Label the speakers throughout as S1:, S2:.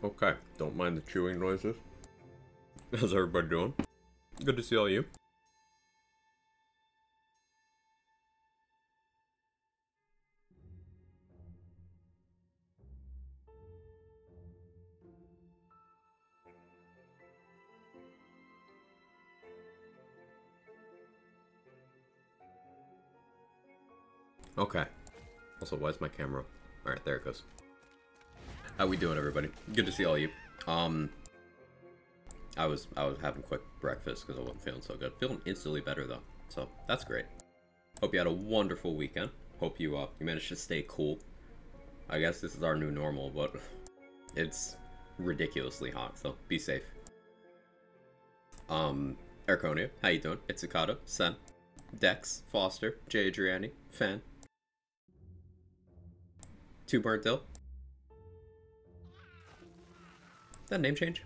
S1: Okay, don't mind the chewing noises. How's everybody doing? Good to see all you. Okay. Also, why is my camera? Alright, there it goes. How we doing, everybody? Good to see all you. I was having quick breakfast because I wasn't feeling so good. Feeling instantly better though, so that's great. Hope you had a wonderful weekend. Hope you managed to stay cool. I guess this is our new normal, but it's ridiculously hot, so be safe. Erconia, how you doing? Itsukato, Sen, Dex, Foster, Jay Adriani, Fan. Two Burnt Ill. That name change?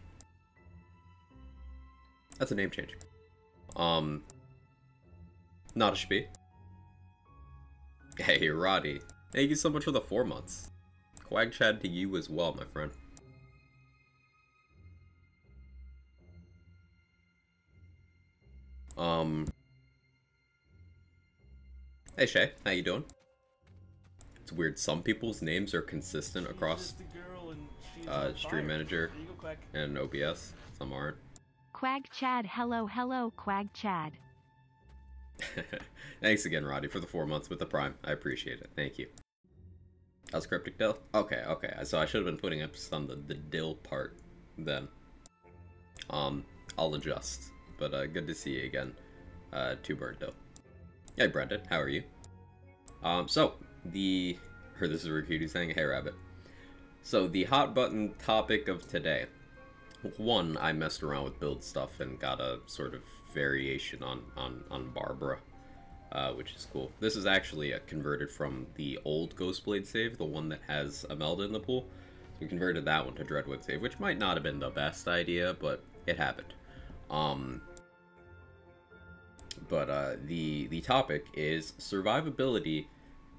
S1: That's a name change. Not a Shpee. Hey, Roddy. Thank you so much for the 4 months. Quag Chad to you as well, my friend. Hey Shay, how you doing? It's weird, some people's names are consistent across Stream Manager and OBS, some aren't.
S2: Quag Chad, hello, Quag Chad.
S1: Thanks again, Roddy, for the 4 months with the Prime. I appreciate it. Thank you. How's Cryptic Dill? Okay. So I should have been putting emphasis on the Dill part then. I'll adjust. But good to see you again, Two Bird Dill. Hey, Brendan, how are you? This is Rikuti saying, hey, Rabbit. So, the hot button topic of today. One, I messed around with build stuff and got a sort of variation on Barbara, which is cool. This is actually converted from the old Ghostblade save, the one that has Imelda in the pool. So we converted that one to Dreadwood save, which might not have been the best idea, but it happened. The topic is survivability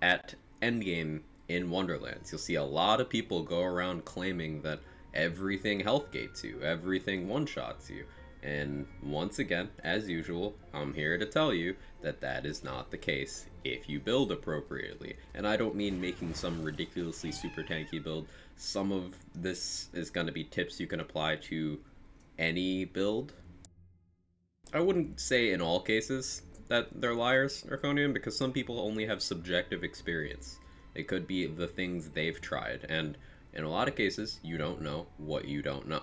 S1: at endgame in Wonderlands. You'll see a lot of people go around claiming that everything health gates you, everything one-shots you, and once again, as usual, I'm here to tell you that that is not the case if you build appropriately. And I don't mean making some ridiculously super tanky build. Some of this is going to be tips you can apply to any build. I wouldn't say in all cases that they're liars, Arconium, because some people only have subjective experience. It could be the things they've tried, and in a lot of cases, you don't know what you don't know.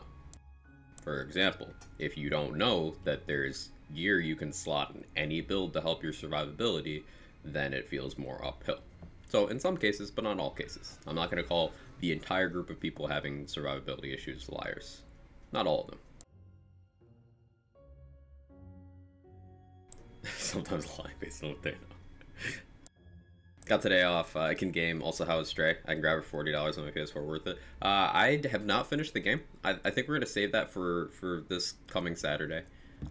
S1: For example, if you don't know that there's gear you can slot in any build to help your survivability, then it feels more uphill. So in some cases, but not all cases. I'm not going to call the entire group of people having survivability issues liars. Not all of them. Sometimes lying based on what they know. Got today off. I can game. Also, how is Stray? I can grab it for $40 on my PS4. Worth it. I have not finished the game. I think we're gonna save that for this coming Saturday.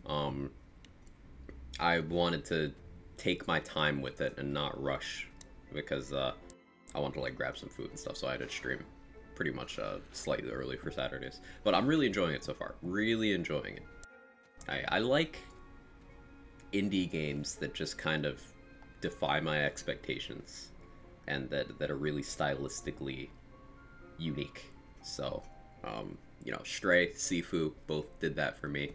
S1: I wanted to take my time with it and not rush because I wanted to like grab some food and stuff. So I had to stream pretty much slightly early for Saturdays. But I'm really enjoying it so far. Really enjoying it. I like indie games that just kind of defy my expectations and that are really stylistically unique. So you know, Stray, Sifu both did that for me.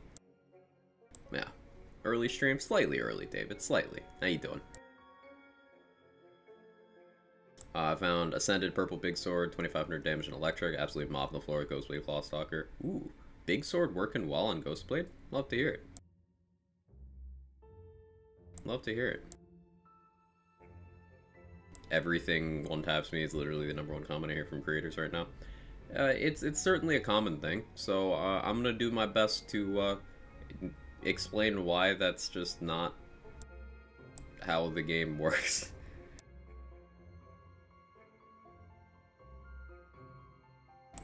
S1: Yeah, early stream, slightly early, David, slightly. How you doing? I found Ascended Purple Big Sword, 2500 damage and electric, absolutely mopping the floor with Ghostblade Clawstalker. Ooh, Big Sword working well on Ghostblade? Love to hear it. Love to hear it. Everything one taps me is literally the #1 comment I hear from creators right now. It's certainly a common thing, so I'm gonna do my best to explain why that's just not how the game works.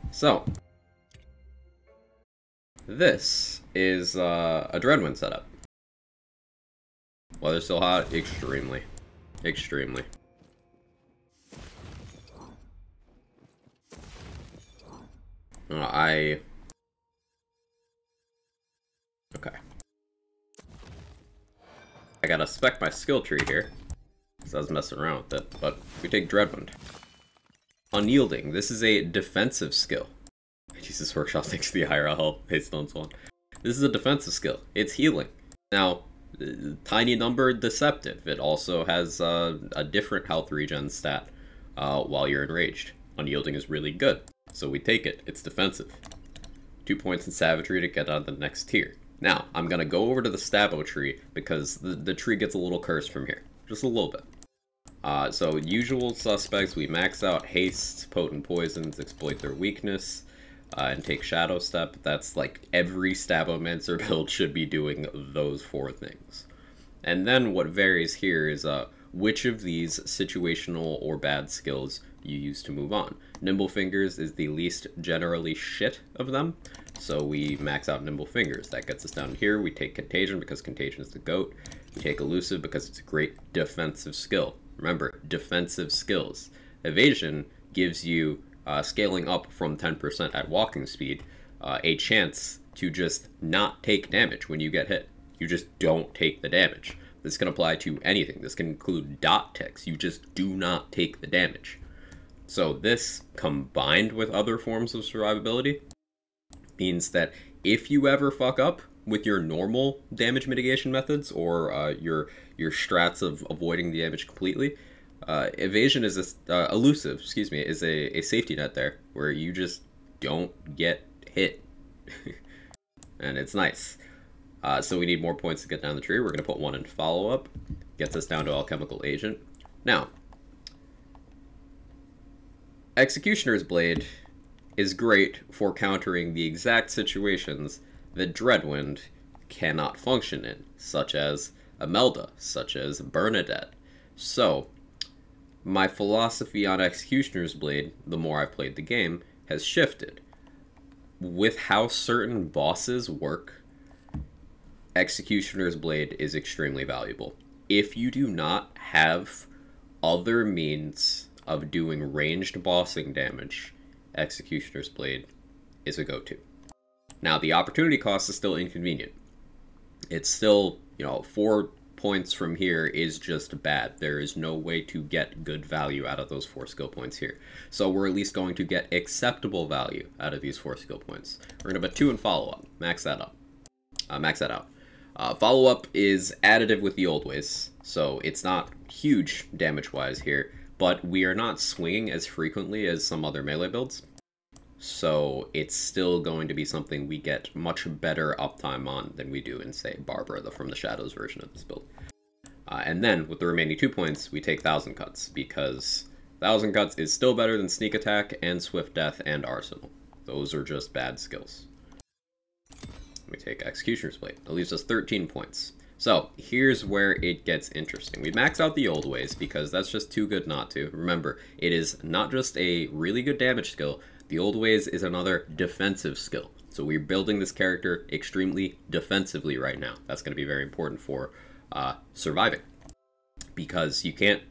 S1: So, this is a Dreadwind setup. Weather's still hot? Extremely. Extremely. Okay. I gotta spec my skill tree here, because I was messing around with it, but we take Dreadwind. Unyielding. This is a defensive skill. Jesus Workshop thanks for the IRL help. Hey, Stones one. This is a defensive skill. It's healing. Now, tiny number, deceptive. It also has a different health regen stat while you're enraged. Unyielding is really good, so we take it. It's defensive. 2 points in savagery to get on the next tier. Now, I'm going to go over to the Stabo tree because the tree gets a little cursed from here. Just a little bit. So, usual suspects, we max out haste, potent poisons, exploit their weakness, and take Shadow Step. That's like every Stabomancer build should be doing those 4 things. And then what varies here is which of these situational or bad skills you use to move on. Nimble Fingers is the least generally shit of them, so we max out Nimble Fingers. That gets us down here. We take Contagion because Contagion is the GOAT. We take Elusive because it's a great defensive skill. Remember, defensive skills. Evasion gives you, scaling up from 10% at walking speed, a chance to just not take damage when you get hit. You just don't take the damage. This can apply to anything. This can include dot ticks. You just do not take the damage. So this, combined with other forms of survivability, means that if you ever fuck up with your normal damage mitigation methods or your strats of avoiding the damage completely, evasion is elusive, excuse me, is a safety net there where you just don't get hit. And it's nice. So we need more points to get down the tree. We're going to put 1 in follow-up. Gets us down to Alchemical Agent. Now, Executioner's Blade is great for countering the exact situations that Dreadwind cannot function in, such as Imelda, such as Bernadette. So, my philosophy on Executioner's Blade, the more I've played the game, has shifted. With how certain bosses work, Executioner's Blade is extremely valuable. If you do not have other means of doing ranged bossing damage, Executioner's Blade is a go-to. Now, the opportunity cost is still inconvenient. It's still, 4 points from here is just bad. There is no way to get good value out of those 4 skill points here. So we're at least going to get acceptable value out of these 4 skill points. We're going to put 2 in follow-up. Max that up. Max that out. Follow-up is additive with the old ways, so it's not huge damage-wise here, but we are not swinging as frequently as some other melee builds, so it's still going to be something we get much better uptime on than we do in, say, Barbara, from the Shadows version of this build. And then, with the remaining 2 points, we take Thousand Cuts, because Thousand Cuts is still better than Sneak Attack and Swift Death and Arsenal. Those are just bad skills. We take Executioner's Blade. That leaves us 13 points. So, here's where it gets interesting. We max out the old ways because that's just too good not to. Remember, it is not just a really good damage skill, the old ways is another defensive skill. So we're building this character extremely defensively right now. That's going to be very important for surviving. Because you can't,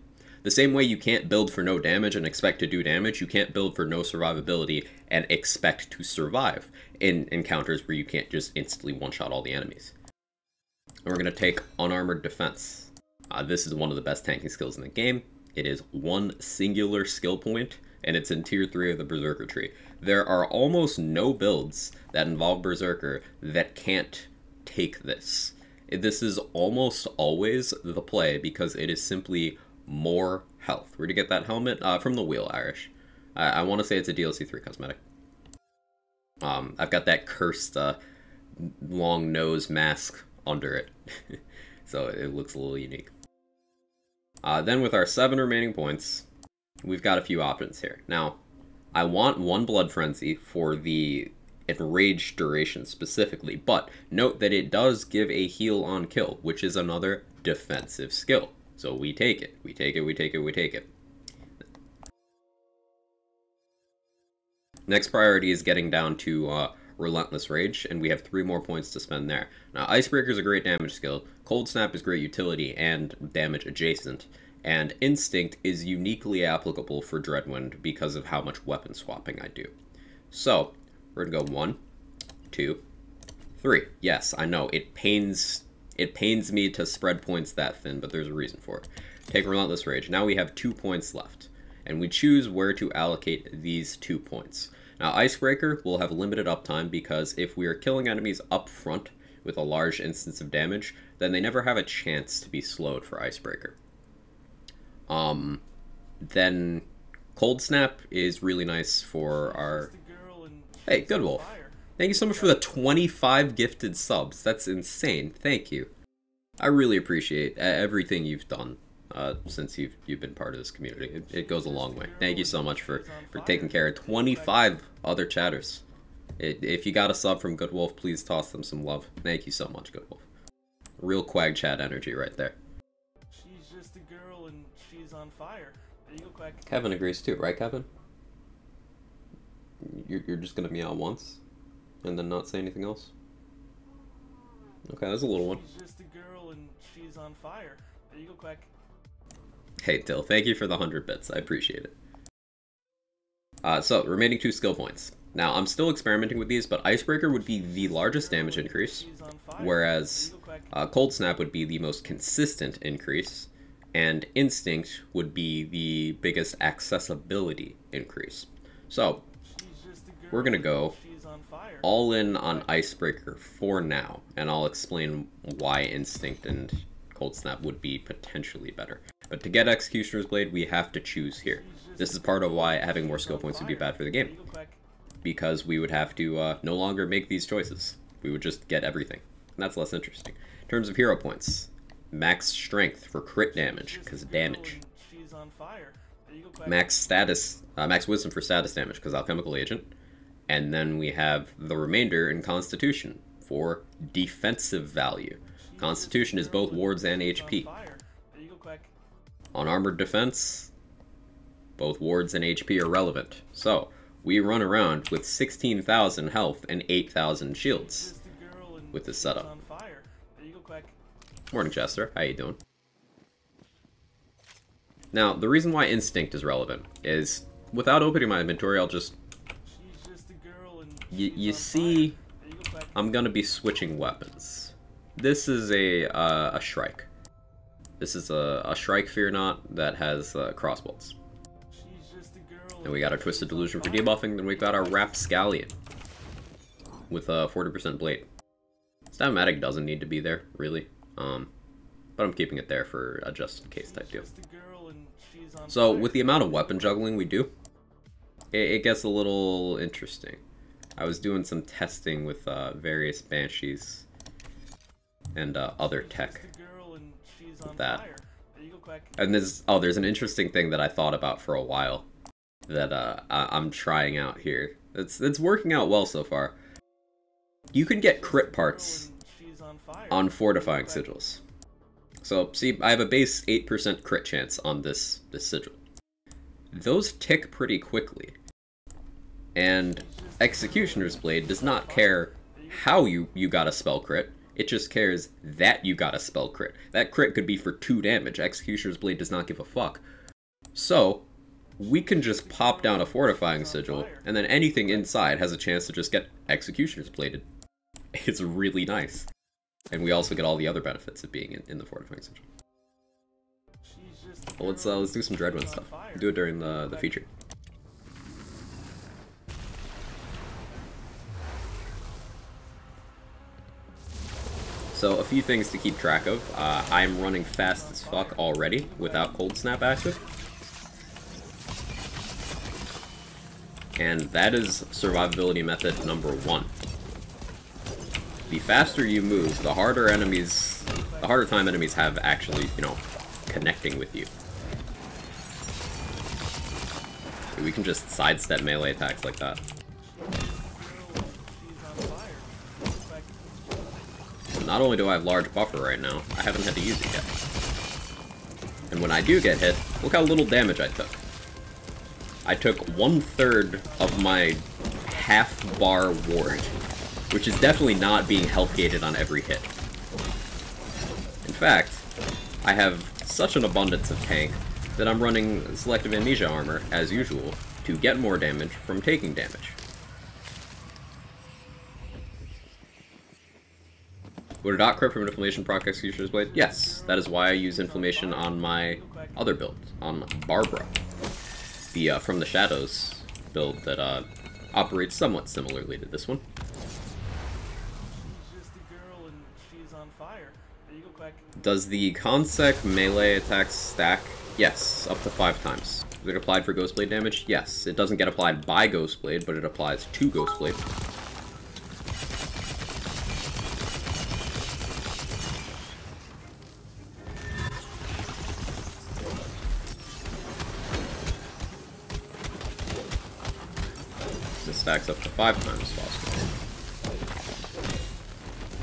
S1: the same way you can't build for no damage and expect to do damage, you can't build for no survivability and expect to survive in encounters where you can't just instantly one-shot all the enemies. And we're going to take Unarmored Defense. This is one of the best tanking skills in the game. It is 1 singular skill point, and it's in tier 3 of the Berserker tree. There are almost no builds that involve Berserker that can't take this. This is almost always the play because it is simply more health. Where'd you get that helmet? From the Wheel, Irish. I want to say it's a DLC 3 cosmetic. I've got that cursed long nose mask under it, so it looks a little unique. Then with our 7 remaining points, we've got a few options here. Now, I want 1 Blood Frenzy for the enraged duration specifically, but note that it does give a heal on kill, which is another defensive skill. So we take it, we take it, we take it, we take it. Next priority is getting down to Relentless Rage, and we have 3 more points to spend there. Now, Icebreaker is a great damage skill, Cold Snap is great utility and damage adjacent, and Instinct is uniquely applicable for Dreadwind because of how much weapon swapping I do. So, We're gonna go 1, 2, 3. Yes, I know, it pains me to spread points that thin, but there's a reason for it. Take Relentless Rage. Now we have 2 points left, and we choose where to allocate these 2 points. Now, Icebreaker will have limited uptime because if we are killing enemies up front with a large instance of damage, then they never have a chance to be slowed for Icebreaker. Then Cold Snap is really nice for our... Hey, Good Wolf. Thank you so much for the 25 gifted subs. That's insane. Thank you. I really appreciate everything you've done since you've been part of this community. It goes a long way. Thank you so much for taking care of 25 other chatters. If you got a sub from Good Wolf, please toss them some love. Thank you so much, Good Wolf. Real Quag Chat energy right there.
S3: She's just a girl and she's on fire. There you go, Quag.
S1: Kevin agrees too, right, Kevin? You're just gonna meow once and then not say anything else? Okay, that's a little one.
S3: She's just a girl and she's on fire. There you go, Quag.
S1: Hey, Dill, thank you for the 100 bits. I appreciate it. So, remaining 2 skill points. Now, I'm still experimenting with these, but Icebreaker would be the largest damage increase, whereas Cold Snap would be the most consistent increase, and Instinct would be the biggest accessibility increase. So, we're gonna go all in on Icebreaker for now, and I'll explain why Instinct and Cold Snap would be potentially better. But to get Executioner's Blade, we have to choose here. This is part of why having more skill points would be bad for the game, because we would have to no longer make these choices. We would just get everything, and that's less interesting. In terms of hero points, max strength for crit damage, because damage. Max status, max wisdom for status damage, because alchemical agent. And then we have the remainder in Constitution for defensive value. Constitution is both wards and HP. On armored defense, both wards and HP are relevant. So, we run around with 16,000 health and 8,000 shields with this setup. Morning, Chester. How you doing? Now, the reason why Instinct is relevant is, without opening my inventory, I'll just... You see, I'm gonna be switching weapons. This is a Shrike. This is a Shrike Fear Not that has crossbolts. And we got our Twisted Delusion for debuffing, then we got our Rapscallion with a 40% blade. Statomatic doesn't need to be there, really. But I'm keeping it there for a just-in-case type deal. So, with the amount of weapon juggling we do, it gets a little interesting. I was doing some testing with various Banshees and other tech with that. And there's an interesting thing that I thought about for a while that I'm trying out here. It's working out well so far. You can get crit parts on Fortifying Sigils. So, see, I have a base 8% crit chance on this sigil. Those tick pretty quickly. And Executioner's Blade does not care how you got a spell crit, it just cares that you got a spell crit. That crit could be for 2 damage, Executioner's Blade does not give a fuck. So, we can just pop down a Fortifying Sigil, and then anything inside has a chance to just get Executioner's Bladed. It's really nice. And we also get all the other benefits of being in the Fortifying Sigil. Well, let's do some Dreadwind stuff. Do it during the feature. So, a few things to keep track of. I'm running fast as fuck already without Cold Snap active. And that is survivability method number 1. The faster you move, the harder time enemies have actually, connecting with you. We can just sidestep melee attacks like that. Not only do I have large buffer right now, I haven't had to use it yet. And when I do get hit, look how little damage I took. I took 1/3 of my half-bar ward, which is definitely not being health gated on every hit. In fact, I have such an abundance of tank that I'm running Selective Amnesia armor, as usual, to get more damage from taking damage. Would a dot crit from an Inflammation proc Executioner's Blade? Yes, that is why I use Inflammation on my other build, on Barbara. The From the Shadows build that operates somewhat similarly to this one.
S3: She's just a girl and she's on fire. There you go, Quack.
S1: Does the Consec melee attack stack? Yes, up to 5 times. Is it applied for Ghostblade damage? Yes. It doesn't get applied by Ghostblade, but it applies to Ghostblade. This stacks up to 5 times possible.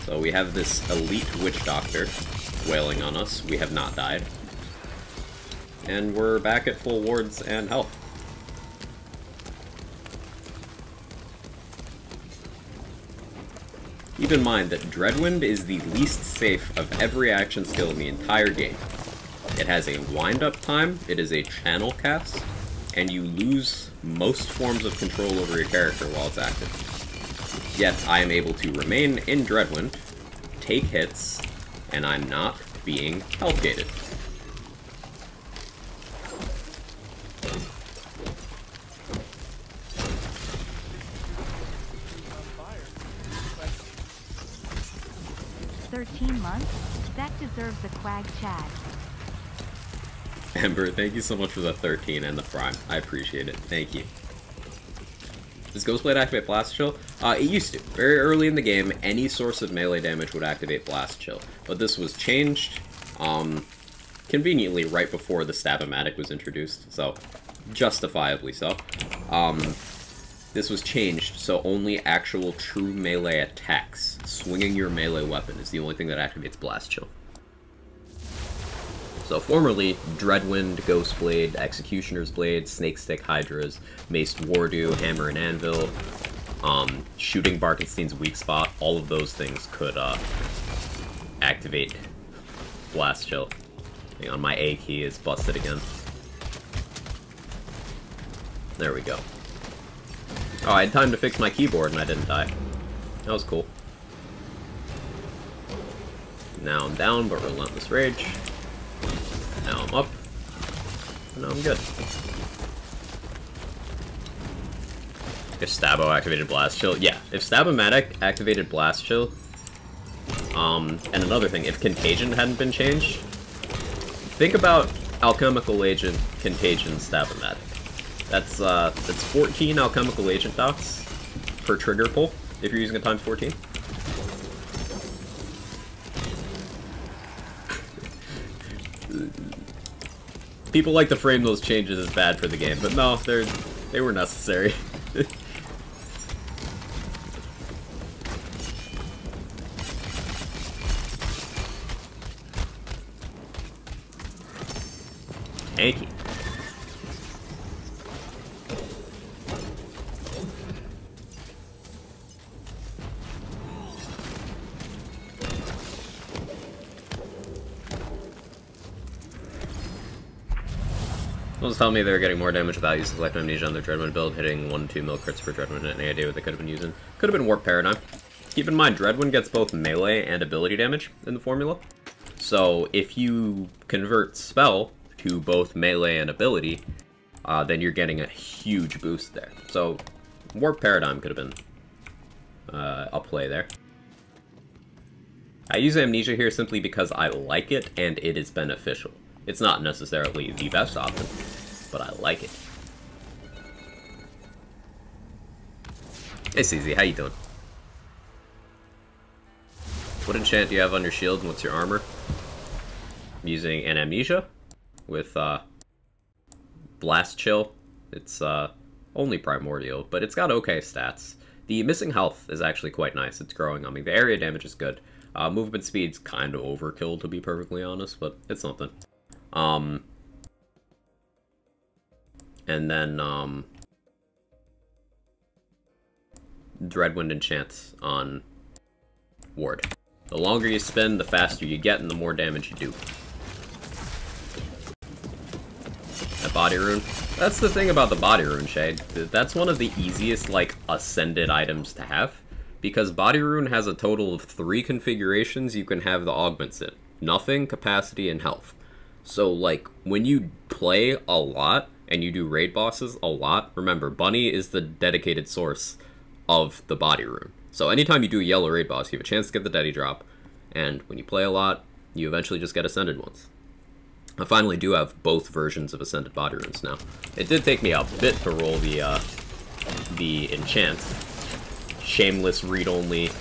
S1: So we have this elite witch doctor wailing on us. We have not died. And we're back at full wards and health. Keep in mind that Dreadwind is the least safe of every action skill in the entire game. It has a wind-up time, it is a channel cast, and you lose most forms of control over your character while it's active. Yet I am able to remain in Dreadwind, take hits, and I'm not being health gated.
S3: She's on fire.
S2: 13 months? That deserves a Quag Chad.
S1: Amber, thank you so much for the 13 and the Prime. I appreciate it. Thank you. Does Ghostblade activate Blast Chill? It used to. Very early in the game, any source of melee damage would activate Blast Chill. But this was changed, conveniently right before the Stab-O-Matic was introduced, so justifiably so. This was changed, so only actual true melee attacks, swinging your melee weapon, is the only thing that activates Blast Chill. So formerly, Dreadwind, Ghostblade, Executioner's Blade, Snakestick Hydras, Maced Wardu, Hammer and Anvil, shooting Barkenstein's weak spot, all of those things could activate Blast Chill. Hang on, my A key is busted again. There we go. Oh, I had time to fix my keyboard and I didn't die. That was cool. Now I'm down, but Relentless Rage. Now I'm up. Now I'm good. If Stab-O activated Blast Chill, yeah. If Stab-O-Matic activated Blast Chill, and another thing, if Contagion hadn't been changed, think about Alchemical Agent, Contagion, Stab-O-Matic. That's 14 Alchemical Agent dots per trigger pull, if you're using it times 14. People like to frame those changes as bad for the game, but no, they were necessary. Thank you. Someone's telling me they were getting more damage without using Selective Amnesia on their Dreadwind build, hitting 1-2 mil crits per Dreadwind. Any idea what they could have been using? Could have been Warp Paradigm. Keep in mind, Dreadwind gets both melee and ability damage in the formula. So if you convert Spell to both melee and ability, then you're getting a huge boost there. So Warp Paradigm could have been a play there. I use Amnesia here simply because I like it and it is beneficial. It's not necessarily the best option, but I like it. Hey CZ, how you doing? What enchant do you have on your shield and what's your armor? I'm using an Amnesia with Blast Chill. It's only Primordial, but it's got okay stats. The missing health is actually quite nice. It's growing on me. The area damage is good. Movement speed's kind of overkill, to be perfectly honest, but it's something. And then, Dreadwind enchants on Ward. The longer you spin, the faster you get, and the more damage you do. That body rune. That's the thing about the body rune, Shade. That's one of the easiest, like, ascended items to have. because Body Rune has a total of 3 configurations you can have the augments in. Nothing, capacity, and health. So, like, when you play a lot, and you do raid bosses a lot, remember, Bunny is the dedicated source of the Body Rune. So anytime you do a yellow raid boss, you have a chance to get the Daddy Drop, and when you play a lot, you eventually just get Ascended ones. I finally do have both versions of Ascended Body Runes now. It did take me a bit to roll the enchant. Shameless read-only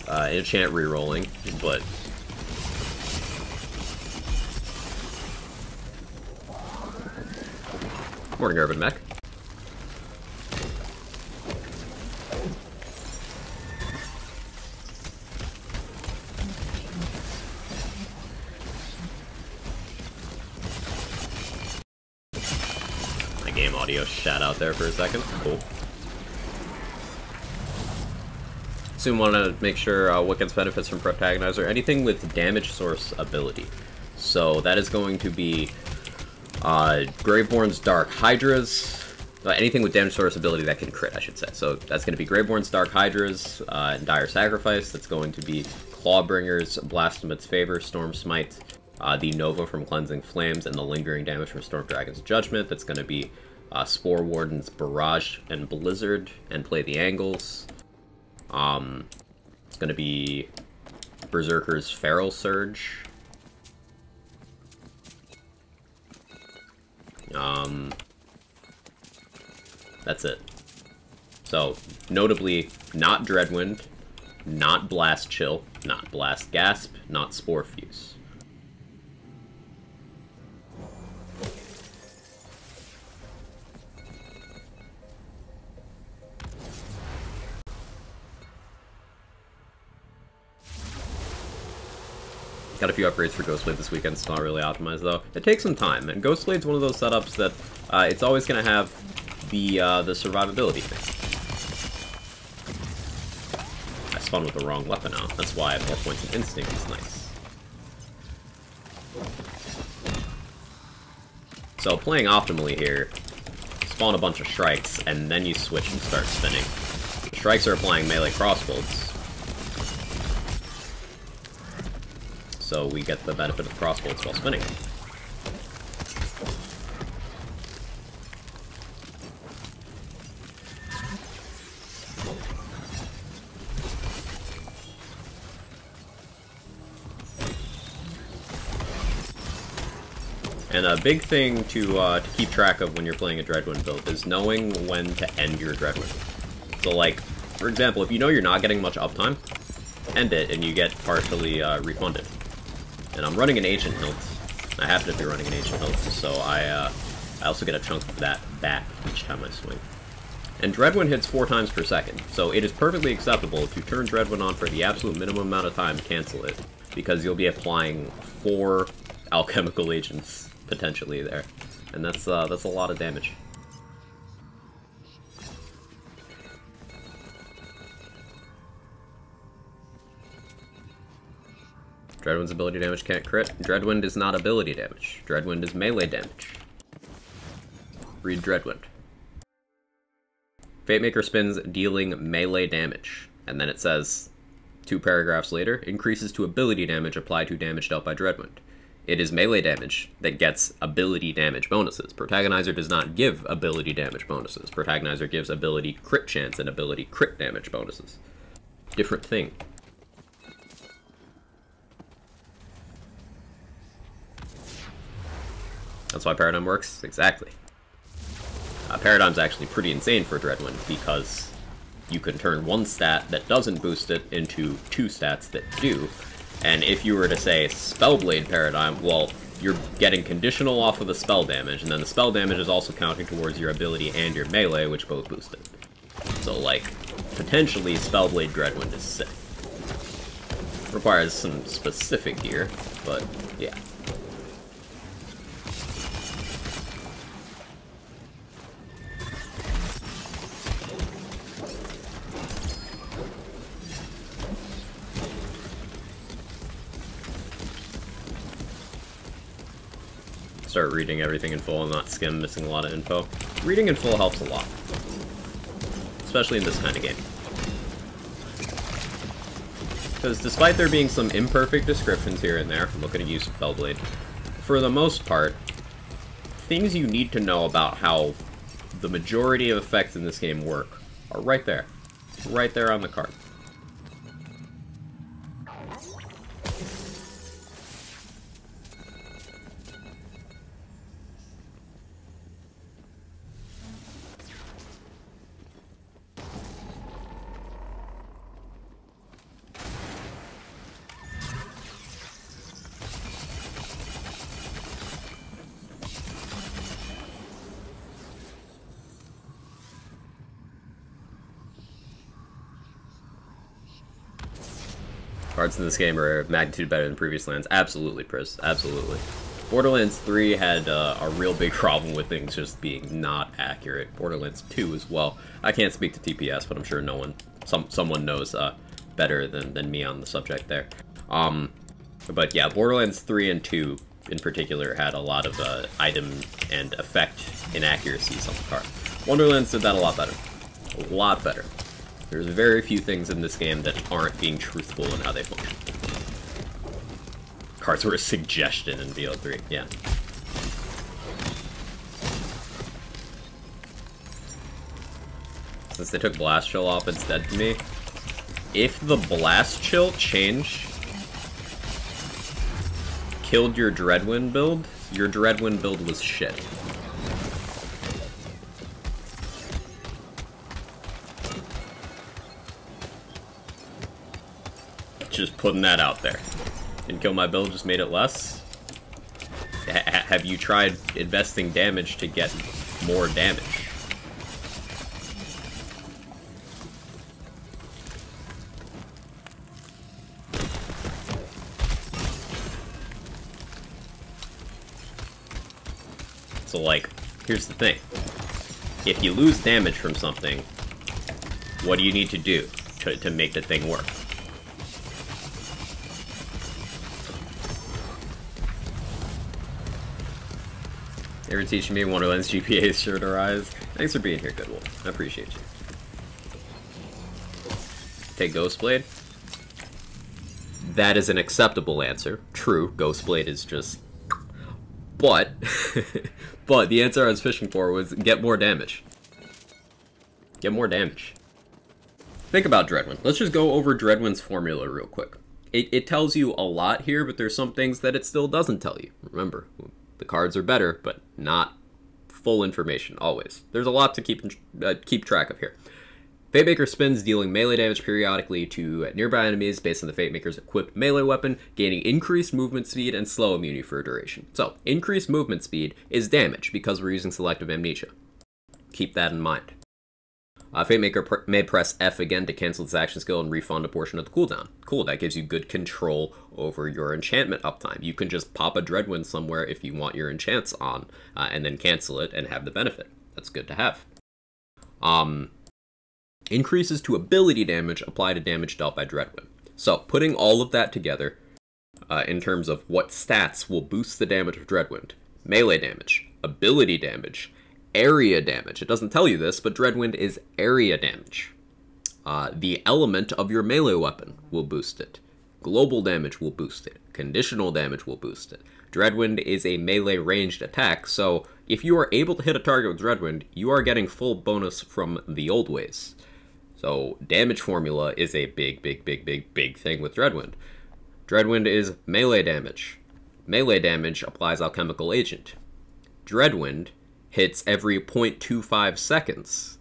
S1: enchant re-rolling, but... Morning, Urban Mech. My game audio shat out there for a second. Cool. Soon want to make sure what gets benefits from Protagonizer. Anything with damage source ability. So that is going to be Graveborn's Dark Hydras. Anything with damage source ability that can crit, I should say. So that's going to be Graveborn's Dark Hydras, and Dire Sacrifice. That's going to be Clawbringer's Blasphemous Favor, Storm Smite, the Nova from Cleansing Flames, and the Lingering Damage from Storm Dragon's Judgment. That's going to be Spore Warden's Barrage and Blizzard, and Play the Angles. It's going to be Berserker's Feral Surge. That's it. So, notably, not Dreadwind, not Blast Chill, not Blast Gasp, not Spore Fuse. Got a few upgrades for Ghostblade this weekend, it's not really optimized though. It takes some time, and Ghostblade's one of those setups that it's always going to have the survivability thing. I spun with the wrong weapon out, that's why I have more points in Instinct is nice. So playing optimally here, spawn a bunch of strikes, and then you switch and start spinning. The strikes are applying melee crossbows, so we get the benefit of crossbolts while spinning. And a big thing to keep track of when you're playing a Dreadwind build is knowing when to end your Dreadwind. So like, for example, if you know you're not getting much uptime, end it and you get partially refunded. And I'm running an Ancient Hilt. I happen to be running an Ancient Hilt, so I also get a chunk of that back each time I swing. And Dreadwind hits 4 times per second, so it is perfectly acceptable if you turn Dreadwind on for the absolute minimum amount of time to cancel it, because you'll be applying 4 alchemical agents potentially there, and that's a lot of damage. Dreadwind's ability damage can't crit. Dreadwind is not ability damage. Dreadwind is melee damage. Read Dreadwind. Fatemaker spins dealing melee damage, and then it says, 2 paragraphs later, increases to ability damage applied to damage dealt by Dreadwind. It is melee damage that gets ability damage bonuses. Protagonizer does not give ability damage bonuses. Protagonizer gives ability crit chance and ability crit damage bonuses. Different thing. That's why Paradigm works? Exactly. Paradigm's actually pretty insane for Dreadwind, because you can turn 1 stat that doesn't boost it into 2 stats that do. And if you were to say Spellblade Paradigm, well, you're getting conditional off of the spell damage, and then the spell damage is also counting towards your ability and your melee, which both boost it. So, like, potentially Spellblade Dreadwind is sick. Requires some specific gear, but yeah. Start reading everything in full and not skim, missing a lot of info. Reading in full helps a lot. Especially in this kind of game. Because despite there being some imperfect descriptions here and there, look at a use of Bellblade, for the most part, things you need to know about how the majority of effects in this game work are right there. Right there on the card. Cards in this game are a magnitude better than previous lands. Absolutely, Pris. Absolutely. Borderlands 3 had a real big problem with things just being not accurate. Borderlands 2 as well. I can't speak to TPS, but I'm sure someone knows better than me on the subject there. But yeah, Borderlands 3 and 2 in particular had a lot of item and effect inaccuracies on the card. Wonderlands did that a lot better. A lot better. There's very few things in this game that aren't being truthful in how they function. Cards were a suggestion in BO3, yeah. Since they took Blast Chill off instead to me, if the Blast Chill change killed your Dreadwind build, your Dreadwind build was shit. Just putting that out there. Didn't kill my build, just made it less? Have you tried investing damage to get more damage? So, like, here's the thing. If you lose damage from something, what do you need to do to make the thing work? Ever teaching me Wonderland's GPA is sure to rise? Thanks for being here, Goodwolf. I appreciate you. Take Ghostblade. That is an acceptable answer. True, Ghostblade is just... But... but the answer I was fishing for was get more damage. Get more damage. Think about Dreadwind. Let's just go over Dreadwind's formula real quick. It tells you a lot here, but there's some things that it still doesn't tell you. Remember, the cards are better, but not full information, always. There's a lot to keep track of here. Fatemaker spins, dealing melee damage periodically to nearby enemies based on the Fatemaker's equipped melee weapon, gaining increased movement speed and slow immunity for a duration. So, increased movement speed is damage because we're using Selective Amnesia. Keep that in mind. Fatemaker may press F again to cancel its action skill and refund a portion of the cooldown. Cool, that gives you good control over your enchantment uptime. You can just pop a Dreadwind somewhere if you want your enchants on, and then cancel it and have the benefit. That's good to have. Increases to ability damage apply to damage dealt by Dreadwind. So, putting all of that together, in terms of what stats will boost the damage of Dreadwind. Melee damage, ability damage, area damage. It doesn't tell you this, but Dreadwind is area damage. The element of your melee weapon will boost it. Global damage will boost it. Conditional damage will boost it. Dreadwind is a melee ranged attack, so if you are able to hit a target with Dreadwind, you are getting full bonus from the old ways. So damage formula is a big thing with Dreadwind. Dreadwind is melee damage. Melee damage applies Alchemical Agent. Dreadwind hits every 0.25 seconds.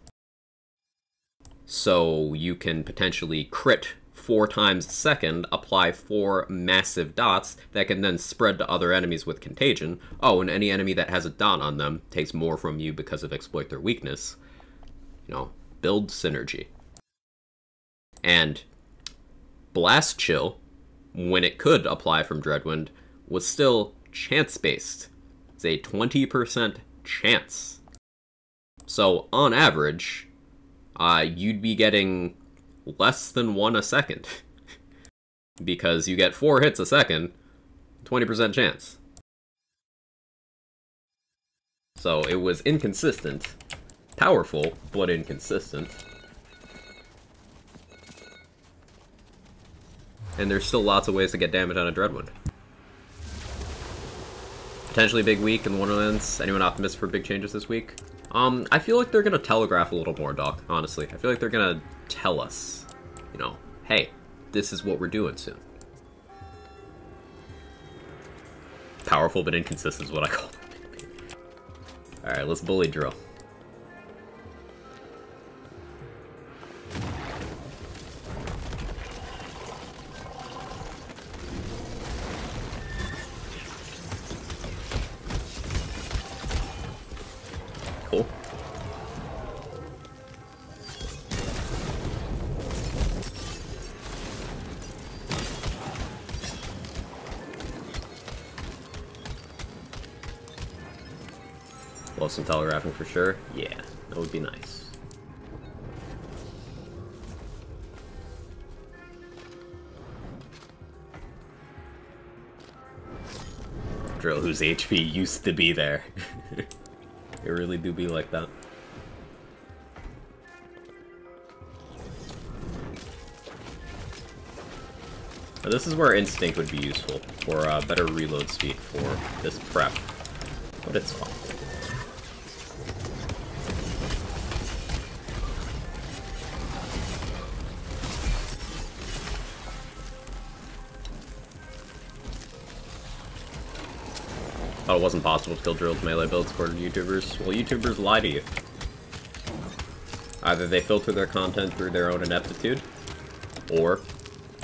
S1: So you can potentially crit 4 times a second, apply 4 massive dots that can then spread to other enemies with Contagion. Oh, and any enemy that has a dot on them takes more from you because of Exploit Their Weakness. You know, build synergy. And Blast Chill, when it could apply from Dreadwind, was still chance-based. It's a 20% chance. So, on average, you'd be getting less than 1 a second. Because you get 4 hits a second, 20% chance. So, it was inconsistent. Powerful, but inconsistent. and there's still lots of ways to get damage on a Dreadwind. Potentially big week in the Wonderlands. Anyone optimistic for big changes this week? I feel like they're gonna telegraph a little more, Doc, honestly. I feel like they're gonna tell us, you know, hey, this is what we're doing soon. Powerful but inconsistent is what I call it. Alright, let's bully Drill. Cool. Love some telegraphing for sure. Yeah, that would be nice. Drill, whose HP used to be there. It really do be like that. Now, this is where Instinct would be useful for better reload speed for this prep, but it's fine. Oh, it wasn't possible to kill Drill with melee builds according to YouTubers. Well, YouTubers lie to you. Either they filter their content through their own ineptitude, or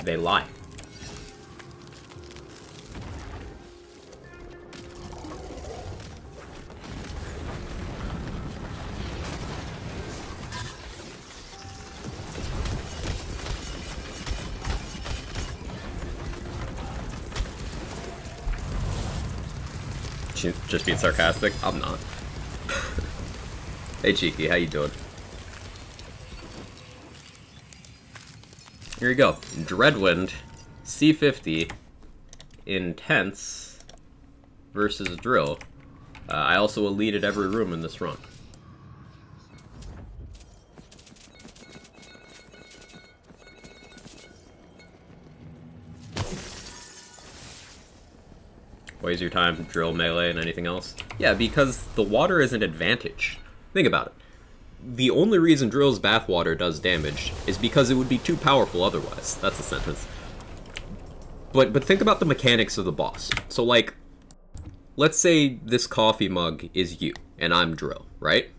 S1: they lie. Just being sarcastic? I'm not. Hey Cheeky, how you doing? Here you go. Dreadwind, C50, Intense versus Drill. I also elited every room in this run. Waste your time, Drill, melee, and anything else? Yeah, because the water is an advantage. Think about it. The only reason Drill's bathwater does damage is because it would be too powerful otherwise. That's a sentence. But think about the mechanics of the boss. So, like, let's say this coffee mug is you, and I'm Drill, right?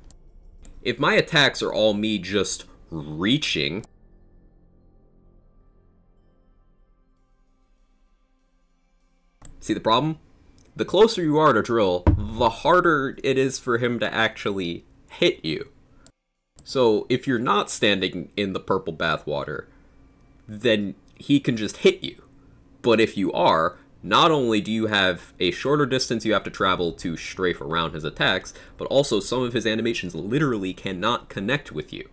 S1: If my attacks are all me just reaching... See the problem? The closer you are to Drill, the harder it is for him to actually hit you. So if you're not standing in the purple bathwater, then he can just hit you. But if you are, not only do you have a shorter distance you have to travel to strafe around his attacks, but also some of his animations literally cannot connect with you.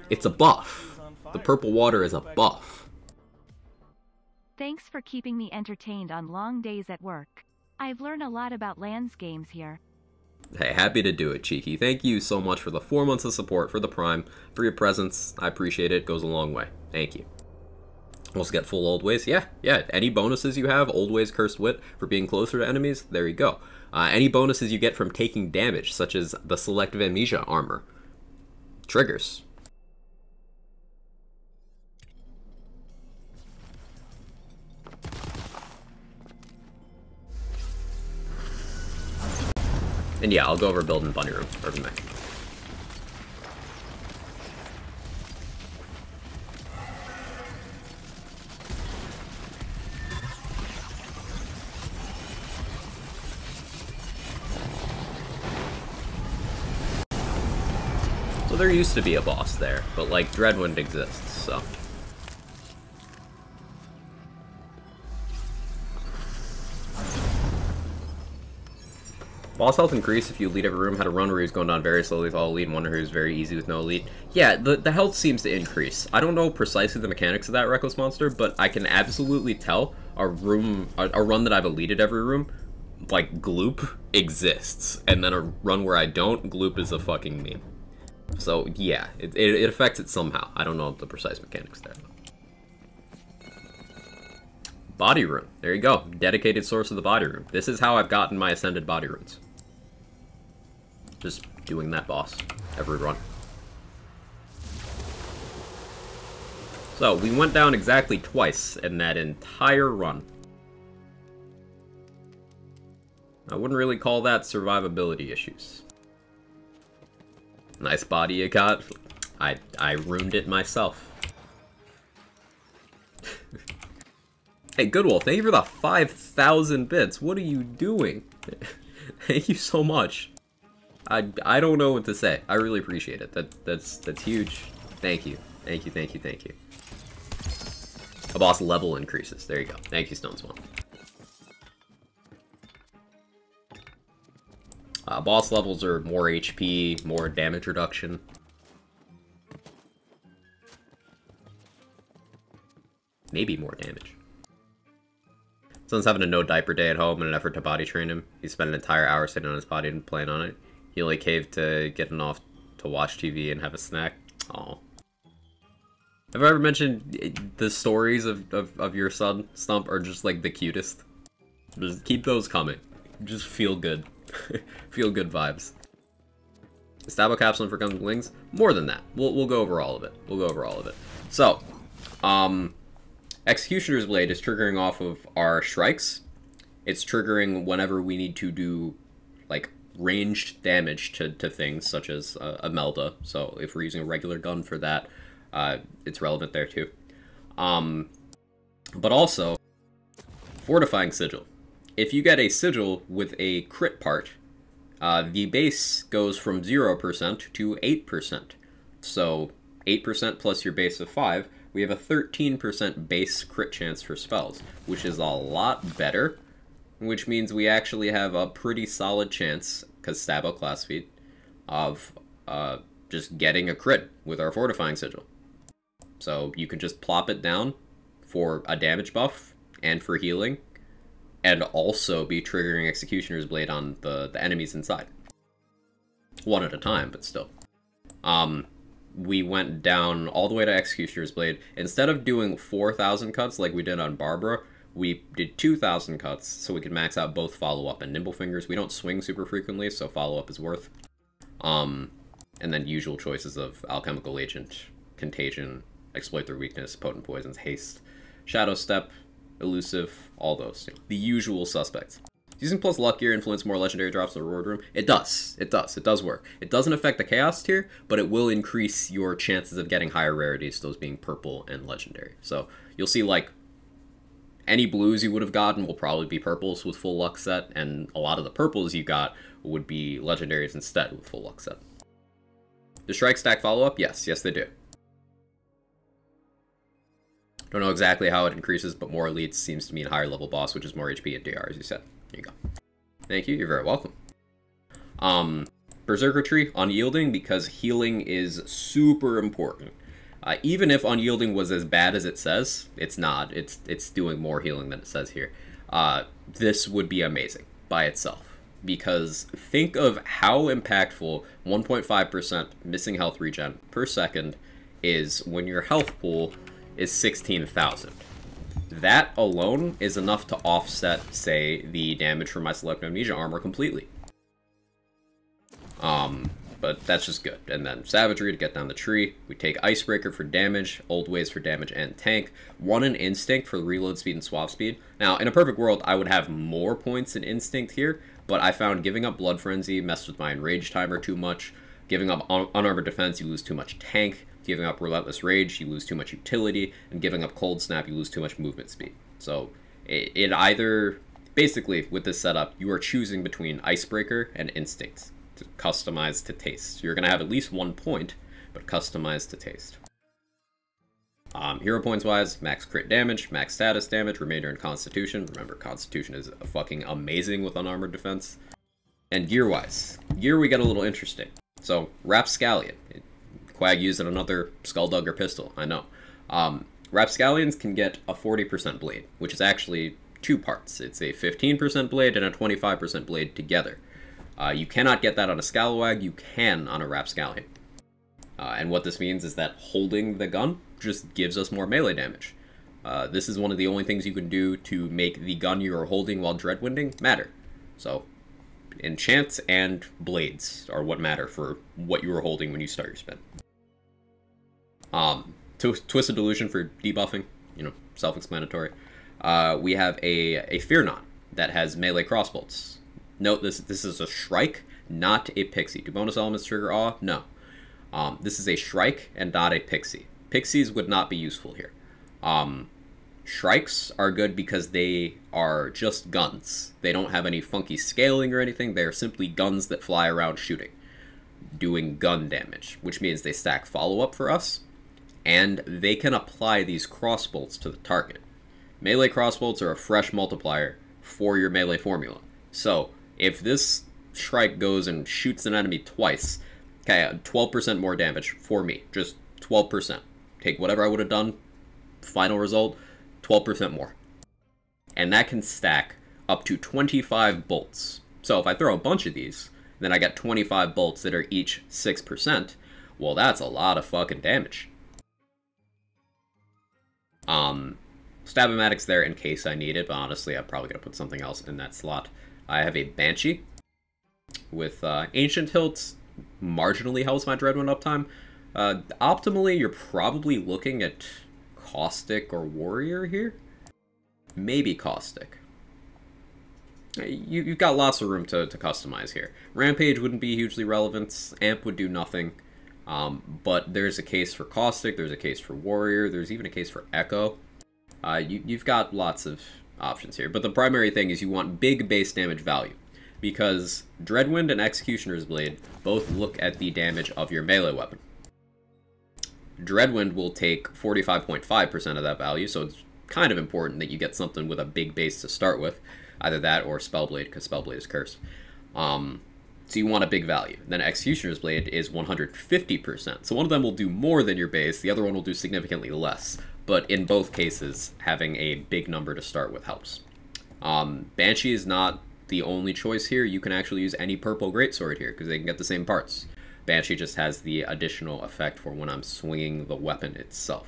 S1: It's a buff. The purple water is a buff.
S2: Thanks for keeping me entertained on long days at work. I've learned a lot about lands games here.
S1: Hey, happy to do it, Cheeky. Thank you so much for the 4 months of support for the Prime, for your presence. I appreciate it. It goes a long way. Thank you. Also get full Old Ways. Yeah. Any bonuses you have, Old Ways, Cursed Wit, for being closer to enemies, there you go. Any bonuses you get from taking damage, such as the Selective Amnesia armor. Triggers. And yeah, I'll go over building Bunny Room, Urban Mech. So there used to be a boss there, but like Dreadwind exists, so... Boss health increase if you lead every room. Had a run where he was going down very slowly with all elite, and one where he was very easy with no elite. Yeah, the health seems to increase. I don't know precisely the mechanics of that Reckless Monster, but I can absolutely tell a run that I've elited every room, like Gloop, exists. And then a run where I don't, Gloop is a fucking meme. So yeah, it affects it somehow. I don't know the precise mechanics there. Body rune. There you go. Dedicated source of the body rune. This is how I've gotten my ascended body runes. Just doing that boss every run. So, we went down exactly twice in that entire run. I wouldn't really call that survivability issues. Nice body you got. I ruined it myself. Hey, Goodwolf, thank you for the 5,000 bits. What are you doing? Thank you so much. I don't know what to say. I really appreciate it. That's huge. Thank you. Thank you, thank you, thank you. A boss level increases. There you go. Thank you, Stoneswell. Boss levels are more HP, more damage reduction. Maybe more damage. Someone's having a no diaper day at home in an effort to body train him. He spent an entire hour sitting on his body and playing on it. He only caved to getting off to watch TV and have a snack. Aw. Have I ever mentioned the stories of your son, Stump, are just like the cutest? Just keep those coming. Just feel good. Feel good vibes. Stabo Capsule for Guns Wings? More than that. We'll go over all of it. We'll go over all of it. So, Executioner's Blade is triggering off of our strikes. It's triggering whenever we need to do, like, ranged damage to things, such as a Melda. So if we're using a regular gun for that, it's relevant there too. But also, Fortifying Sigil. If you get a Sigil with a crit part, the base goes from 0% to 8%. So 8% plus your base of 5, we have a 13% base crit chance for spells, which is a lot better, which means we actually have a pretty solid chance, because Stabo class feat, of just getting a crit with our Fortifying Sigil. So you can just plop it down for a damage buff and for healing, and also be triggering Executioner's Blade on the enemies inside. One at a time, but still. We went down all the way to Executioner's Blade. Instead of doing 4,000 cuts like we did on Barbara, we did 2,000 cuts so we could max out both Follow-Up and Nimble Fingers. We don't swing super frequently, so Follow-Up is worth. And then usual choices of Alchemical Agent, Contagion, Exploit Their Weakness, Potent Poisons, Haste, Shadow Step, Elusive, all those. You know, the usual suspects. Using plus luck gear influence more legendary drops in the reward room? It does. It does. It does work. It doesn't affect the chaos tier, but it will increase your chances of getting higher rarities, those being purple and legendary. So you'll see, like, any blues you would have gotten will probably be purples with full luck set, and a lot of the purples you got would be legendaries instead with full luck set. The strike stack follow-up? Yes. Yes, they do. Don't know exactly how it increases, but more elites seems to mean higher level boss, which is more HP and DR, as you said. There you go. Thank you. You're very welcome. Berserker Tree, Unyielding, because healing is super important. Even if Unyielding was as bad as it says, it's not. It's doing more healing than it says here. This would be amazing by itself. Because think of how impactful 1.5% missing health regen per second is when your health pool is 16,000. That alone is enough to offset, say, the damage from my Selective Amnesia armor completely. But that's just good. And then Savagery to get down the tree. We take Icebreaker for damage, Old Ways for damage and tank. 1 in Instinct for reload speed and swap speed. Now, in a perfect world, I would have more points in Instinct here, but I found giving up Blood Frenzy messed with my Enrage timer too much. Giving up Unarmored Defense, you lose too much tank. Giving up Relentless Rage, you lose too much utility. And giving up Cold Snap, you lose too much movement speed. So, it either... Basically, with this setup, you are choosing between Icebreaker and Instinct. To customize to taste. You're going to have at least 1 point, but customized to taste. Hero points wise, max crit damage, max status damage, remainder in Constitution. Remember, Constitution is fucking amazing with unarmored defense. And gear wise, gear we get a little interesting. So, Rapscallion. Quag used in another Skulldugger pistol, I know. Rapscallions can get a 40% blade, which is actually 2 parts. It's a 15% blade and a 25% blade together. You cannot get that on a Scalawag, you can on a Rapscallion. And what this means is that holding the gun just gives us more melee damage. This is one of the only things you can do to make the gun you are holding while Dreadwinding matter. So, enchants and blades are what matter for what you are holding when you start your spin. Twisted Delusion for debuffing, self-explanatory. We have a Fear Knot that has melee crossbolts. Note this is a Shrike, not a Pixie. Do bonus elements trigger Awe? No. This is a Shrike and not a Pixie. Pixies would not be useful here. Shrikes are good because they are just guns. They don't have any funky scaling or anything. They are simply guns that fly around shooting, doing gun damage, which means they stack follow-up for us, and they can apply these crossbolts to the target. Melee crossbolts are a fresh multiplier for your melee formula. So, if this Shrike goes and shoots an enemy twice, okay, 12% more damage for me, just 12%. Take whatever I would have done, final result, 12% more. And that can stack up to 25 bolts. So if I throw a bunch of these, then I get 25 bolts that are each 6%. Well, that's a lot of fucking damage. Stab-O-Matic's there in case I need it, but honestly, I'm probably going to put something else in that slot. I have a Banshee with Ancient Hilt, marginally helps my Dreadwind uptime. Optimally, you're probably looking at Caustic or Warrior here. Maybe Caustic. You've got lots of room to customize here. Rampage wouldn't be hugely relevant. Amp would do nothing. But there's a case for Caustic, there's a case for Warrior, there's even a case for Echo. You've got lots of options here. But the primary thing is you want big base damage value, because Dreadwind and Executioner's Blade both look at the damage of your melee weapon. Dreadwind will take 45.5% of that value, so it's kind of important that you get something with a big base to start with. Either that or Spellblade, because Spellblade is cursed. So you want a big value. Then Executioner's Blade is 150%. So one of them will do more than your base, the other one will do significantly less. But in both cases, having a big number to start with helps. Banshee is not the only choice here. You can actually use any purple greatsword here, because they can get the same parts. Banshee just has the additional effect for when I'm swinging the weapon itself.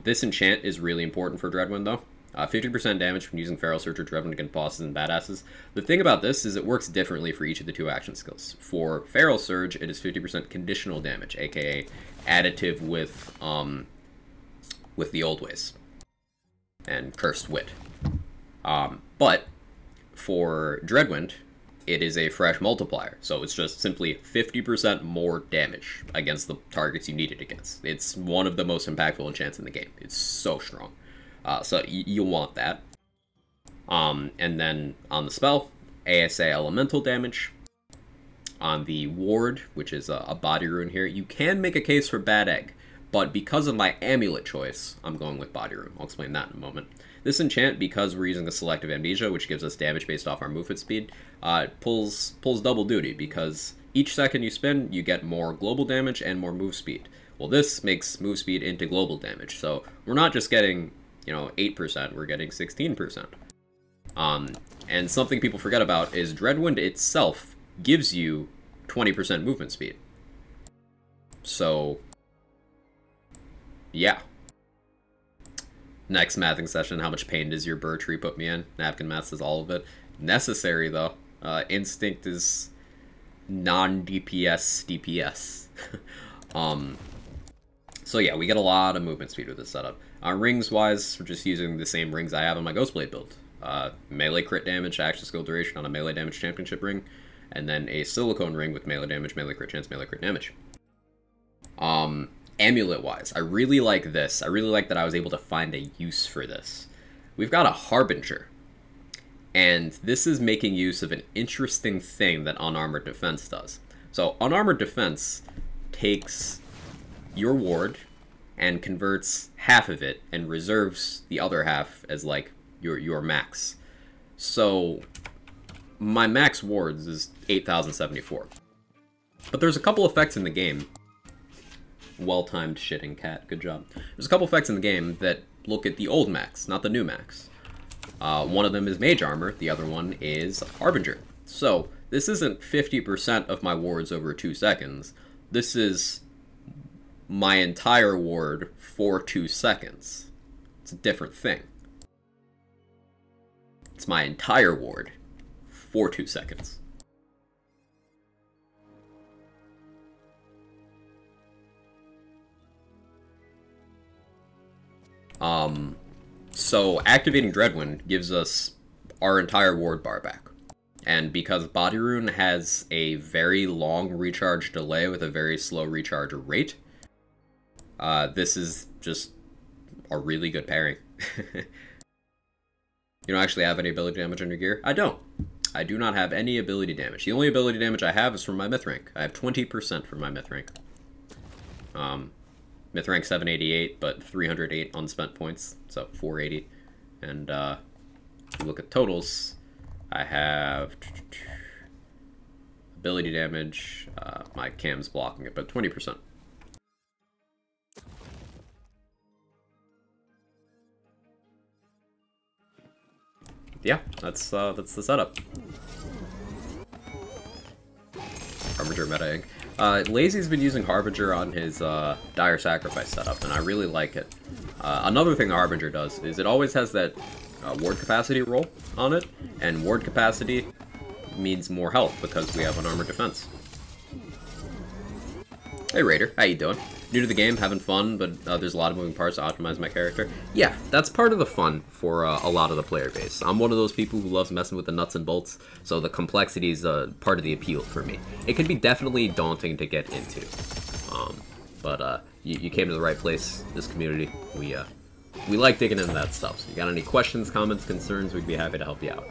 S1: This enchant is really important for Dreadwind, though. 50% damage when using Feral Surge or Dreadwind against bosses and badasses. The thing about this is it works differently for each of the two action skills. For Feral Surge, it is 50% conditional damage, aka additive with the Old Ways and Cursed Wit. But for Dreadwind, it is a fresh multiplier, so it's just simply 50% more damage against the targets you need it against. It's one of the most impactful enchants in the game. It's so strong. So you'll want that. And then on the spell, ASA elemental damage. On the ward, which is a body rune here, you can make a case for Bad Egg, but because of my amulet choice, I'm going with body rune. I'll explain that in a moment. This enchant, because we're using the selective amnesia, which gives us damage based off our movement speed, pulls double duty, because each second you spin, you get more global damage and more move speed. Well, this makes move speed into global damage, so we're not just getting 8%, we're getting 16%. And something people forget about is Dreadwind itself gives you 20% movement speed. So, yeah. Next mathing session, how much pain does your burr tree put me in? Napkin math says all of it. Necessary, though. Instinct is non-DPS DPS. So yeah, we get a lot of movement speed with this setup. Rings-wise, we're just using the same rings I have on my Ghostblade build. Melee crit damage, action skill duration on a melee damage championship ring, and then a silicone ring with melee damage, melee crit chance, melee crit damage. Amulet-wise, I really like this. I really like that I was able to find a use for this. We've got a Harbinger, and this is making use of an interesting thing that Unarmored Defense does. So, Unarmored Defense takes your ward and converts half of it and reserves the other half as like your max. So my max wards is 8,074. But there's a couple effects in the game. Well-timed shitting cat, good job. There's a couple effects in the game that look at the old max, not the new max. One of them is Mage Armor, the other one is Harbinger. So this isn't 50% of my wards over 2 seconds. This is my entire ward for 2 seconds. a different thing. It's my entire ward for 2 seconds. So activating Dreadwind gives us our entire ward bar back. And because Body Rune has a very long recharge delay with a very slow recharge rate, this is just a really good pairing. You don't actually have any ability damage on your gear? I don't. I do not have any ability damage. The only ability damage I have is from my myth rank. I have 20% from my myth rank. Myth rank 788, but 308 unspent points, so 480. And if you look at totals, I have ability damage. My cam's blocking it, but 20%. Yeah, that's the setup. Harbinger metaing. Lazy's been using Harbinger on his Dire Sacrifice setup, and I really like it. Another thing the Harbinger does is it always has that ward capacity roll on it, and ward capacity means more health because we have unarmored defense. Hey Raider, how you doing? New to the game, having fun, but there's a lot of moving parts to optimize my character. Yeah, that's part of the fun for a lot of the player base. I'm one of those people who loves messing with the nuts and bolts, so the complexity is part of the appeal for me. It can be definitely daunting to get into, but you came to the right place, this community. We like digging into that stuff, so if you got any questions, comments, concerns, we'd be happy to help you out.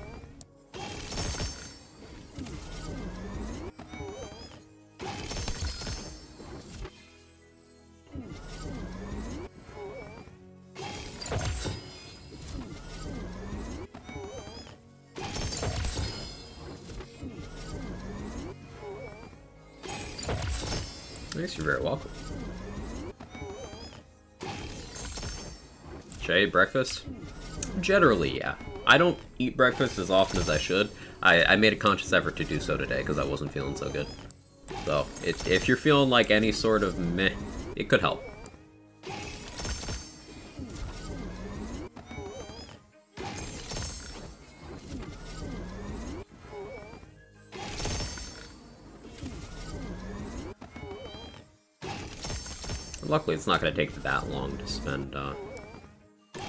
S1: Nice, you're very welcome. Should I eat breakfast? Generally, yeah. I don't eat breakfast as often as I should. I made a conscious effort to do so today because I wasn't feeling so good. So, if you're feeling like any sort of meh, it could help. Luckily, it's not going to take that long to spend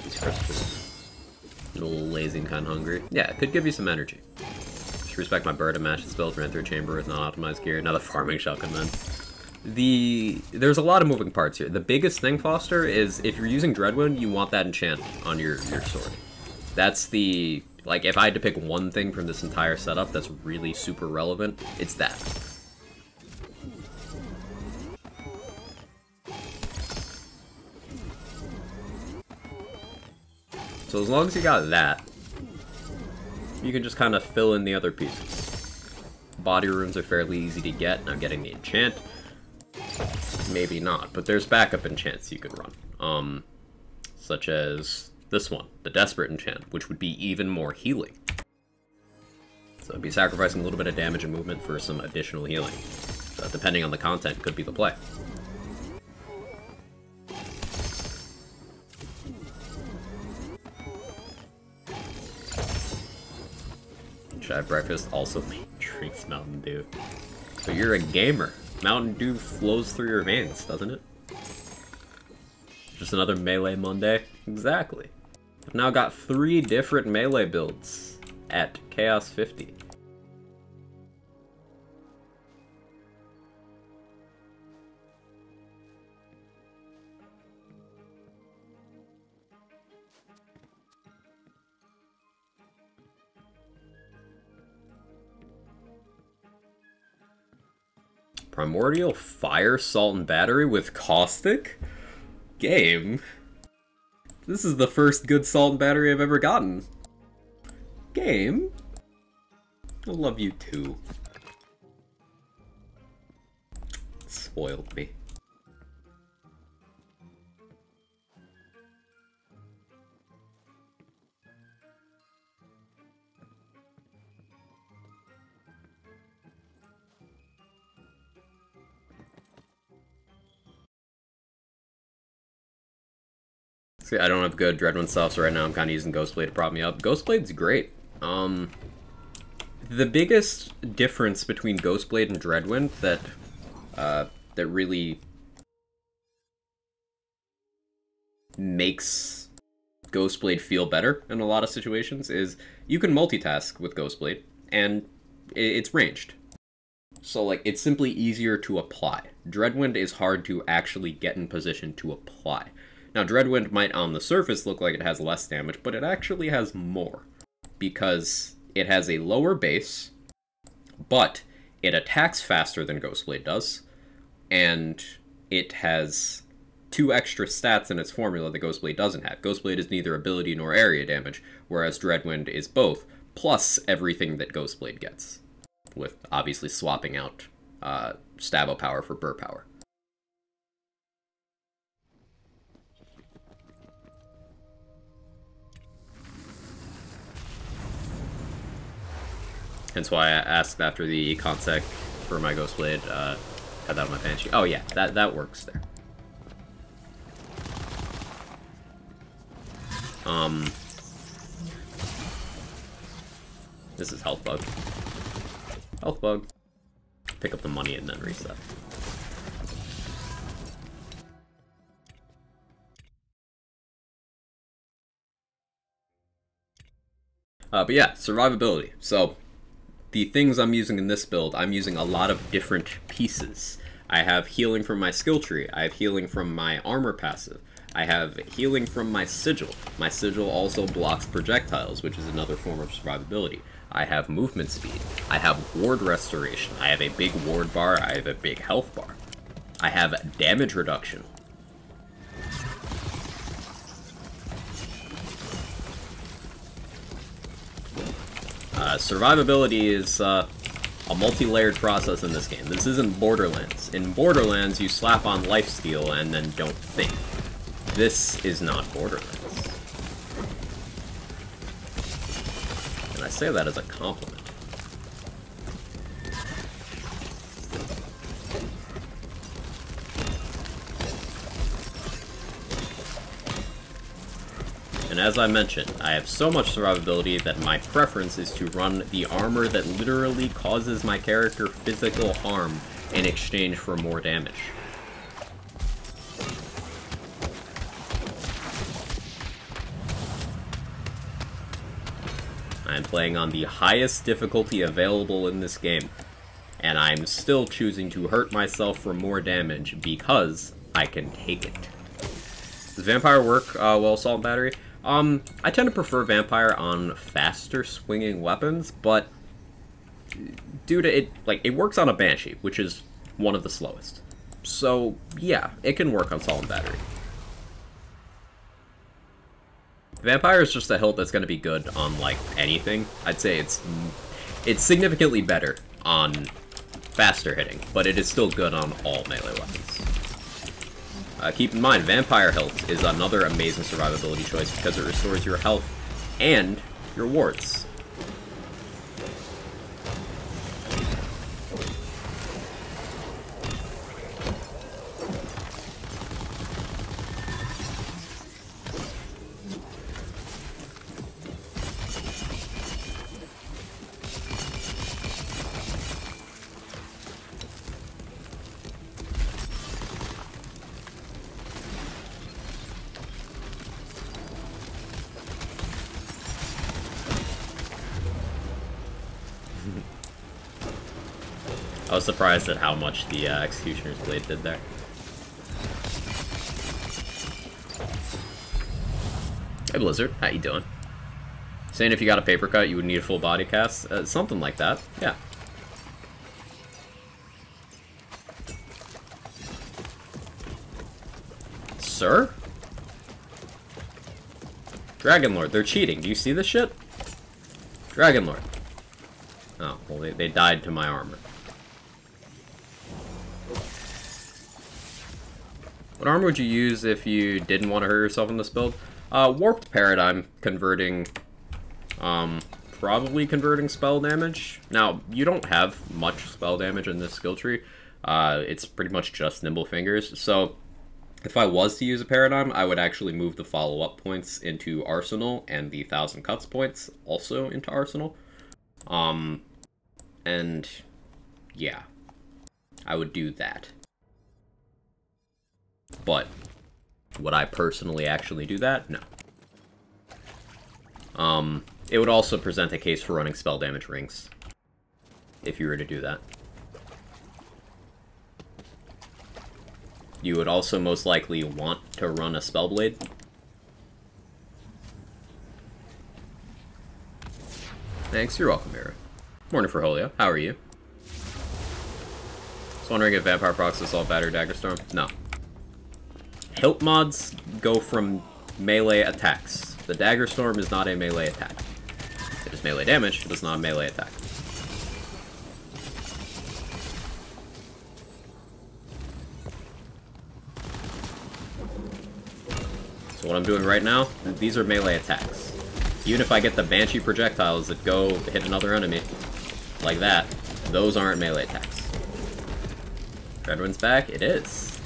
S1: these crisps. A little lazy and kind of hungry. Yeah, it could give you some energy. Just respect my bird and mash its build, ran through a chamber with non-optimized gear. Now the farming shall commence. There's a lot of moving parts here. The biggest thing, Foster, is if you're using Dreadwind, you want that enchant on your sword. That's the... Like, if I had to pick one thing from this entire setup that's really super relevant, it's that. So as long as you got that, you can just kind of fill in the other pieces. Body runes are fairly easy to get. Now getting the enchant, maybe not, but there's backup enchants you could run. Such as this one, the Desperate enchant, which would be even more healing. So it'd be sacrificing a little bit of damage and movement for some additional healing. So depending on the content, could be the play. Should I have breakfast? Also drinks Mountain Dew. So you're a gamer. Mountain Dew flows through your veins, doesn't it? Just another Melee Monday? Exactly. I've now got 3 different Melee builds at Chaos 50. Primordial Fire, Salt, and Battery with Caustic? Game? This is the first good Salt and Battery I've ever gotten. Game? I love you too. Spoiled me. See, I don't have good Dreadwind stuff, so right now I'm kind of using Ghostblade to prop me up. Ghostblade's great. The biggest difference between Ghostblade and Dreadwind that really makes Ghostblade feel better in a lot of situations is you can multitask with Ghostblade, and it's ranged. So, like, it's simply easier to apply. Dreadwind is hard to actually get in position to apply. Now, Dreadwind might on the surface look like it has less damage, but it actually has more. Because it has a lower base, but it attacks faster than Ghostblade does, and it has 2 extra stats in its formula that Ghostblade doesn't have. Ghostblade is neither ability nor area damage, whereas Dreadwind is both, plus everything that Ghostblade gets, with obviously swapping out Stabo power for Burr power. Hence why I asked after the consec for my Ghostblade, had that on my Banshee. Oh yeah, that works there. This is health bug. Health bug. Pick up the money and then reset. But yeah, survivability. So, the things I'm using in this build, I'm using a lot of different pieces. I have healing from my skill tree. I have healing from my armor passive. I have healing from my sigil. My sigil also blocks projectiles, which is another form of survivability. I have movement speed. I have ward restoration. I have a big ward bar. I have a big health bar. I have damage reduction. Survivability is a multi-layered process in this game. This isn't Borderlands. In Borderlands, you slap on lifesteal and then don't think. This is not Borderlands. And I say that as a compliment. And as I mentioned, I have so much survivability that my preference is to run the armor that literally causes my character physical harm in exchange for more damage. I'm playing on the highest difficulty available in this game, and I'm still choosing to hurt myself for more damage because I can take it. Does Vampire work well, Assault and Battery? I tend to prefer Vampire on faster swinging weapons, but due to it, it works on a Banshee, which is one of the slowest. So, yeah, it can work on Assault and Battery. Vampire is just a hilt that's going to be good on, anything. I'd say it's significantly better on faster hitting, but it is still good on all melee weapons. Keep in mind, Vampire Hilt is another amazing survivability choice because it restores your health and your wards. I was surprised at how much the Executioner's Blade did there. Hey Blizzard, how you doing? Saying if you got a paper cut, you would need a full body cast? Something like that, yeah. Sir? Dragonlord, they're cheating. Do you see this shit? Dragonlord. Oh, well, they died to my armor. What armor would you use if you didn't want to hurt yourself in this build? Warped Paradigm converting, probably converting spell damage. Now, you don't have much spell damage in this skill tree. It's pretty much just Nimble Fingers, so If I was to use a Paradigm, I would actually move the follow-up points into Arsenal and the 1,000 Cuts points also into Arsenal. And yeah, I would do that. But would I personally actually do that? No. It would also present a case for running spell damage rings, if you were to do that. You would also most likely want to run a Spellblade. Thanks, you're welcome, Mira. Morning, Froholio. How are you? Just wondering if Vampire procs assault battery Daggerstorm? No. Hilt mods go from melee attacks. The Daggerstorm is not a melee attack. It is melee damage, it is not a melee attack. So what I'm doing right now, these are melee attacks. Even if I get the Banshee projectiles that go hit another enemy, like that, those aren't melee attacks. Dreadwind's back? It is.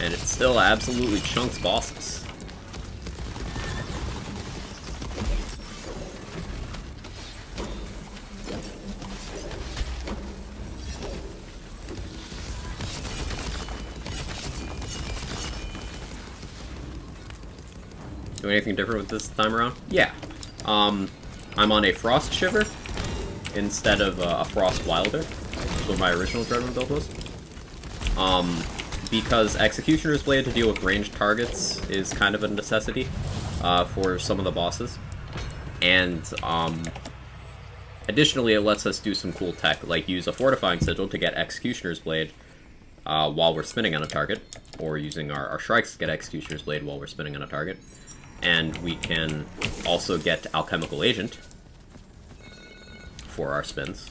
S1: And it still absolutely chunks bosses. Do anything different with this time around? Yeah. I'm on a Frost Shiver instead of a Frost Wilder. That's what my original Dreadwind build was. Because Executioner's Blade to deal with ranged targets is kind of a necessity for some of the bosses. And additionally, it lets us do some cool tech, like use a Fortifying Sigil to get Executioner's Blade while we're spinning on a target, or using our Strikes to get Executioner's Blade while we're spinning on a target. And we can also get Alchemical Agent for our spins,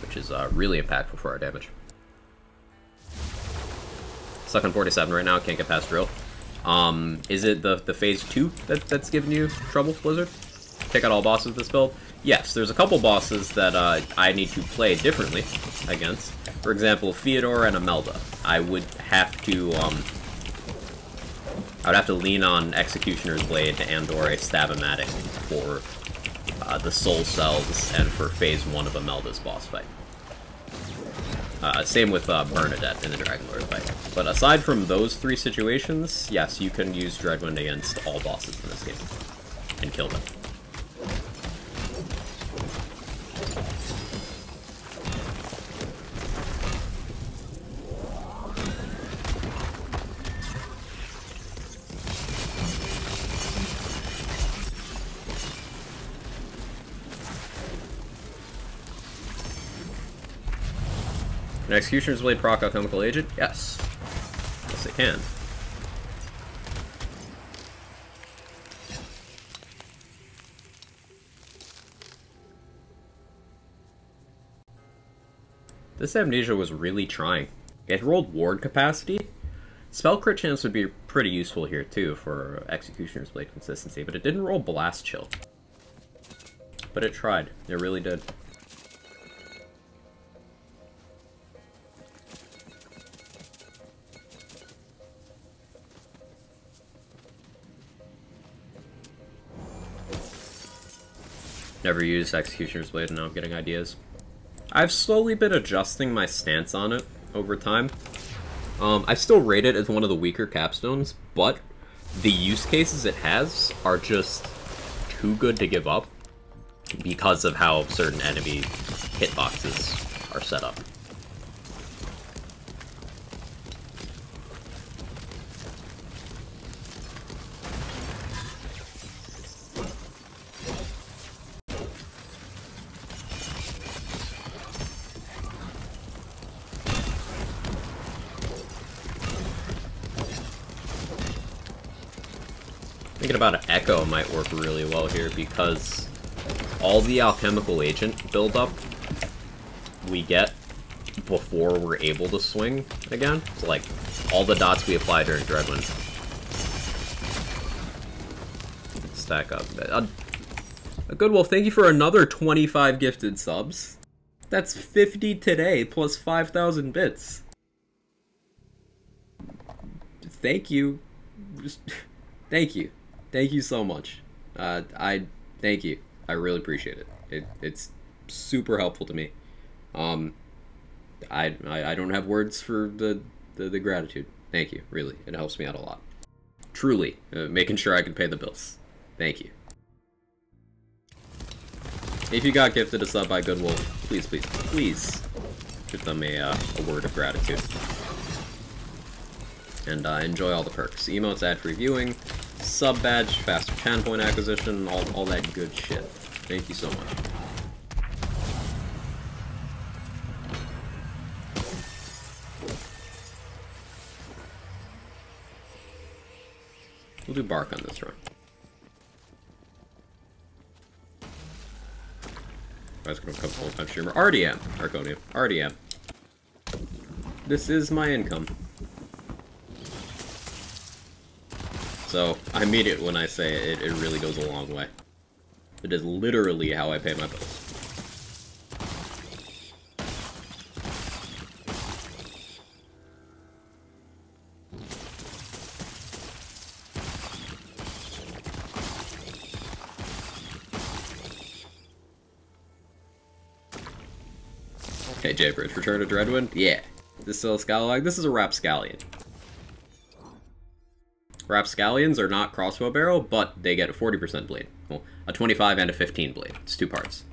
S1: which is really impactful for our damage. Stuck on 47 right now, can't get past Drill. Is it the phase 2 that's giving you trouble, Blizzard? Take out all bosses with this build? Yes, there's a couple bosses that I need to play differently against. For example, Theodore and Imelda. I would have to lean on Executioner's Blade and/or a Stab-O-Matic for the Soul Cells and for phase 1 of Imelda's boss fight. Same with Bernadette in the Dragonlord fight. But aside from those 3 situations, yes, you can use Dreadwind against all bosses in this game and kill them. An Executioner's Blade proc Alchemical Agent? Yes. Yes, it can. This Amnesia was really trying. It rolled Ward capacity. Spell crit chance would be pretty useful here too for Executioner's Blade consistency, but it didn't roll Blast Chill. But it tried. It really did. Never used Executioner's Blade, and now I'm getting ideas. I've slowly been adjusting my stance on it over time. I still rate it as one of the weaker capstones, but the use cases it has are just too good to give up because of how certain enemy hitboxes are set up. Thinking about an Echo might work really well here because all the Alchemical Agent buildup we get before we're able to swing again. So like all the dots we apply during Dreadwind stack up. A Good Wolf, thank you for another 25 gifted subs. That's 50 today plus 5,000 bits. Thank you. Thank you. Thank you so much. Thank you. I really appreciate it. It's super helpful to me. I don't have words for the gratitude. Thank you. Really, it helps me out a lot. Truly, making sure I can pay the bills. Thank you. If you got gifted a sub by Goodwolf, please give them a word of gratitude. And enjoy all the perks. Emotes, ad-free viewing, sub badge, faster chan point acquisition, all that good shit. Thank you so much. We'll do Bark on this run. I was gonna become full-time streamer. Already am, Arconium. Already am. This is my income. So, I mean it when I say it really goes a long way. It is literally how I pay my bills. Okay, Jaybridge, Return to Dreadwind? Yeah. This is still a Scalawag? This is a Rapscallion. Rapscallions are not crossbow barrel, but they get a 40% blade. Well, a 25 and a 15 blade. It's 2 parts.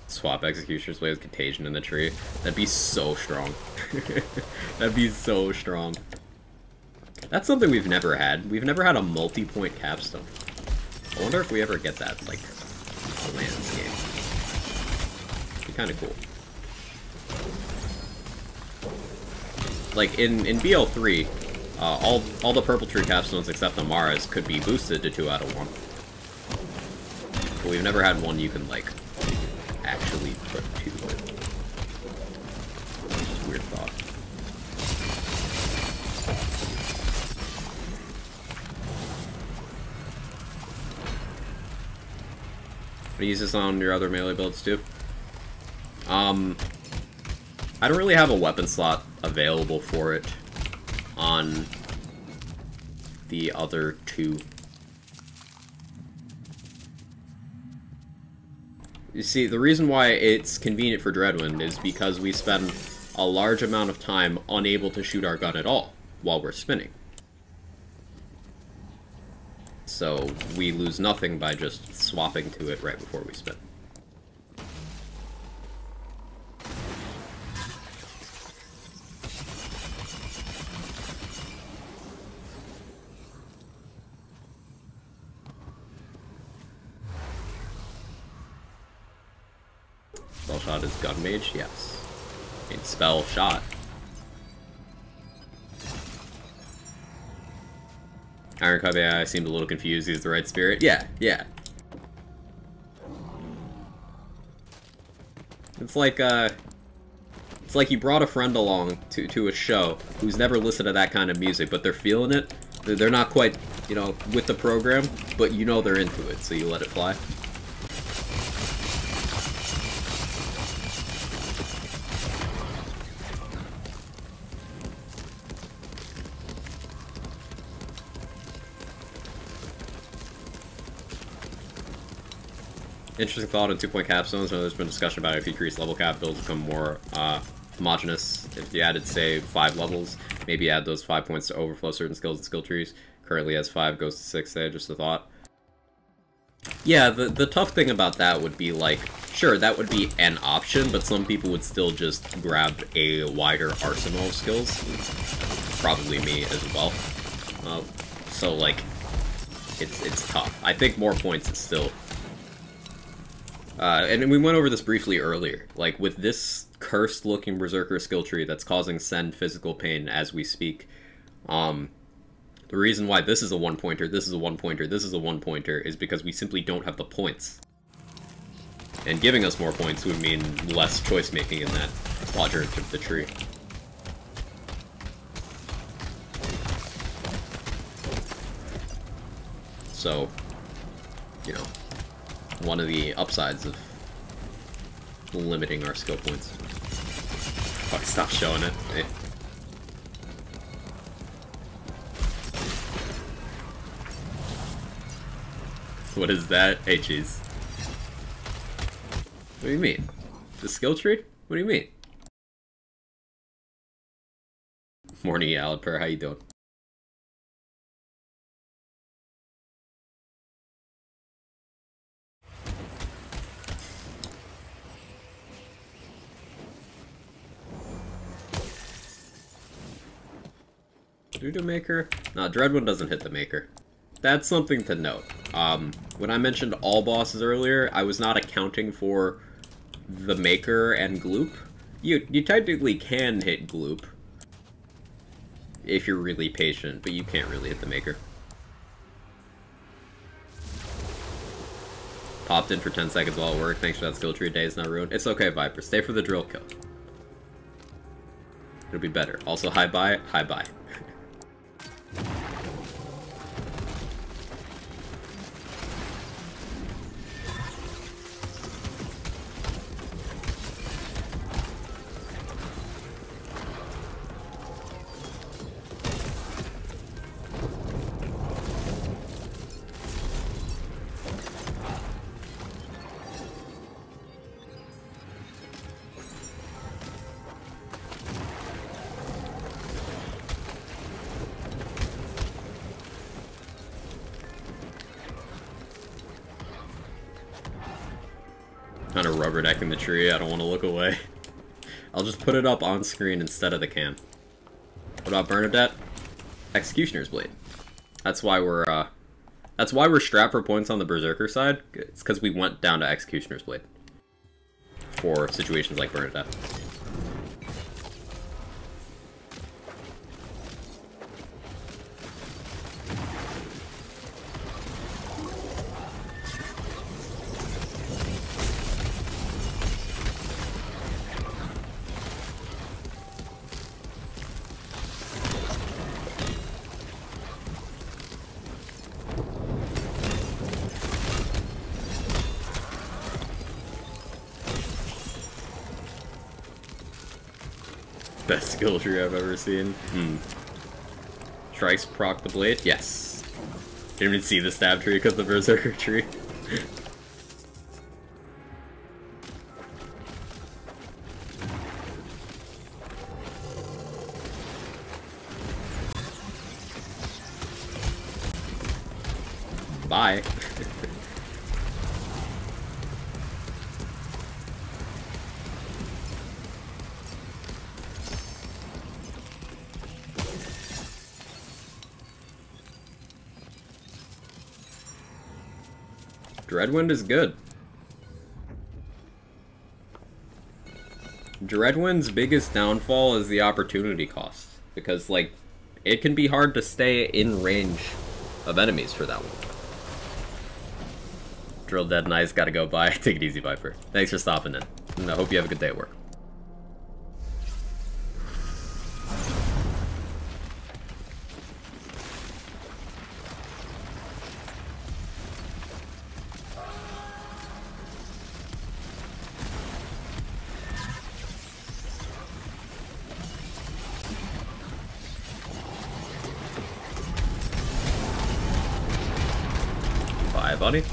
S1: Swap Executioner's Blade with Contagion in the tree. That'd be so strong. That'd be so strong. That's something we've never had. We've never had a multi-point capstone. I wonder if we ever get that, like, a landscape. Be kind of cool. Like, in BL3, all the Purple Tree capstones except the Maras could be boosted to 2 out of 1. But we've never had one you can, like, actually put 2 with. Just a weird thought. Do you use this on your other melee builds too? I don't really have a weapon slot available for it on the other 2. You see, the reason why it's convenient for Dreadwind is because we spend a large amount of time unable to shoot our gun at all while we're spinning. So we lose nothing by just swapping to it right before we spin. Spell shot is gun mage, yes. I mean, spell shot. Iron Cub AI seemed a little confused. He's the right spirit. Yeah. It's like you brought a friend along to a show who's never listened to that kind of music, but they're feeling it. They're not quite, with the program, but they're into it, so you let it fly. Interesting thought on 2-point capstones. There's been discussion about if you increase level cap, builds become more homogenous. If you added, say, 5 levels, maybe add those 5 points to overflow certain skills and skill trees. Currently has 5, goes to 6 there, just a thought. Yeah, the tough thing about that would be, like, sure, that would be an option, but some people would still just grab a wider arsenal of skills. Probably me as well. So, like, it's tough. I think more points is still... and we went over this briefly earlier. Like, with this cursed-looking Berserker skill tree that's causing Sen physical pain as we speak, the reason why this is a 1-pointer, this is a 1-pointer, this is a 1-pointer, is because we simply don't have the points. And giving us more points would mean less choice-making in that quadrant of the tree. So, you know, one of the upsides of limiting our skill points. Fuck, stop showing it. Hey. What is that? Hey, cheese. What do you mean? The skill tree? What do you mean? Morning, Aliper. How you doing? Doo-doo maker? Nah, Dreadwind doesn't hit the maker. That's something to note. When I mentioned all bosses earlier, I was not accounting for the maker and Gloop. You technically can hit Gloop if you're really patient, but you can't really hit the maker. Popped in for 10 seconds while at work. Thanks for that skill tree. Day is not ruined. It's okay, Viper. Stay for the drill kill. It'll be better. Also, hi bye. Hi bye. Kind of rubbernecking the tree, I don't want to look away. I'll just put it up on screen instead of the cam. What about Bernadette? Executioner's Blade. That's why we're strapped for points on the Berserker side. It's because we went down to Executioner's Blade for situations like Bernadette. Best skill tree I've ever seen. Strikes proc the blade? Yes. Didn't even see the stab tree because the Berserker tree. Bye. Dreadwind is good. Dreadwind's biggest downfall is the opportunity cost. Because, like, it can be hard to stay in range of enemies for that one. Drill Dead Nice, gotta go. Bye. Take it easy, Viper. Thanks for stopping in. And I hope you have a good day at work. Bye, buddy.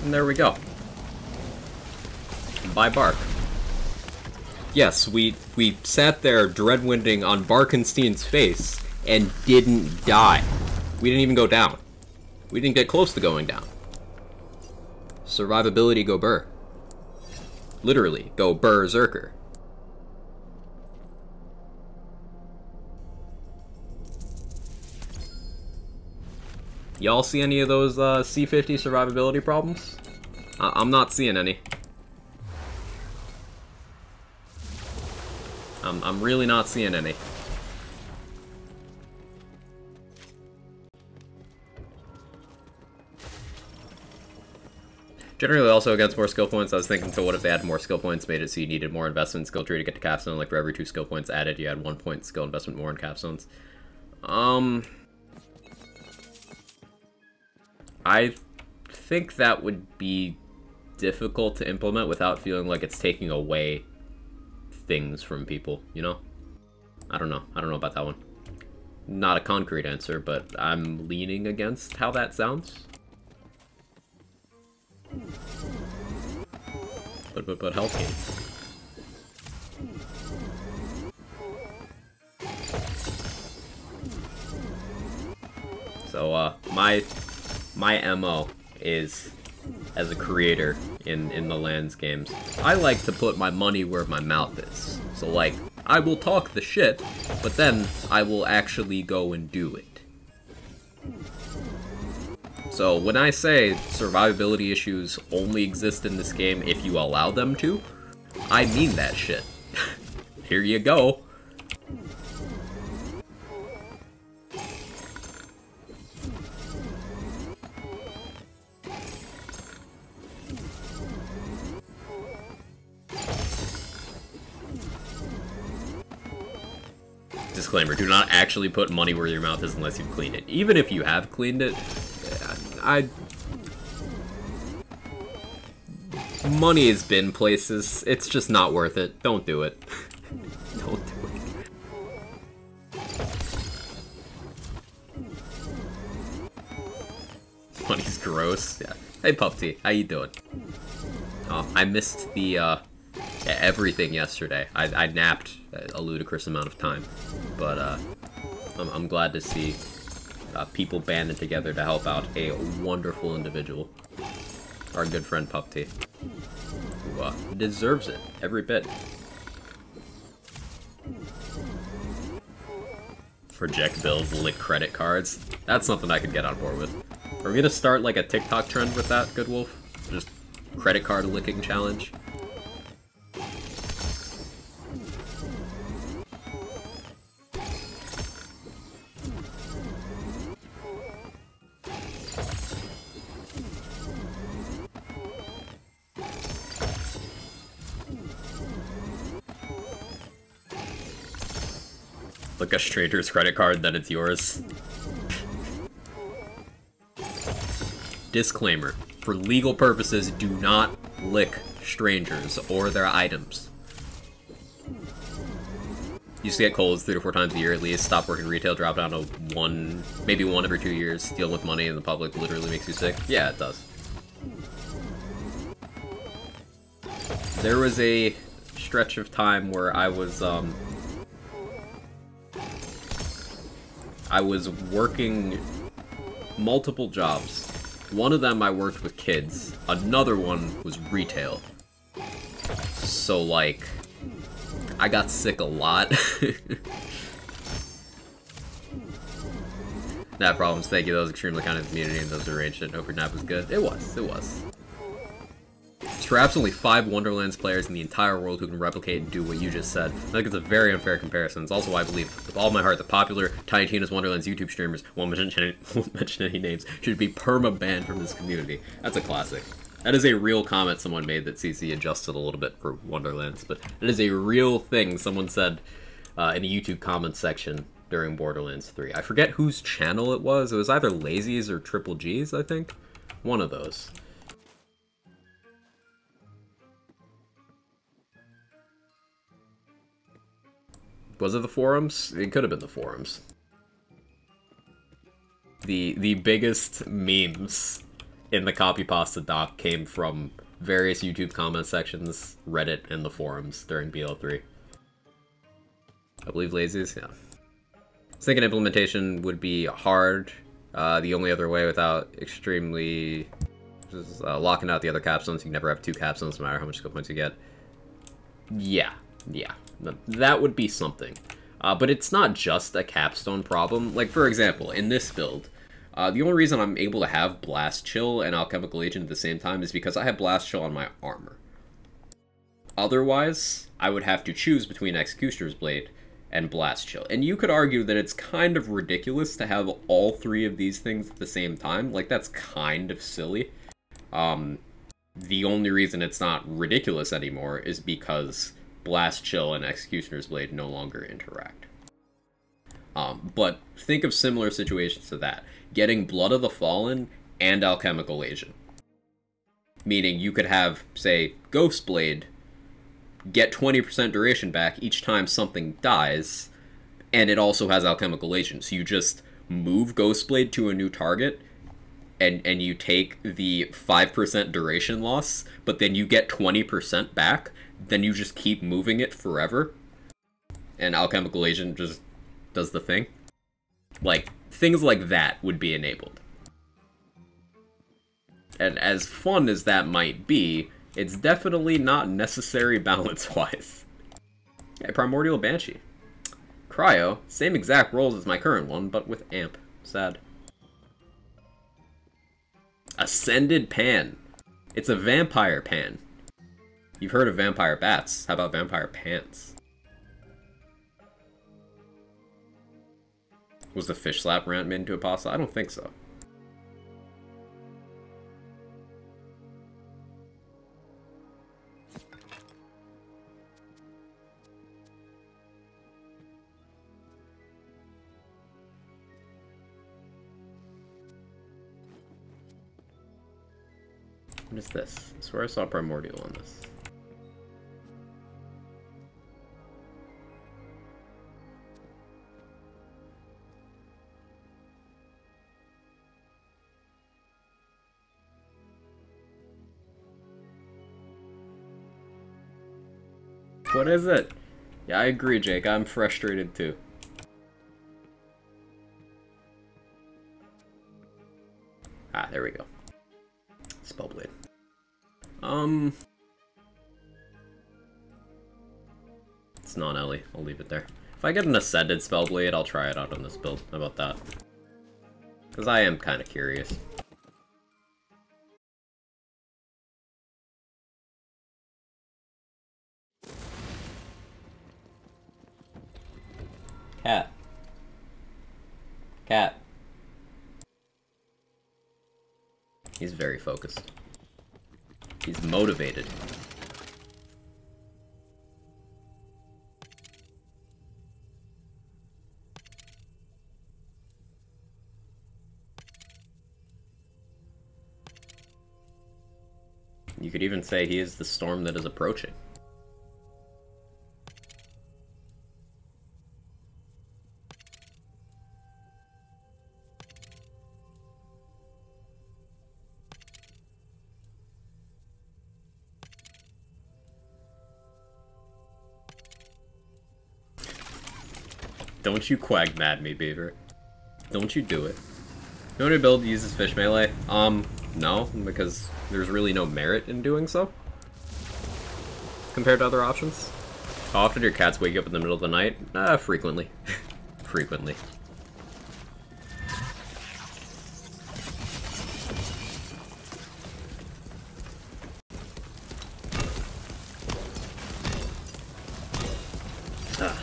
S1: And there we go. Bye, Bark. Yes, we sat there dreadwinding on Barkenstein's face and didn't die. We didn't even go down. We didn't get close to going down. Survivability go burr. Literally, go berserker. Y'all see any of those C50 survivability problems? I'm not seeing any. I'm really not seeing any. Generally also against more skill points, I was thinking, so what if they had more skill points, made it so you needed more investment in skill tree to get to capstone, like for every 2 skill points added, you had 1 point skill investment more in capstones. I think that would be difficult to implement without feeling like it's taking away things from people, you know? I don't know. I don't know about that one. Not a concrete answer, but I'm leaning against how that sounds. But health gain. So, my MO is, as a creator in the LANs games, I like to put my money where my mouth is. So, like, I will talk the shit, but then I will actually go and do it. So when I say survivability issues only exist in this game if you allow them to, I mean that shit. Here you go. Disclaimer, do not actually put money where your mouth is unless you've cleaned it. Even if you have cleaned it, money has been places. It's just not worth it. Don't do it. Don't do it. Money's gross. Yeah. Hey, Pupty, how you doing? Oh, I missed the everything yesterday. I napped a ludicrous amount of time, but I'm glad to see people banded together to help out a wonderful individual, our good friend Pupty, who deserves it every bit. Project bills, lick credit cards. That's something I could get on board with. Are we gonna start like a TikTok trend with that, Good Wolf? Just credit card licking challenge? Like a stranger's credit card, then it's yours. Disclaimer. For legal purposes, do not lick strangers or their items. Used to get colds 3 to 4 times a year at least. Stop working retail, drop down to 1, maybe 1 every 2 years. Dealing with money in the public literally makes you sick. Yeah, it does. There was a stretch of time where I was working multiple jobs. One of them I worked with kids, another one was retail. So like, I got sick a lot. Nap problems, thank you, that was extremely kind of the community and those who arranged it. Hope your nap was good. It was, it was. There's perhaps only 5 Wonderlands players in the entire world who can replicate and do what you just said. I think it's a very unfair comparison. It's also why I believe, with all my heart, the popular Tiny Tina's Wonderlands YouTube streamers, won't mention any names, should be perma-banned from this community. That's a classic. That is a real comment someone made that CC adjusted a little bit for Wonderlands, but it is a real thing someone said in a YouTube comment section during Borderlands 3. I forget whose channel it was. It was either Lazy's or Triple G's, I think. One of those. Was it the forums? It could have been the forums. The biggest memes in the copy pasta doc came from various YouTube comment sections, Reddit, and the forums during BL3. I believe lazies, yeah. I was thinking implementation would be hard. The only other way without extremely just locking out the other capstones. You can never have two capstones no matter how much skill points you get. Yeah. That would be something. But it's not just a capstone problem. Like, for example, in this build, the only reason I'm able to have Blast Chill and Alchemical Agent at the same time is because I have Blast Chill on my armor. Otherwise, I would have to choose between Executioner's Blade and Blast Chill. And you could argue that it's kind of ridiculous to have all three of these things at the same time. Like, that's kind of silly. The only reason it's not ridiculous anymore is because Blast Chill and Executioner's Blade no longer interact. But think of similar situations to that. Getting Blood of the Fallen and Alchemical Agent. Meaning you could have, say, Ghost Blade get 20% duration back each time something dies, and it also has Alchemical Agent. So you just move Ghostblade to a new target, and you take the 5% duration loss, but then you get 20% back, then you just keep moving it forever, and Alchemical Agent just does the thing. Like, things like that would be enabled. And as fun as that might be, it's definitely not necessary balance-wise. Yeah, Primordial Banshee. Cryo, same exact rolls as my current one, but with Amp. Sad. Ascended Pan. It's a vampire pan. You've heard of vampire bats. How about vampire pants? Was the fish slap rant made into a pasta? I don't think so. What is this? I swear I saw Primordial on this. What is it? Yeah, I agree, Jake. I'm frustrated too. Ah, there we go. Spellblade. It's non-Ellie. I'll leave it there. If I get an Ascended Spellblade, I'll try it out on this build. How about that? Because I am kind of curious. Cat. Cat. He's very focused. He's motivated. You could even say he is the storm that is approaching. Don't you quag mad me, Beaver. Don't you do it. You want to build uses fish melee? No, because there's really no merit in doing so. Compared to other options. How often do your cats wake up in the middle of the night? Frequently. Frequently.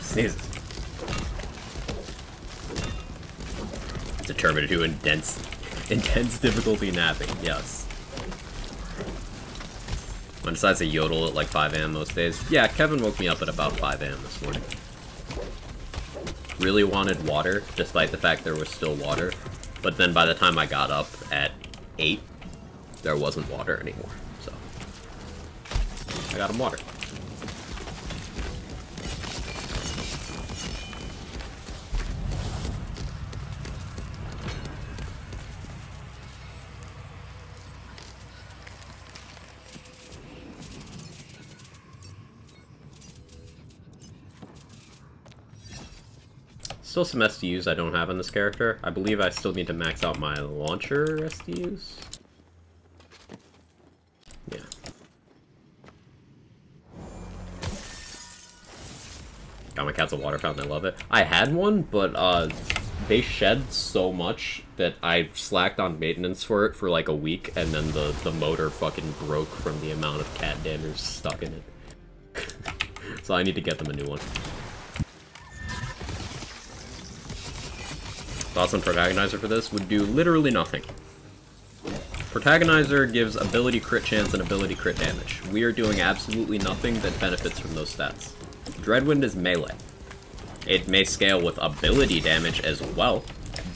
S1: Sneezes. Determined to intense difficulty napping, yes. When decides to yodel at like 5 AM most days. Yeah, Kevin woke me up at about 5 AM this morning. Really wanted water, despite the fact there was still water. But then by the time I got up at 8, there wasn't water anymore. So, I got him water. Still some SDUs I don't have in this character. I believe I still need to max out my launcher SDUs. Yeah. Got my cat's a water fountain, I love it. I had one, but they shed so much that I slacked on maintenance for it for like a week, and then the motor fucking broke from the amount of cat dander stuck in it. So I need to get them a new one. Thoughts on Protagonizer for this? Would do literally nothing. Protagonizer gives ability crit chance and ability crit damage. We are doing absolutely nothing that benefits from those stats. Dreadwind is melee. It may scale with ability damage as well,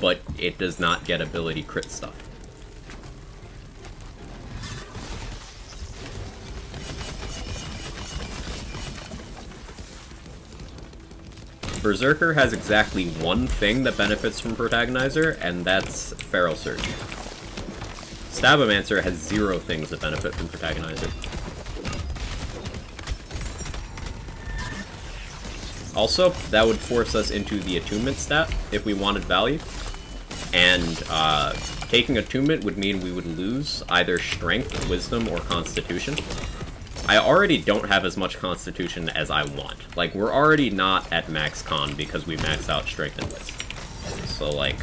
S1: but it does not get ability crit stuff. Berserker has exactly one thing that benefits from Protagonizer, and that's Feral Surge. Stabomancer has 0 things that benefit from Protagonizer. Also, that would force us into the attunement stat if we wanted value, and taking attunement would mean we would lose either strength, wisdom, or constitution. I already don't have as much constitution as I want. Like, we're already not at max con because we maxed out strength and wisdom. So, like,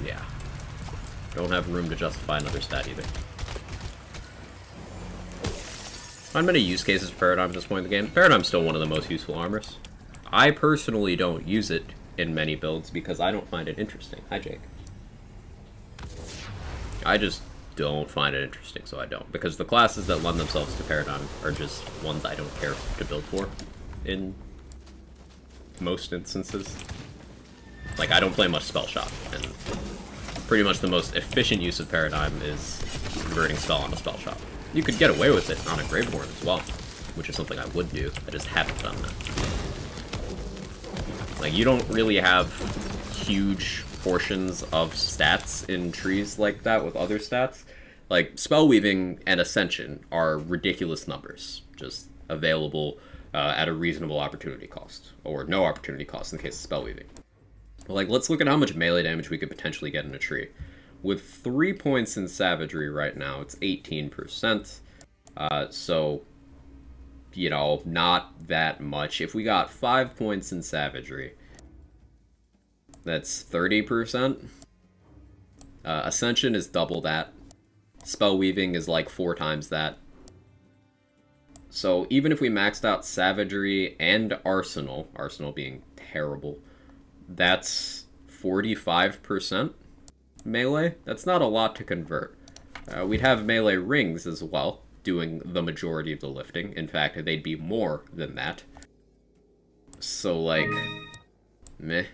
S1: yeah. Don't have room to justify another stat either. Not many use cases for Paradigm at this point in the game. Paradigm's still one of the most useful armors. I personally don't use it in many builds because I don't find it interesting. Hi, Jake. I just don't find it interesting, so I don't. Because the classes that lend themselves to Paradigm are just ones I don't care to build for in most instances. Like, I don't play much Spell Shot, and pretty much the most efficient use of Paradigm is converting spell on a Spell Shot. You could get away with it on a Graveborn as well, which is something I would do. I just haven't done that. Like, you don't really have huge portions of stats in trees like that with other stats. Like, Spellweaving and Ascension are ridiculous numbers, just available at a reasonable opportunity cost, or no opportunity cost in case of Spellweaving. But, like, let's look at how much melee damage we could potentially get in a tree. With 3 points in Savagery right now, it's 18%, so, you know, not that much. If we got 5 points in Savagery, that's 30%. Ascension is double that. Spellweaving is like 4 times that. So even if we maxed out Savagery and Arsenal, Arsenal being terrible, that's 45% melee. That's not a lot to convert. We'd have melee rings as well, doing the majority of the lifting. In fact, they'd be more than that. So, like, meh.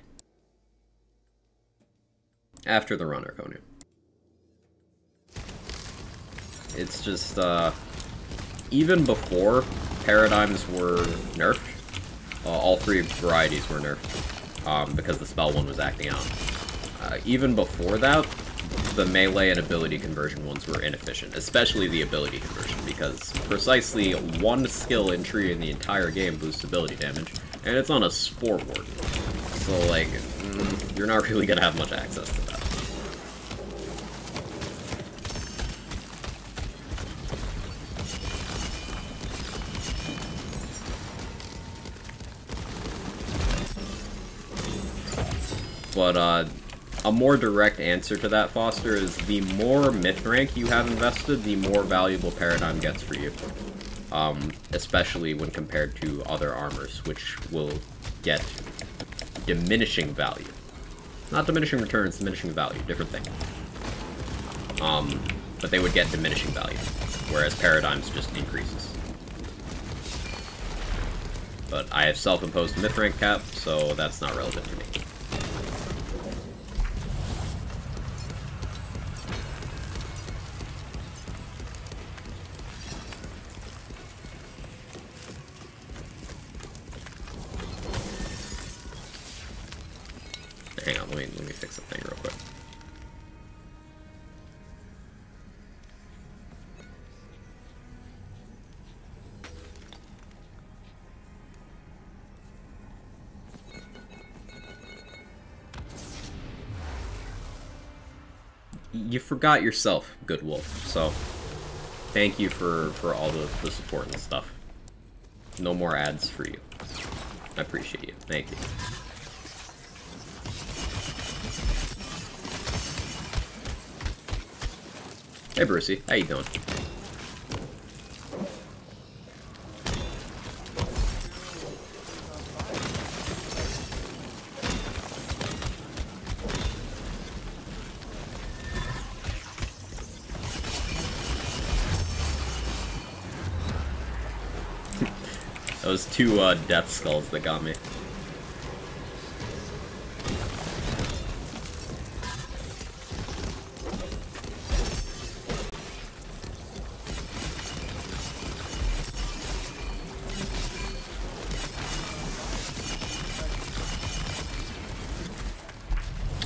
S1: After the runner, Konu. It's just, even before Paradigms were nerfed, all 3 varieties were nerfed, because the spell one was acting out. Even before that, the melee and ability conversion ones were inefficient, especially the ability conversion, because precisely one skill in tree in the entire game boosts ability damage, and it's on a Spore Ward. So, like, you're not really gonna have much access to that. But, a more direct answer to that, Foster, is the more myth rank you have invested, the more valuable Paradigm gets for you. Especially when compared to other armors, which will get diminishing value. Not diminishing returns, diminishing value, different thing. But they would get diminishing value, whereas Paradigms just increases. But I have self-imposed myth rank cap, so that's not relevant to me. Hang on, let me fix the thing real quick. you forgot yourself, Good Wolf. So thank you for all the support and stuff. No more ads for you. I appreciate you. Thank you. Hey Brucey, how you doing? Those two death skulls that got me.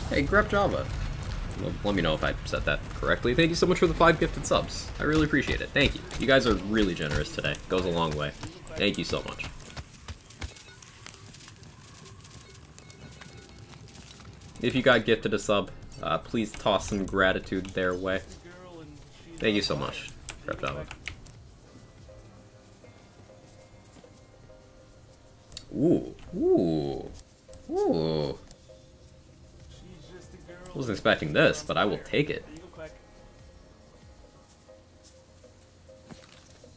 S1: Hey, Grep Java. Well, let me know if I said that correctly. Thank you so much for the 5 gifted subs. I really appreciate it. Thank you. You guys are really generous today. Goes a long way. Thank you so much. If you got gifted a sub, please toss some gratitude their way. Thank you so much, Grep Java. Ooh. Ooh. Ooh. Wasn't expecting this, but I will take it.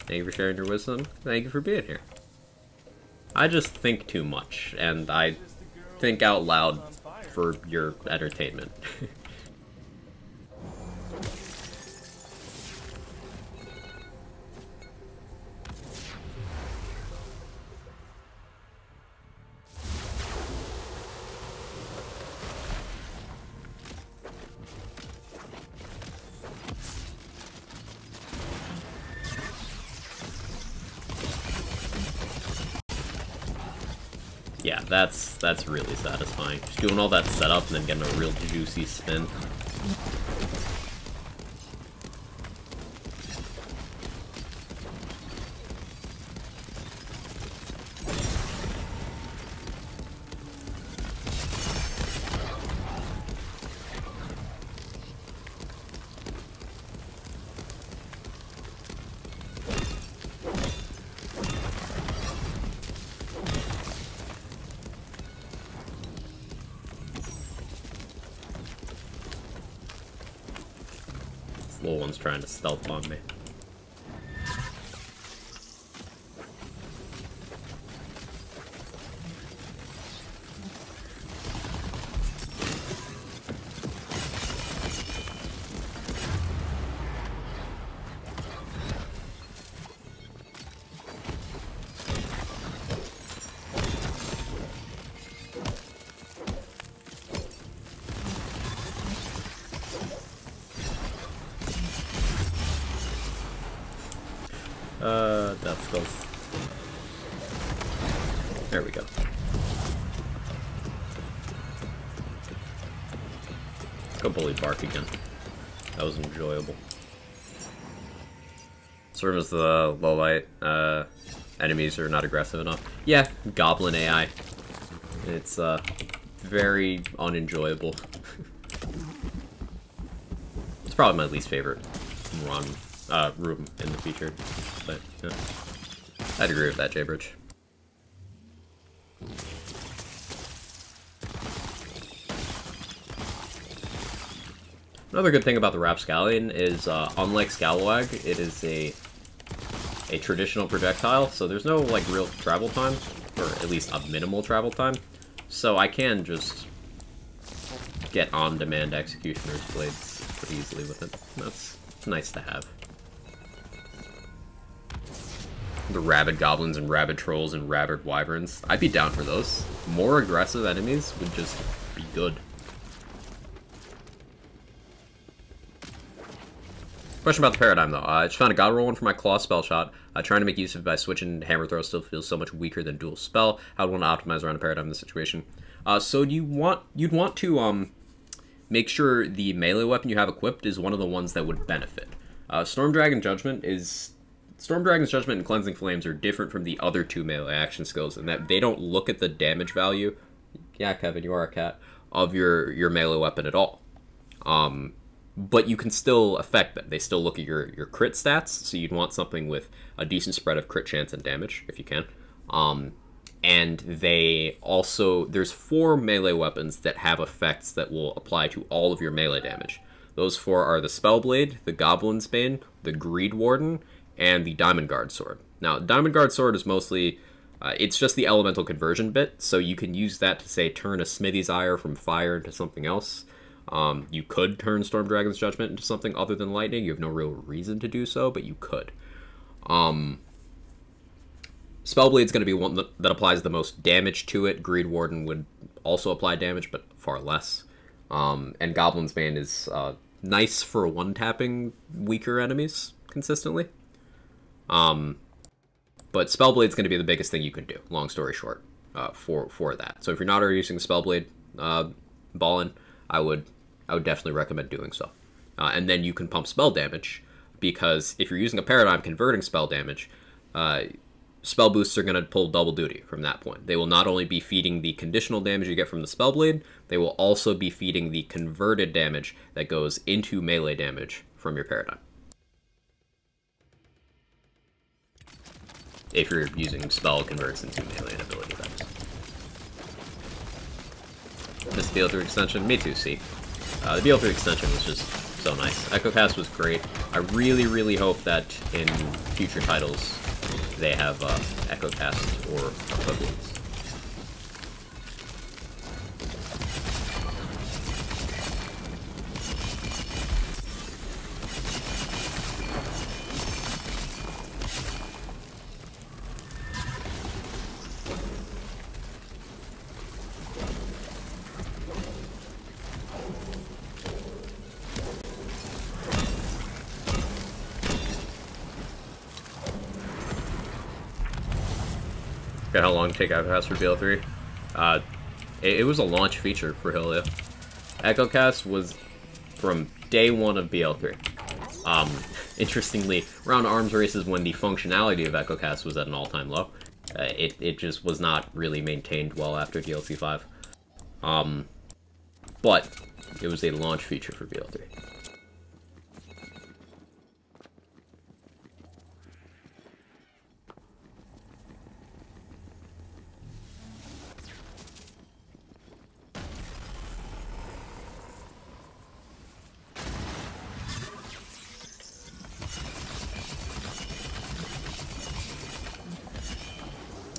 S1: Thank you for sharing your wisdom. Thank you for being here. I just think too much, and I think out loud for your entertainment. Yeah, that's really satisfying. Just doing all that setup and then getting a real juicy spin. Little one's trying to stealth on me. Death skulls. There we go. Let's go bully Bark again. That was enjoyable. Sort of as the low light enemies are not aggressive enough. Yeah, Goblin AI. It's very unenjoyable. It's probably my least favorite room in the feature, but yeah. I'd agree with that, Jaybridge. Another good thing about the Rapscallion is, unlike Scalawag, it is a traditional projectile, so there's no, like, real travel time, or at least a minimal travel time, so I can just get on-demand Executioner's Blades pretty easily with it. That's nice to have. The rabid goblins and rabid trolls and rabid wyverns. I'd be down for those. More aggressive enemies would just be good. Question about the paradigm, though. I just found a god roll one for my claw spell shot. Trying to make use of it by switching hammer throw still feels so much weaker than dual spell. How would one optimize around a paradigm in this situation? So you'd want to make sure the melee weapon you have equipped is one of the ones that would benefit. Storm Dragon's Judgment and Cleansing Flames are different from the other two melee action skills in that they don't look at the damage value. Yeah, Kevin, you are a cat. Of your melee weapon at all. but you can still affect them. They still look at your crit stats, so you'd want something with a decent spread of crit chance and damage, if you can. And they also, there's 4 melee weapons that have effects that will apply to all of your melee damage. Those 4 are the Spellblade, the Goblin's Bane, the Greed Warden, and the Diamond Guard Sword. Now, Diamond Guard Sword is mostly, it's just the elemental conversion bit, so you can use that to, say, turn a Smithy's Ire from fire into something else. You could turn Storm Dragon's Judgment into something other than lightning. You have no real reason to do so, but you could. Spellblade's going to be one that applies the most damage to it. Greed Warden would also apply damage, but far less. And Goblin's Bane is nice for one-tapping weaker enemies consistently. But Spellblade's going to be the biggest thing you can do, long story short, for that. So if you're not already using Spellblade Ballin, I would definitely recommend doing so. And then you can pump spell damage, because if you're using a Paradigm converting spell damage, spell boosts are going to pull double duty from that point. They will not only be feeding the conditional damage you get from the Spellblade, they will also be feeding the converted damage that goes into melee damage from your Paradigm. If you're using spell converts into melee ability effects. This BL3 extension, me too, see. The BL3 extension was just so nice. EchoCast was great. I really, really hope that in future titles they have EchoCast or equivalents. How long to take EchoCast for BL3? It was a launch feature for Hylia. EchoCast was from day one of BL3. Interestingly, around arms races when the functionality of EchoCast was at an all-time low, it just was not really maintained well after DLC 5. But it was a launch feature for BL3.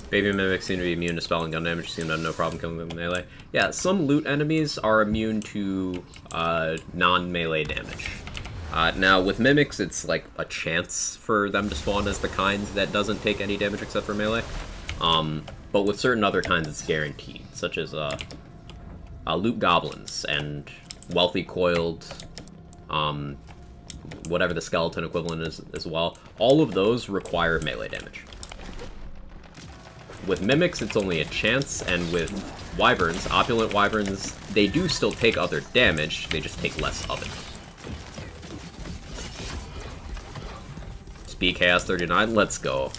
S1: Baby Mimics seem to be immune to spell and gun damage, seem to have no problem killing them in melee. Yeah, some loot enemies are immune to non-melee damage. Now, with Mimics, it's like a chance for them to spawn as the kind that doesn't take any damage except for melee. But with certain other kinds, it's guaranteed, such as loot goblins and wealthy coiled, whatever the skeleton equivalent is as well. All of those require melee damage. With Mimics, it's only a chance, and with Wyverns, Opulent Wyverns, they do still take other damage, they just take less of it. Speed Chaos 39, let's go.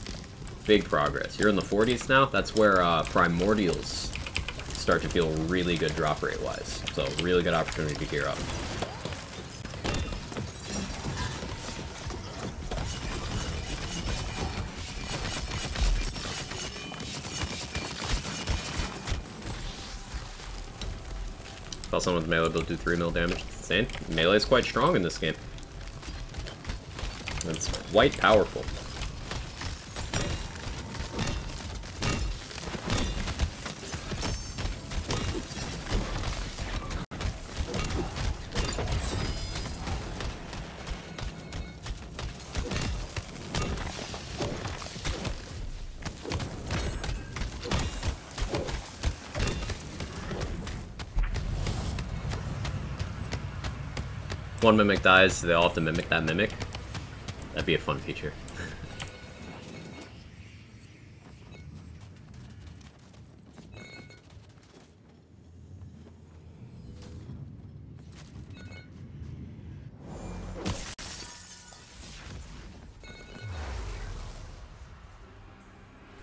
S1: Big progress. You're in the 40s now? That's where Primordials start to feel really good drop rate-wise. So, really good opportunity to gear up. Someone with melee will do 3 mil damage. It's insane. Melee is quite strong in this game. It's quite powerful. One Mimic dies, they all have to mimic that Mimic. That'd be a fun feature.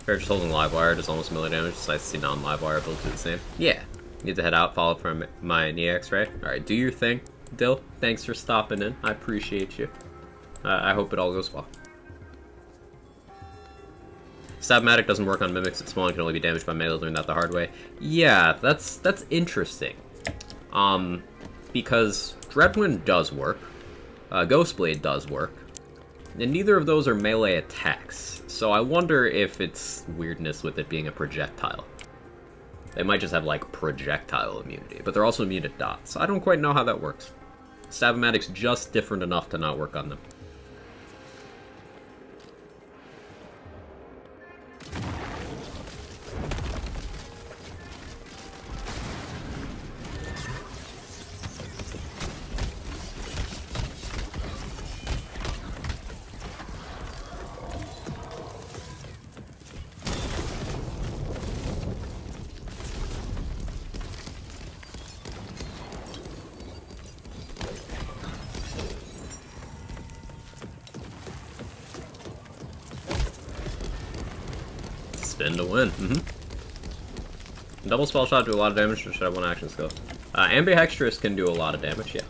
S1: Just holding Livewire does almost melee damage, so I see non-Livewire build do the same. Yeah. Need to head out, follow from my knee X-ray. Alright, do your thing. Dill, thanks for stopping in. I appreciate you. I hope it all goes well. Stabmatic doesn't work on mimics at spawn, can only be damaged by melee. Learned that the hard way. Yeah, that's interesting. Because Dreadwind does work, Ghostblade does work, and neither of those are melee attacks. So I wonder if it's weirdness with it being a projectile. They might just have like projectile immunity, but they're also immune to dots. I don't quite know how that works. Stabmatic's just different enough to not work on them. Spin to win. Double spell shot do a lot of damage, or should I have one action skill? Ambihextrous can do a lot of damage, yes.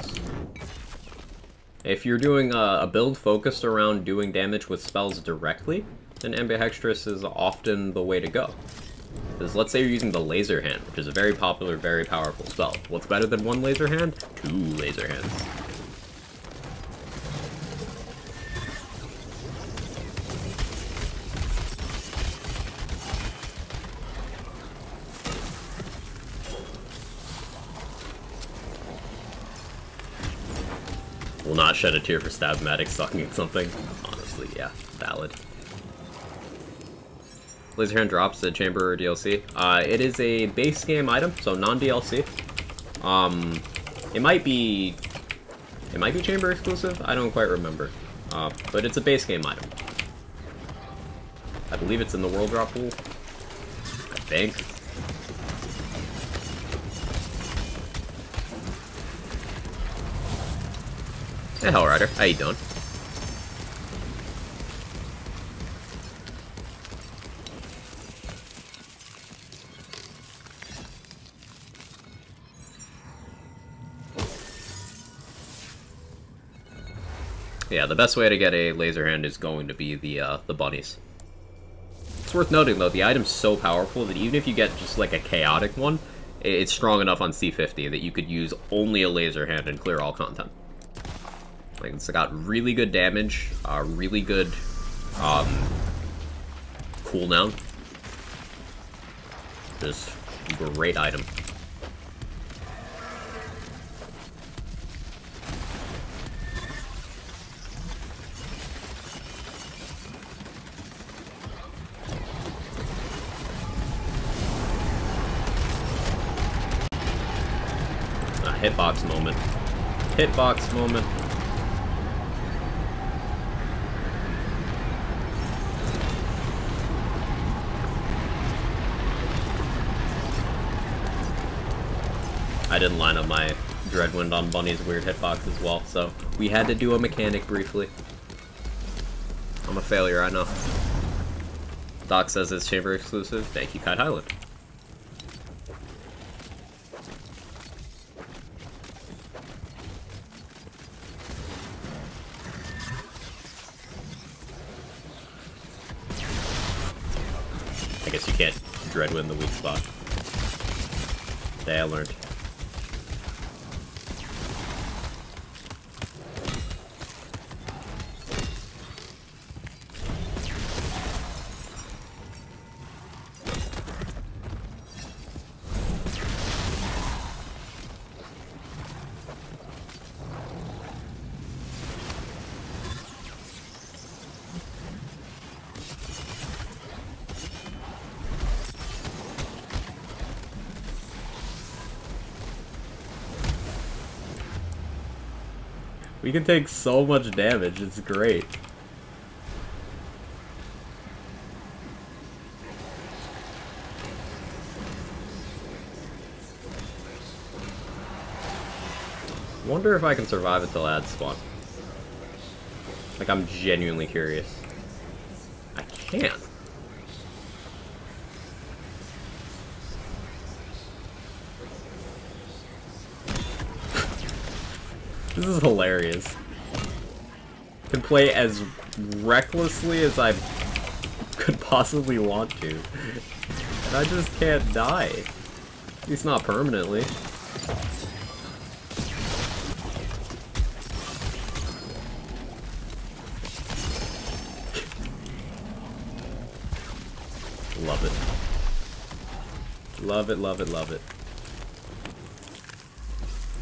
S1: If you're doing a build focused around doing damage with spells directly, then Ambihextrous is often the way to go. Because let's say you're using the Laser Hand, which is a very popular, very powerful spell. What's better than one Laser Hand? 2 Laser Hands. Will not shed a tear for Stabmatic sucking at something. Honestly, yeah, valid. Laser Hand drops the Chamber DLC. It is a base game item, so non-DLC. It might be Chamber exclusive. I don't quite remember, but it's a base game item. I believe it's in the World Drop pool. I think. Hey, Hellrider, how you doing? Yeah, the best way to get a Laser Hand is going to be the bunnies. It's worth noting, though, the item's so powerful that even if you get just, like, a chaotic one, it's strong enough on C50 that you could use only a Laser Hand and clear all content. Like, it's got really good damage, really good cooldown. Just great item. A hitbox moment. Hitbox moment. I didn't line up my Dreadwind on Bunny's weird hitbox as well, so we had to do a mechanic briefly. I'm a failure, I know. Doc says it's Chamber exclusive. Thank you, Kite Highland. I guess you can't Dreadwind the weak spot. Today I learned. We can take so much damage, it's great. Wonder if I can survive until ads spawn. Like, I'm genuinely curious. I can. This is hilarious. Can play as recklessly as I could possibly want to. And I just can't die. At least not permanently. Love it. Love it, love it, love it.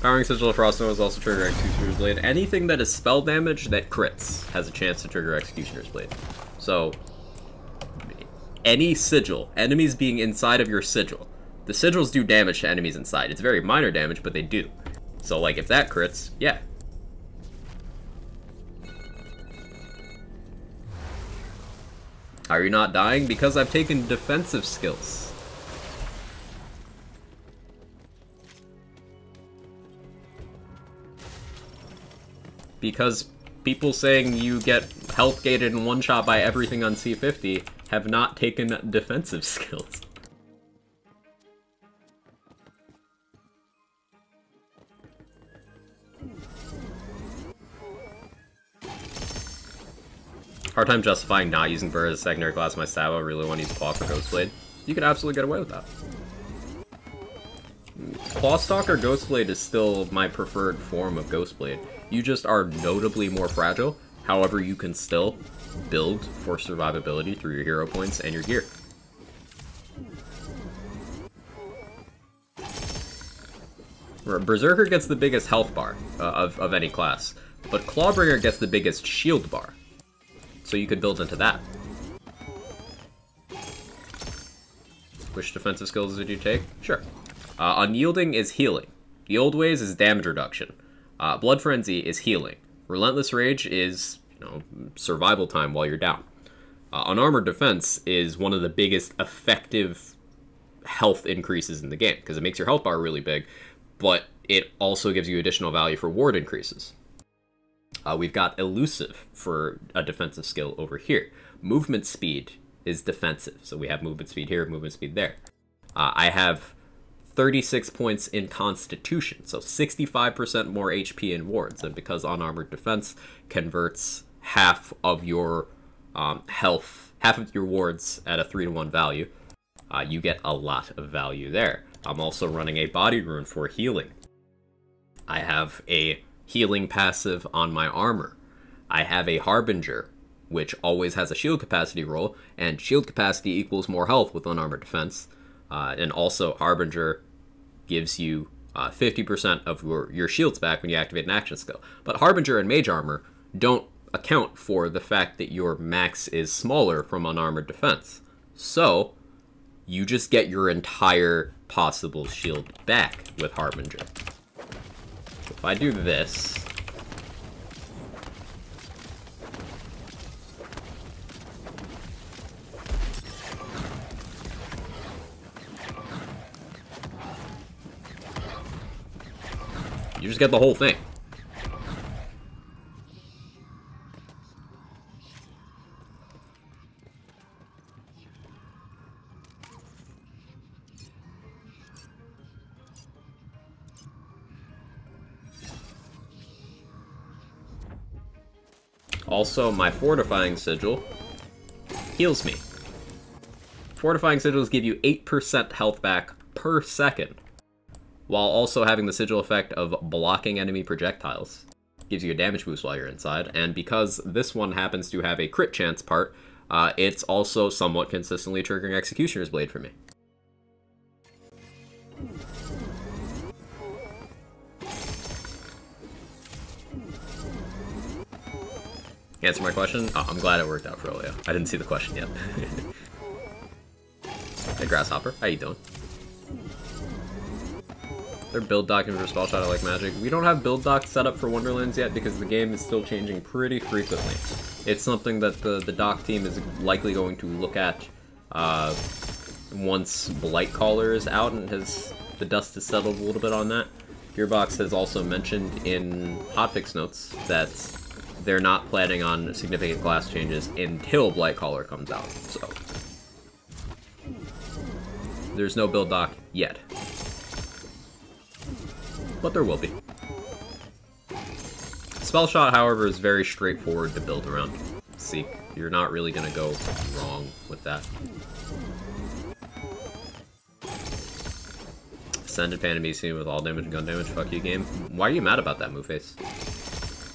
S1: Powering Sigil of Frostnova also trigger Executioner's Blade. Anything that is spell damage that crits has a chance to trigger Executioner's Blade. So, any sigil, enemies being inside of your sigil, the sigils do damage to enemies inside. It's very minor damage, but they do. So, like, if that crits, yeah. Are you not dying? Because I've taken defensive skills. Because people saying you get health gated in one shot by everything on C50 have not taken defensive skills. Hard time justifying not using Burr as a secondary class in my Sabo. I really want to use Claw for Ghostblade. You could absolutely get away with that. Clawstalker Ghostblade is still my preferred form of Ghostblade. You just are notably more fragile. However, you can still build for survivability through your hero points and your gear. Berserker gets the biggest health bar of any class, but Clawbringer gets the biggest shield bar. So you could build into that. Which defensive skills did you take? Sure. Unyielding is healing. The Old Ways is damage reduction. Blood Frenzy is healing. Relentless Rage is, survival time while you're down. Unarmored Defense is one of the biggest effective health increases in the game, because it makes your health bar really big, but it also gives you additional value for ward increases. We've got Elusive for a defensive skill over here. Movement Speed is defensive, so we have movement speed here, movement speed there. I have 36 points in Constitution, so 65% more HP in wards, and because Unarmored Defense converts half of your health, half of your wards at a 3-to-1 value, you get a lot of value there. I'm also running a Body Rune for healing. I have a healing passive on my armor. I have a Harbinger, which always has a shield capacity roll, and shield capacity equals more health with Unarmored Defense. And also, Harbinger gives you 50% of your shields back when you activate an action skill. But Harbinger and Mage Armor don't account for the fact that your max is smaller from Unarmored Defense. So, you just get your entire possible shield back with Harbinger. If I do this, you just get the whole thing. Also, my Fortifying Sigil heals me. Fortifying Sigils give you 8% health back per second, while also having the Sigil effect of blocking enemy projectiles. Gives you a damage boost while you're inside, and because this one happens to have a crit chance part, it's also somewhat consistently triggering Executioner's Blade for me. Answer my question? Oh, I'm glad it worked out for Olio. I didn't see the question yet. Hey, Grasshopper. How you doing? Their build document for Spell Shot I Like Magic. We don't have build docs set up for Wonderlands yet because the game is still changing pretty frequently. It's something that the doc team is likely going to look at once Blightcaller is out and the dust has settled a little bit on that. Gearbox has also mentioned in hotfix notes that they're not planning on significant class changes until Blightcaller comes out, so there's no build doc yet. But there will be. Spell Shot, however, is very straightforward to build around. Seek. You're not really gonna go wrong with that. Ascended Pandemisium with all damage and gun damage. Fuck you, game. Why are you mad about that, Moveface?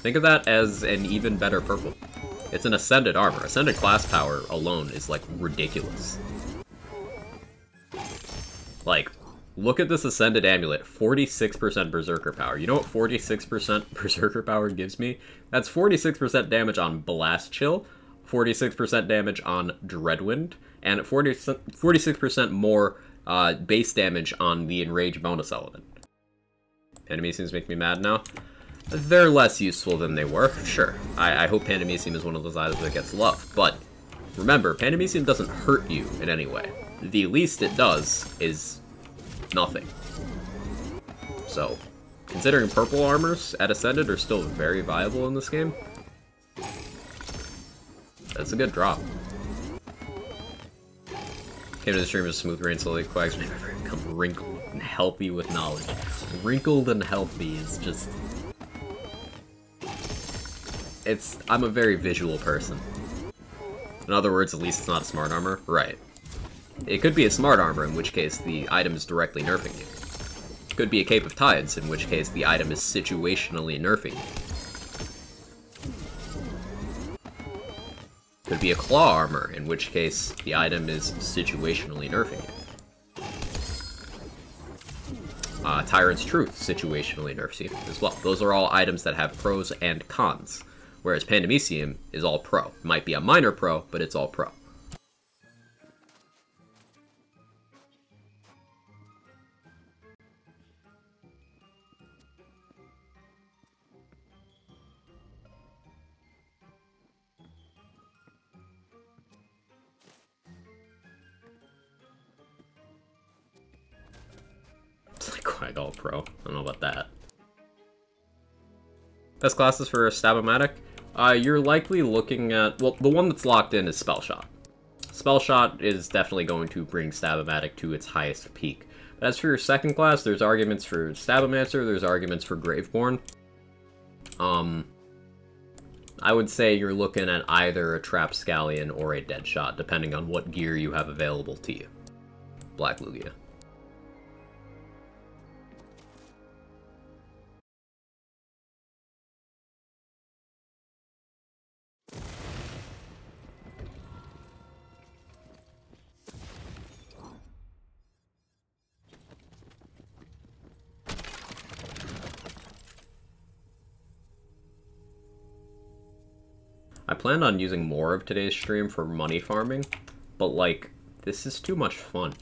S1: Think of that as an even better purple. It's an Ascended armor. Ascended class power alone is, like, ridiculous. Like, look at this Ascended Amulet. 46% Berserker power. You know what 46% Berserker power gives me? That's 46% damage on Blast Chill, 46% damage on Dreadwind, and 46% more base damage on the Enrage bonus element. Pandemisiums make me mad now. They're less useful than they were, sure. I hope Pandemisium is one of those items that gets love, but remember, Pandemisium doesn't hurt you in any way. The least it does is nothing. So, considering purple armors at Ascended are still very viable in this game, that's a good drop. Came to the stream of Smooth Rain slowly quacks, become wrinkled and healthy with knowledge. Wrinkled and healthy is just... I'm a very visual person. In other words, at least it's not a smart armor. Right. It could be a smart armor, in which case the item is directly nerfing you. It could be a Cape of Tides, in which case the item is situationally nerfing you. Could be a Claw armor, in which case the item is situationally nerfing you. Tyrant's Truth situationally nerfs you as well. Those are all items that have pros and cons, whereas Pandemisium is all pro. It might be a minor pro, but it's all pro. It's like quite all pro. I don't know about that. Best classes for Stab-O-Matic? You're likely looking at... Well, the one that's locked in is Spell Shot. Spell Shot is definitely going to bring Stab-O-Matic to its highest peak. But as for your second class, there's arguments for Stab-O-Mancer, there's arguments for Graveborn. I would say you're looking at either a Trap Scallion or a Deadshot, depending on what gear you have available to you. Black Lugia. I planned on using more of today's stream for money farming, but like, this is too much fun.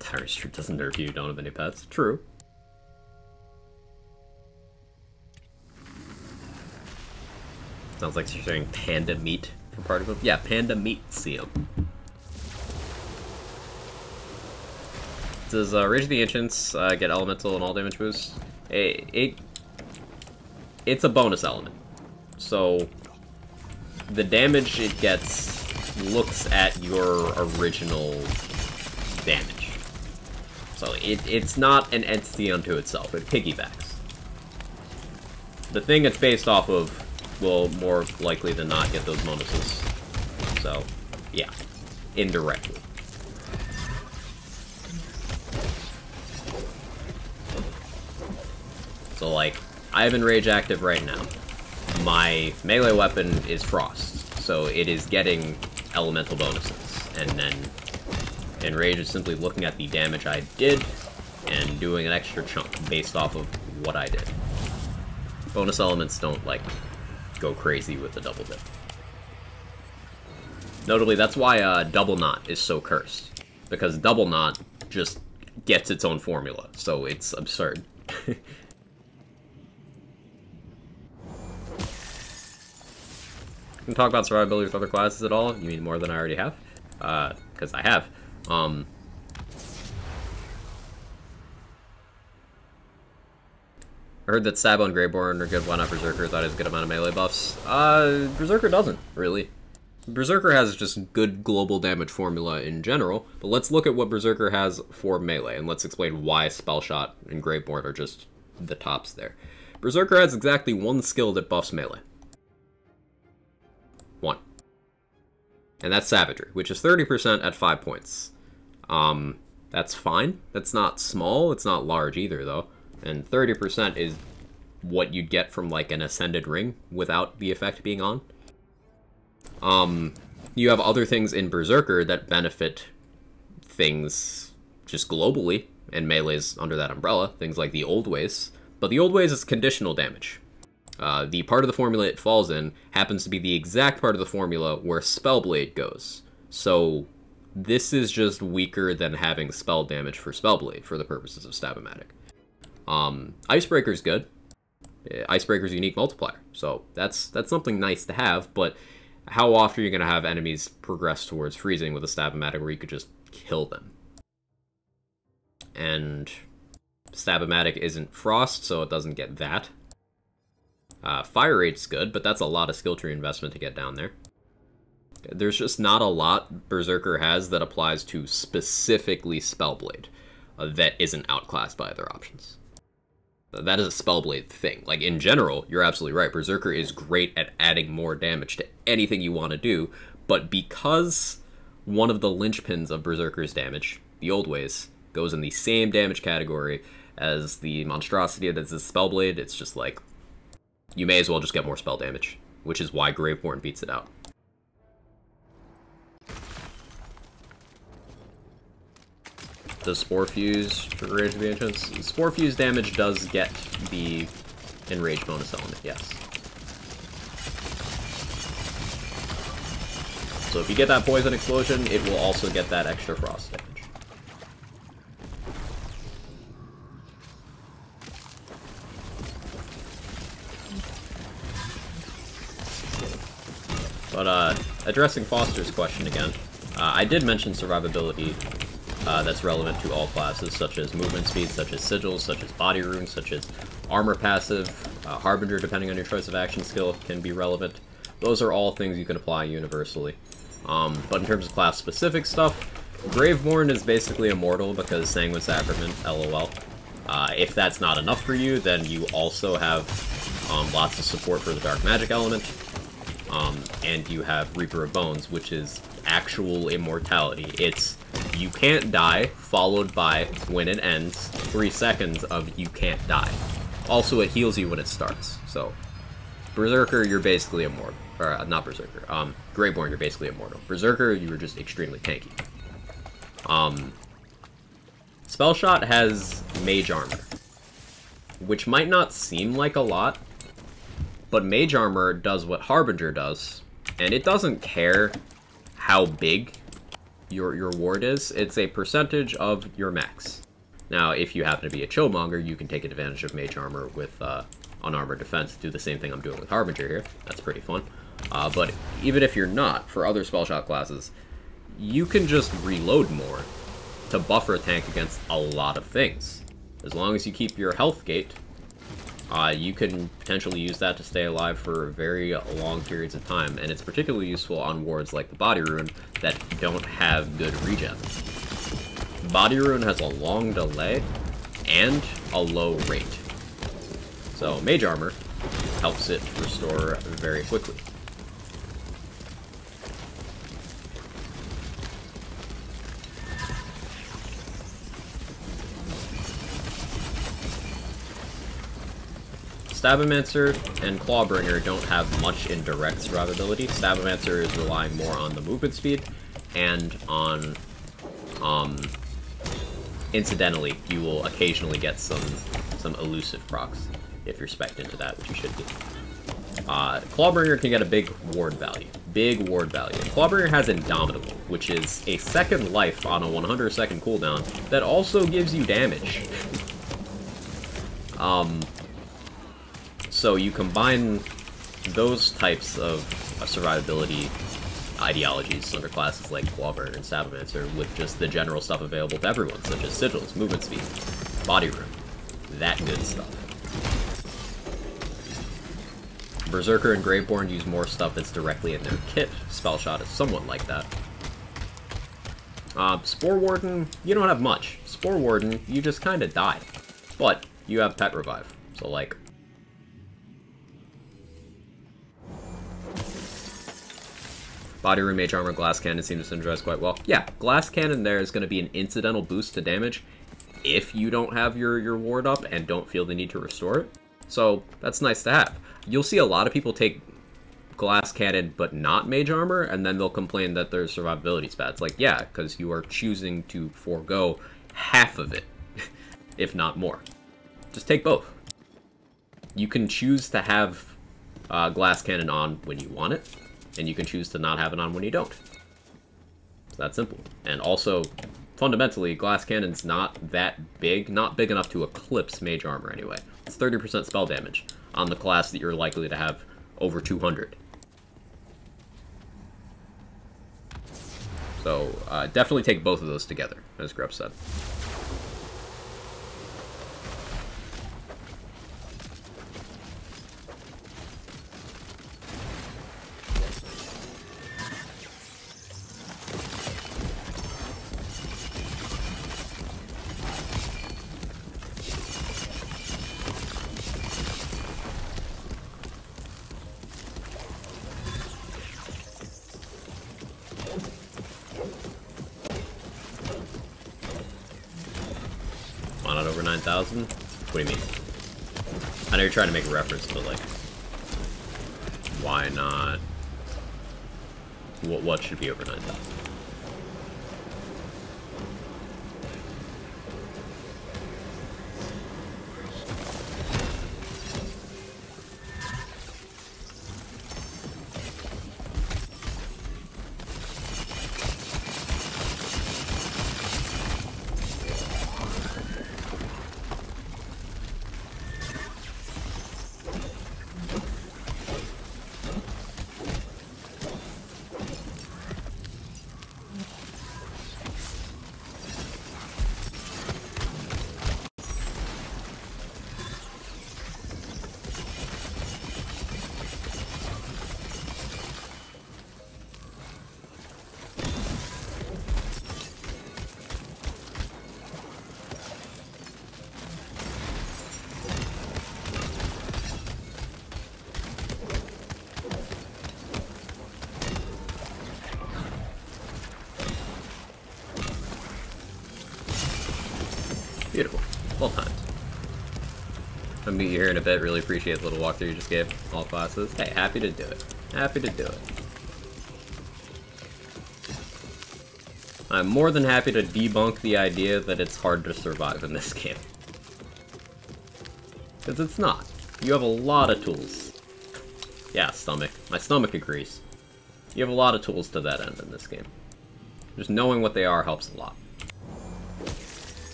S1: Tyrant's Truth doesn't nerf you, don't have any pets. True. Sounds like you're saying Panda Meat for part of it. Yeah, Panda Meat, see him. Does Rage of the Ancients get elemental and all damage boost? It's a bonus element. So the damage it gets looks at your original damage. So it's not an entity unto itself. It piggybacks. The thing it's based off of will more likely than not get those bonuses. So, yeah. Indirectly. So, like, I have Enrage active right now. My melee weapon is Frost, so it is getting elemental bonuses. And then Enrage is simply looking at the damage I did and doing an extra chunk based off of what I did. Bonus elements don't, like, go crazy with the double dip. Notably, that's why Double Knot is so cursed. Because Double Knot just gets its own formula, so it's absurd. Can talk about survivability with other classes at all? You mean more than I already have? Because I have. I heard that Sabo and Greyborn are good. Why not Berserker? Thought it was a good amount of melee buffs. Berserker doesn't, really. Berserker has just good global damage formula in general, but let's look at what Berserker has for melee, and let's explain why Spellshot and Graveborn are just the tops there. Berserker has exactly one skill that buffs melee. One. And that's Savagery, which is 30% at 5 points. That's fine. That's not small, it's not large either, though. And 30% is what you'd get from, like, an Ascended Ring without the effect being on. You have other things in Berserker that benefit things just globally, and melee's under that umbrella, things like the Old Ways. But the Old Ways is conditional damage. The part of the formula it falls in happens to be the exact part of the formula where Spellblade goes. So this is just weaker than having spell damage for Spellblade for the purposes of Stab-O-Matic. Icebreaker's good. Icebreaker's unique multiplier, so that's something nice to have, but how often are you going to have enemies progress towards freezing with a Stab-O-Matic where you could just kill them? And Stab-O-Matic isn't Frost, so it doesn't get that. Fire Rate's good, but that's a lot of skill tree investment to get down there. There's just not a lot Berserker has that applies to specifically Spellblade that isn't outclassed by other options. That is a Spellblade thing. Like, in general, you're absolutely right. Berserker is great at adding more damage to anything you want to do, but because one of the linchpins of Berserker's damage, the Old Ways, goes in the same damage category as the monstrosity that's a Spellblade, it's just like, you may as well just get more spell damage, which is why Graveborn beats it out. Does Spore Fuse trigger Rage of the Ancients? Spore Fuse damage does get the Enrage bonus element, yes. So if you get that Poison Explosion, it will also get that extra Frost damage. But, addressing Foster's question again, I did mention survivability that's relevant to all classes, such as movement speed, such as sigils, such as body runes, such as armor passive, Harbinger, depending on your choice of action skill, can be relevant. Those are all things you can apply universally. But in terms of class-specific stuff, Graveborn is basically immortal because Sanguine Sacrament, LOL. If that's not enough for you, then you also have lots of support for the Dark Magic element, and you have Reaper of Bones, which is actual immortality. It's you can't die, followed by, when it ends, 3 seconds of you can't die. Also, it heals you when it starts, so Berserker, you're basically immortal. Or, not Berserker, Graveborn, you're basically immortal. Berserker, you were just extremely tanky. Spellshot has Mage Armor, which might not seem like a lot, but Mage Armor does what Harbinger does, and it doesn't care how big your ward is. It's a percentage of your max. Now, if you happen to be a Chillmonger, you can take advantage of Mage Armor with Unarmored Defense. Do the same thing I'm doing with Harbinger here. That's pretty fun. But even if you're not, for other Spellshot classes, you can just reload more to buffer a tank against a lot of things. As long as you keep your health gate, you can potentially use that to stay alive for very long periods of time, and it's particularly useful on wards like the Body Rune that don't have good regen. Body Rune has a long delay and a low rate, so Mage Armor helps it restore very quickly. Stab-O-Mancer and Clawbringer don't have much in direct survivability. Stab-O-Mancer is relying more on the movement speed, and on, incidentally, you will occasionally get some elusive procs if you're spec'd into that, which you should do. Clawbringer can get a big ward value. Big ward value. Clawbringer has Indomitable, which is a second life on a 100-second cooldown that also gives you damage. So you combine those types of survivability ideologies under classes like Clawbringer and Stab-O-Mancer with just the general stuff available to everyone, such as sigils, movement speed, body rune, that good stuff. Berserker and Graveborn use more stuff that's directly in their kit. Spell Shot is somewhat like that. Spore Warden, you don't have much. Spore Warden, you just kind of die. But you have Pet Revive, so like... Body Rune, Mage Armor, Glass Cannon seems to synergize quite well. Yeah, Glass Cannon there is going to be an incidental boost to damage if you don't have your ward up and don't feel the need to restore it. So that's nice to have. You'll see a lot of people take Glass Cannon but not Mage Armor, and then they'll complain that their survivability's bad. It's like, yeah, because you are choosing to forego half of it, if not more. Just take both. You can choose to have Glass Cannon on when you want it, and you can choose to not have it on when you don't. It's that simple. And also, fundamentally, Glass Cannon's not that big, not big enough to eclipse Mage Armor anyway. It's 30% spell damage on the class that you're likely to have over 200. So, definitely take both of those together, as Grub said. Why not over 9,000? What do you mean? I know you're trying to make a reference, but like, why not? What should be over 9,000? Beautiful. Well timed. I'll meet you here in a bit. Really appreciate the little walkthrough you just gave. All classes. Hey, happy to do it. Happy to do it. I'm more than happy to debunk the idea that it's hard to survive in this game. Because it's not. You have a lot of tools. Yeah, stomach. My stomach agrees. You have a lot of tools to that end in this game. Just knowing what they are helps a lot.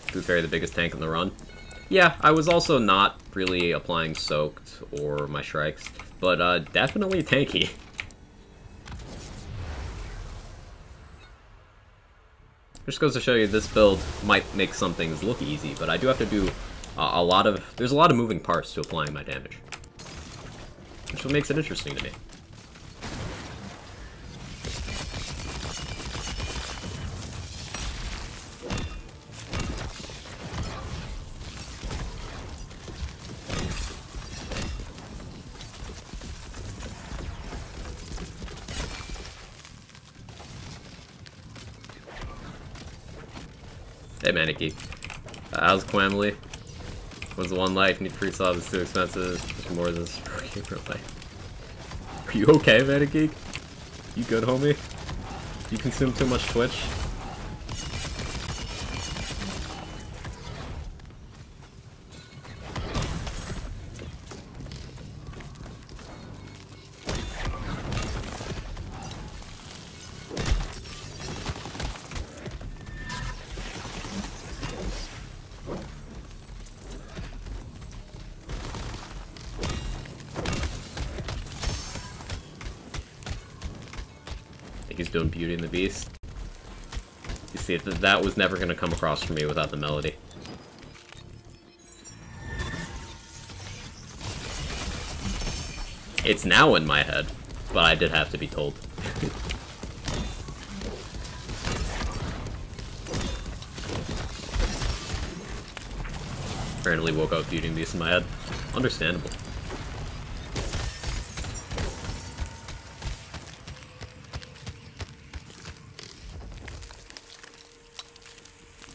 S1: Food Fairy the biggest tank in the run? Yeah, I was also not really applying Soaked or my Shrikes, but definitely tanky. Just goes to show you this build might make some things look easy, but I do have to do there's a lot of moving parts to applying my damage. Which is what makes it interesting to me. Hey Manicky. How's Quamley? When's the one life? Need free sub, it's too expensive. There's more than this for life. Are you okay, Manicky? You good, homie? You consume too much Twitch? He's doing Beauty and the Beast. You see, that was never going to come across for me without the melody. It's now in my head, but I did have to be told. Randomly woke up Beauty and Beast in my head. Understandable.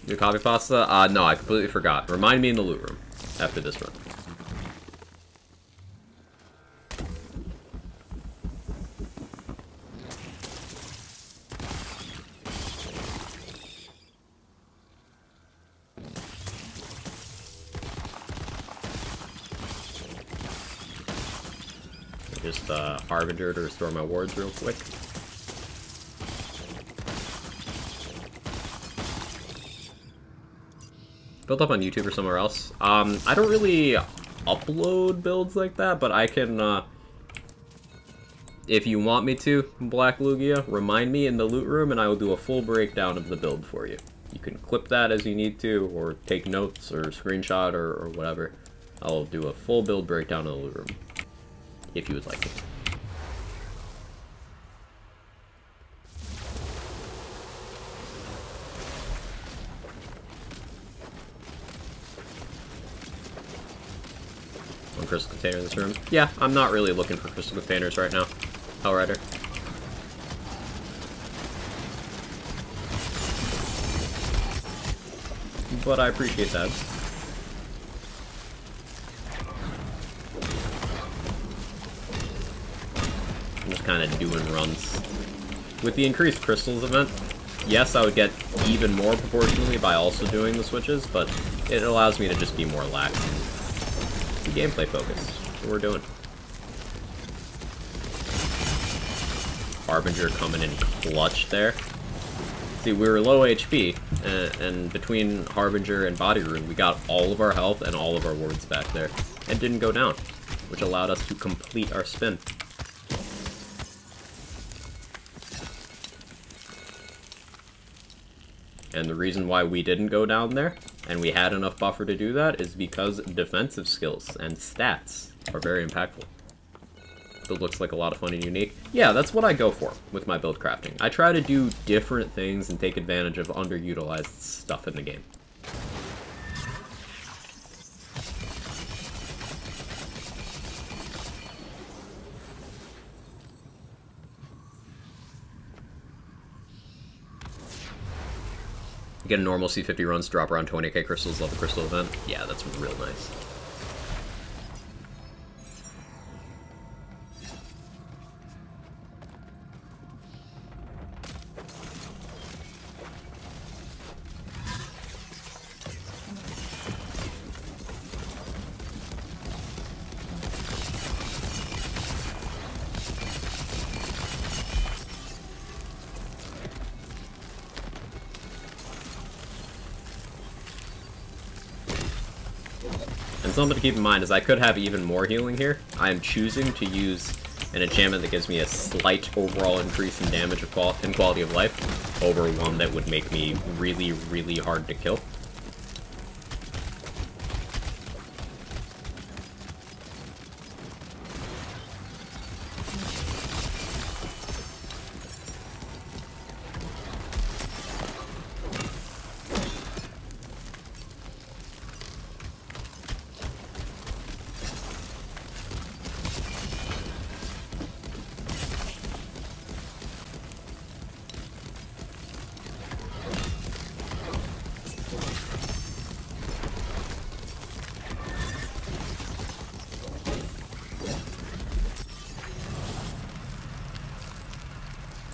S1: New copy pasta? No, I completely forgot. Remind me in the loot room after this run. Just Harbinger to restore my wards real quick. Built up on YouTube or somewhere else. I don't really upload builds like that, but I can, if you want me to, Black Lugia, remind me in the loot room and I will do a full breakdown of the build for you. You can clip that as you need to, or take notes, or screenshot, or whatever. I'll do a full build breakdown in the loot room, if you would like it. One crystal container in this room. Yeah, I'm not really looking for crystal containers right now. Hellrider. But I appreciate that. I'm just kind of doing runs. With the increased crystals event, yes, I would get even more proportionally by also doing the switches, but it allows me to just be more lax and be gameplay focused. That's what we're doing. Harbinger coming in clutch there. See, we were low HP, and between Harbinger and Body Rune, we got all of our health and all of our wards back there, and didn't go down, which allowed us to complete our spin. And the reason why we didn't go down there, and we had enough buffer to do that, is because defensive skills and stats are very impactful. Build looks like a lot of fun and unique. Yeah, that's what I go for with my build crafting. I try to do different things and take advantage of underutilized stuff in the game. Get a normal C50 runs, drop around 20k crystals, love the crystal event. Yeah, that's real nice. And something to keep in mind is I could have even more healing here. I am choosing to use an enchantment that gives me a slight overall increase in damage and quality of life over one that would make me really, really hard to kill.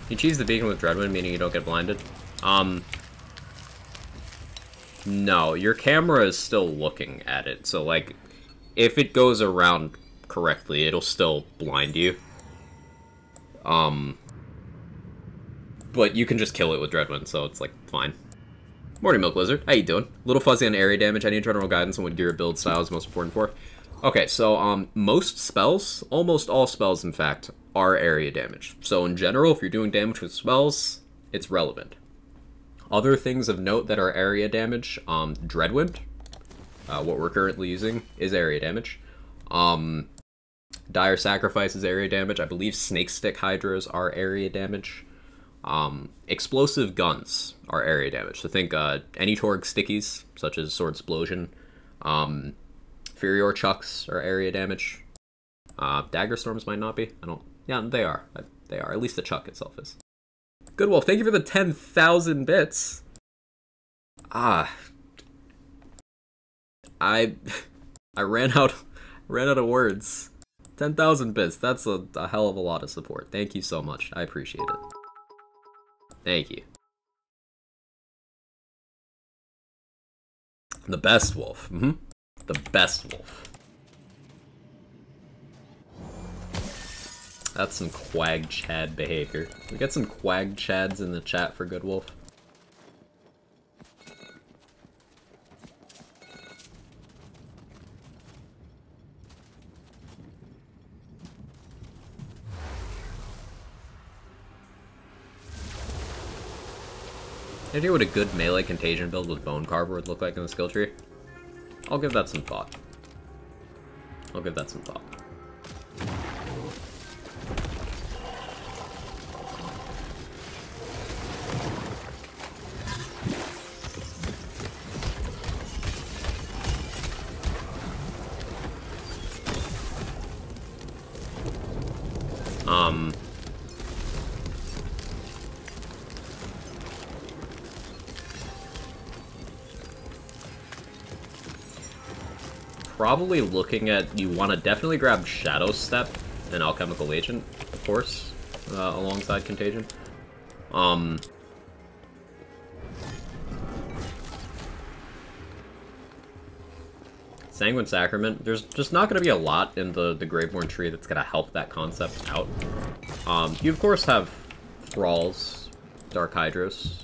S1: You cheese the beacon with Dreadwind, meaning you don't get blinded? No, your camera is still looking at it, so, like, if it goes around correctly, it'll still blind you. But you can just kill it with Dreadwind, so it's, like, fine. Morning, Milk Lizard. How you doing? Little fuzzy on area damage. I need general guidance on what gear build style is most important for. Okay, so, most spells, almost all spells, in fact, are area damage. So in general, if you're doing damage with spells, it's relevant. Other things of note that are area damage, Dreadwind, what we're currently using, is area damage. Dire Sacrifice is area damage. I believe Snake Stick Hydras are area damage. Explosive Guns are area damage. So think any Torg Stickies, such as Sword Explosion. Furior Chucks are area damage. Dagger Storms might not be. I don't... Yeah, they are. They are. At least the Chuck itself is. Good Wolf, thank you for the 10,000 bits. I ran out of words. 10,000 bits. That's a hell of a lot of support. Thank you so much. I appreciate it. Thank you. The best wolf. The best wolf. That's some Quag Chad behavior. We got some Quag Chads in the chat for Good Wolf. Any idea what a good melee contagion build with Bone Carver would look like in the skill tree? I'll give that some thought. I'll give that some thought. Probably looking at, you want to definitely grab Shadow Step and Alchemical Agent, of course, alongside Contagion. Sanguine Sacrament, there's just not going to be a lot in the Graveborn tree that's going to help that concept out. You of course have Thralls, Dark Hydros,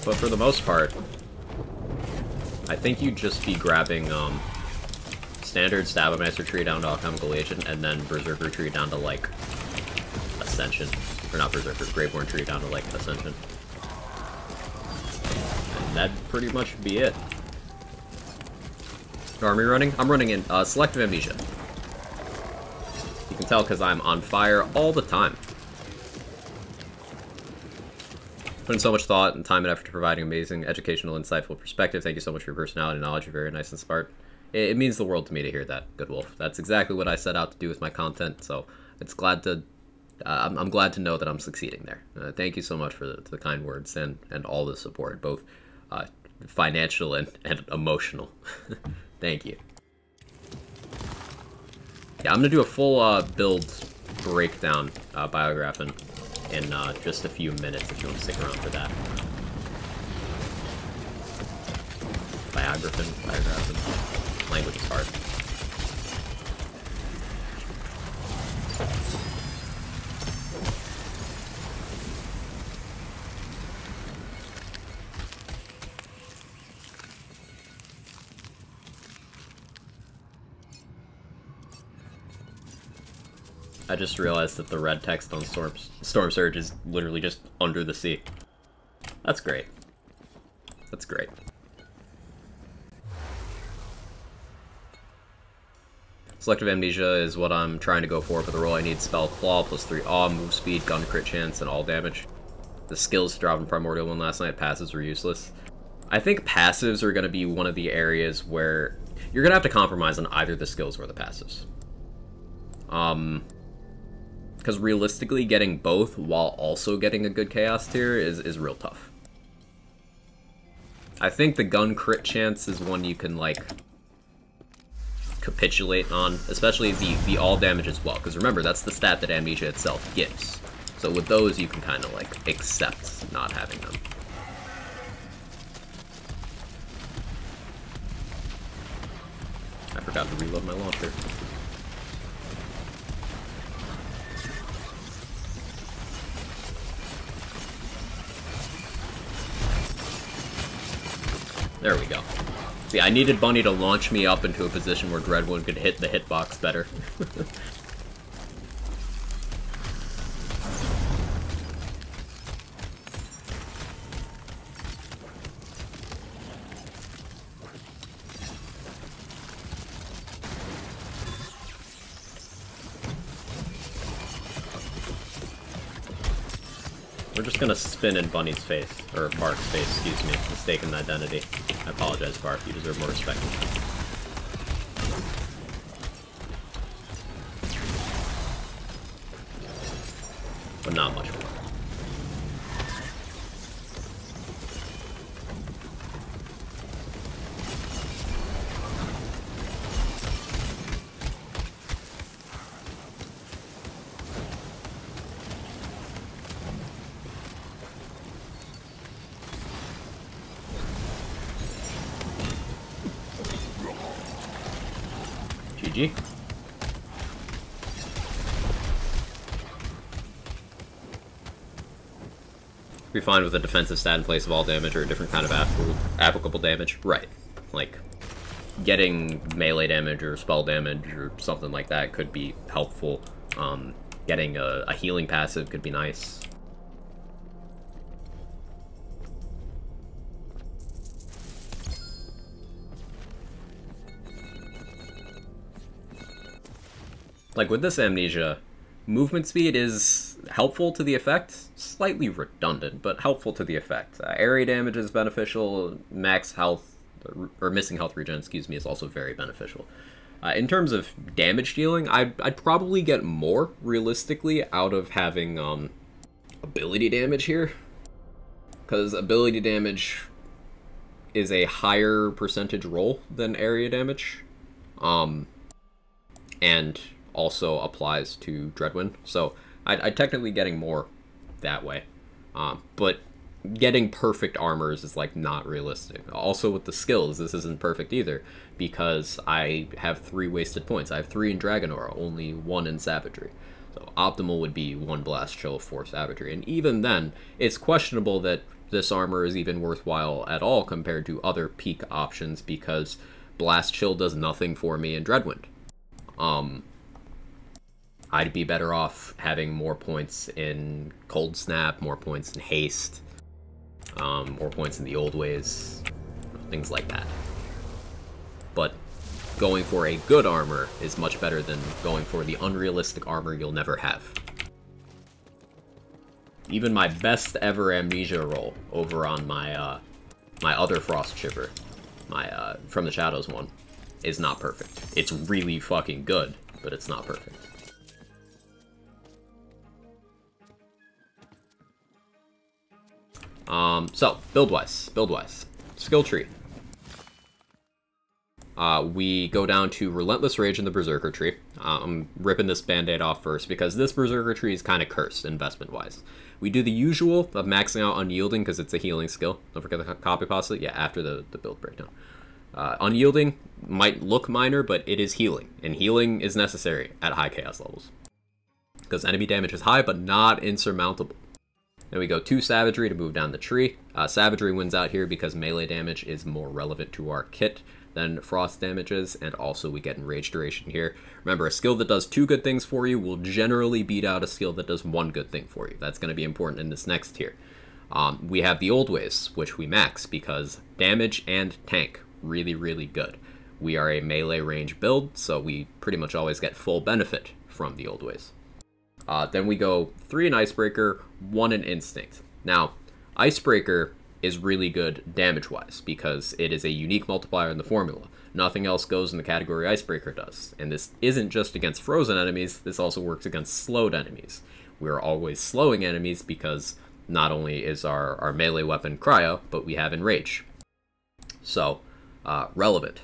S1: but for the most part, I think you'd just be grabbing standard Stabbomaster tree down to Alchemical Agent, and then Berserker tree down to, like, Ascension. Or not Berserker, Graveborn tree down to, like, Ascension. And that'd pretty much be it. What army running? I'm running in Selective Amnesia. You can tell because I'm on fire all the time. Putting so much thought and time and effort to providing amazing, educational, insightful perspective. Thank you so much for your personality and knowledge. You're very nice and smart. It means the world to me to hear that, Good Wolf. That's exactly what I set out to do with my content, so it's glad to... I'm glad to know that I'm succeeding there. Thank you so much for the kind words and all the support, both financial and emotional. Thank you. Yeah, I'm going to do a full build breakdown, Biographing, in just a few minutes if you want to stick around for that. Biographing. Language is hard. I just realized that the red text on Storm Surge is literally just under the sea. That's great. That's great. Selective Amnesia is what I'm trying to go for the role. I need Spell Claw, +3 Awe, move speed, gun crit chance, and all damage. The skills dropped in Primordial one last night. Passives were useless. I think passives are going to be one of the areas where you're going to have to compromise on either the skills or the passives. Because realistically, getting both while also getting a good Chaos tier is real tough. I think the gun crit chance is one you can, like, capitulate on, especially the all damage as well, because remember, that's the stat that Amnesia itself gives. So with those, you can kind of, like, accept not having them. I forgot to reload my launcher. There we go. See, I needed Bunny to launch me up into a position where Dreadwood could hit the hitbox better. We're just gonna spin in Bunny's face, or Bark's face, excuse me. Mistaken identity. I apologize, Bark. You deserve more respect. But not much more. GG. Be fine with a defensive stat in place of all damage or a different kind of applicable damage. Right. Like, getting melee damage or spell damage or something like that could be helpful. Getting a healing passive could be nice. Like, with this Amnesia, movement speed is helpful to the effect, slightly redundant, but helpful to the effect. Area damage is beneficial, max health, or missing health regen, excuse me, is also very beneficial. In terms of damage dealing, I'd probably get more, realistically, out of having ability damage here. Because ability damage is a higher percentage roll than area damage. And also applies to Dreadwind, so I'd technically getting more that way. But getting perfect armors is like not realistic. Also with the skills, this isn't perfect either, because I have 3 wasted points. I have 3 in Dragon Aura, only 1 in Savagery. So optimal would be 1 Blast Chill, 4 Savagery, and even then, it's questionable that this armor is even worthwhile at all compared to other peak options, because Blast Chill does nothing for me in Dreadwind. I'd be better off having more points in Cold Snap, more points in Haste, more points in the old ways, things like that. But going for a good armor is much better than going for the unrealistic armor you'll never have. Even my best ever Amnesia roll over on my my other Frost Chipper, my From the Shadows one, is not perfect. It's really fucking good, but it's not perfect. So, build-wise, skill tree. We go down to Relentless Rage in the Berserker tree. I'm ripping this band-aid off first, because this Berserker tree is kind of cursed, investment-wise. We do the usual of maxing out Unyielding, because it's a healing skill. Don't forget the copy pasta, yeah, after the build breakdown. Unyielding might look minor, but it is healing, and healing is necessary at high chaos levels. Because enemy damage is high, but not insurmountable. Then we go 2 Savagery to move down the tree. Savagery wins out here because melee damage is more relevant to our kit than Frost damage is, and also we get Enrage Duration here. Remember, a skill that does 2 good things for you will generally beat out a skill that does 1 good thing for you. That's going to be important in this next tier. We have the Old Ways, which we max because damage and tank, really, really good. We are a melee range build, so we pretty much always get full benefit from the Old Ways. Then we go 3 in Icebreaker, 1 in Instinct. Now, Icebreaker is really good damage-wise, because it is a unique multiplier in the formula. Nothing else goes in the category Icebreaker does. And this isn't just against frozen enemies, this also works against slowed enemies. We're always slowing enemies because not only is our melee weapon Cryo, but we have Enrage. So, relevant.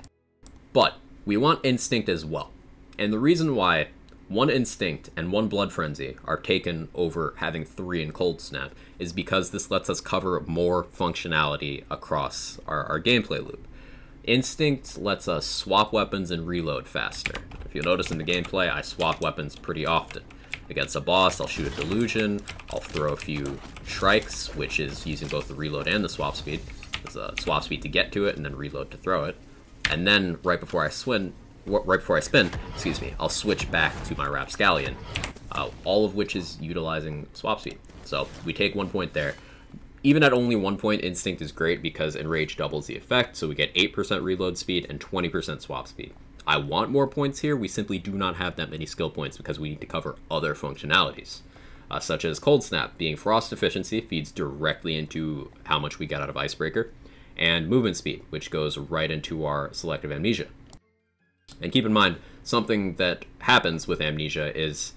S1: But we want Instinct as well. And the reason why 1 Instinct and 1 Blood Frenzy are taken over having 3 in Cold Snap is because this lets us cover more functionality across our gameplay loop. Instinct lets us swap weapons and reload faster. If you'll notice in the gameplay, I swap weapons pretty often. Against a boss, I'll shoot a Delusion, I'll throw a few Shrikes, which is using both the reload and the swap speed. There's a swap speed to get to it, and then reload to throw it. And then, right before I spin, excuse me, I'll switch back to my Rapscallion, all of which is utilizing swap speed. So we take 1 point there. Even at only 1 point, Instinct is great because Enrage doubles the effect, so we get 8% reload speed and 20% swap speed. I want more points here, we simply do not have that many skill points because we need to cover other functionalities. such as Cold Snap. Being Frost Efficiency feeds directly into how much we get out of Icebreaker, and Movement Speed, which goes right into our Selective Amnesia. And keep in mind, something that happens with Amnesia is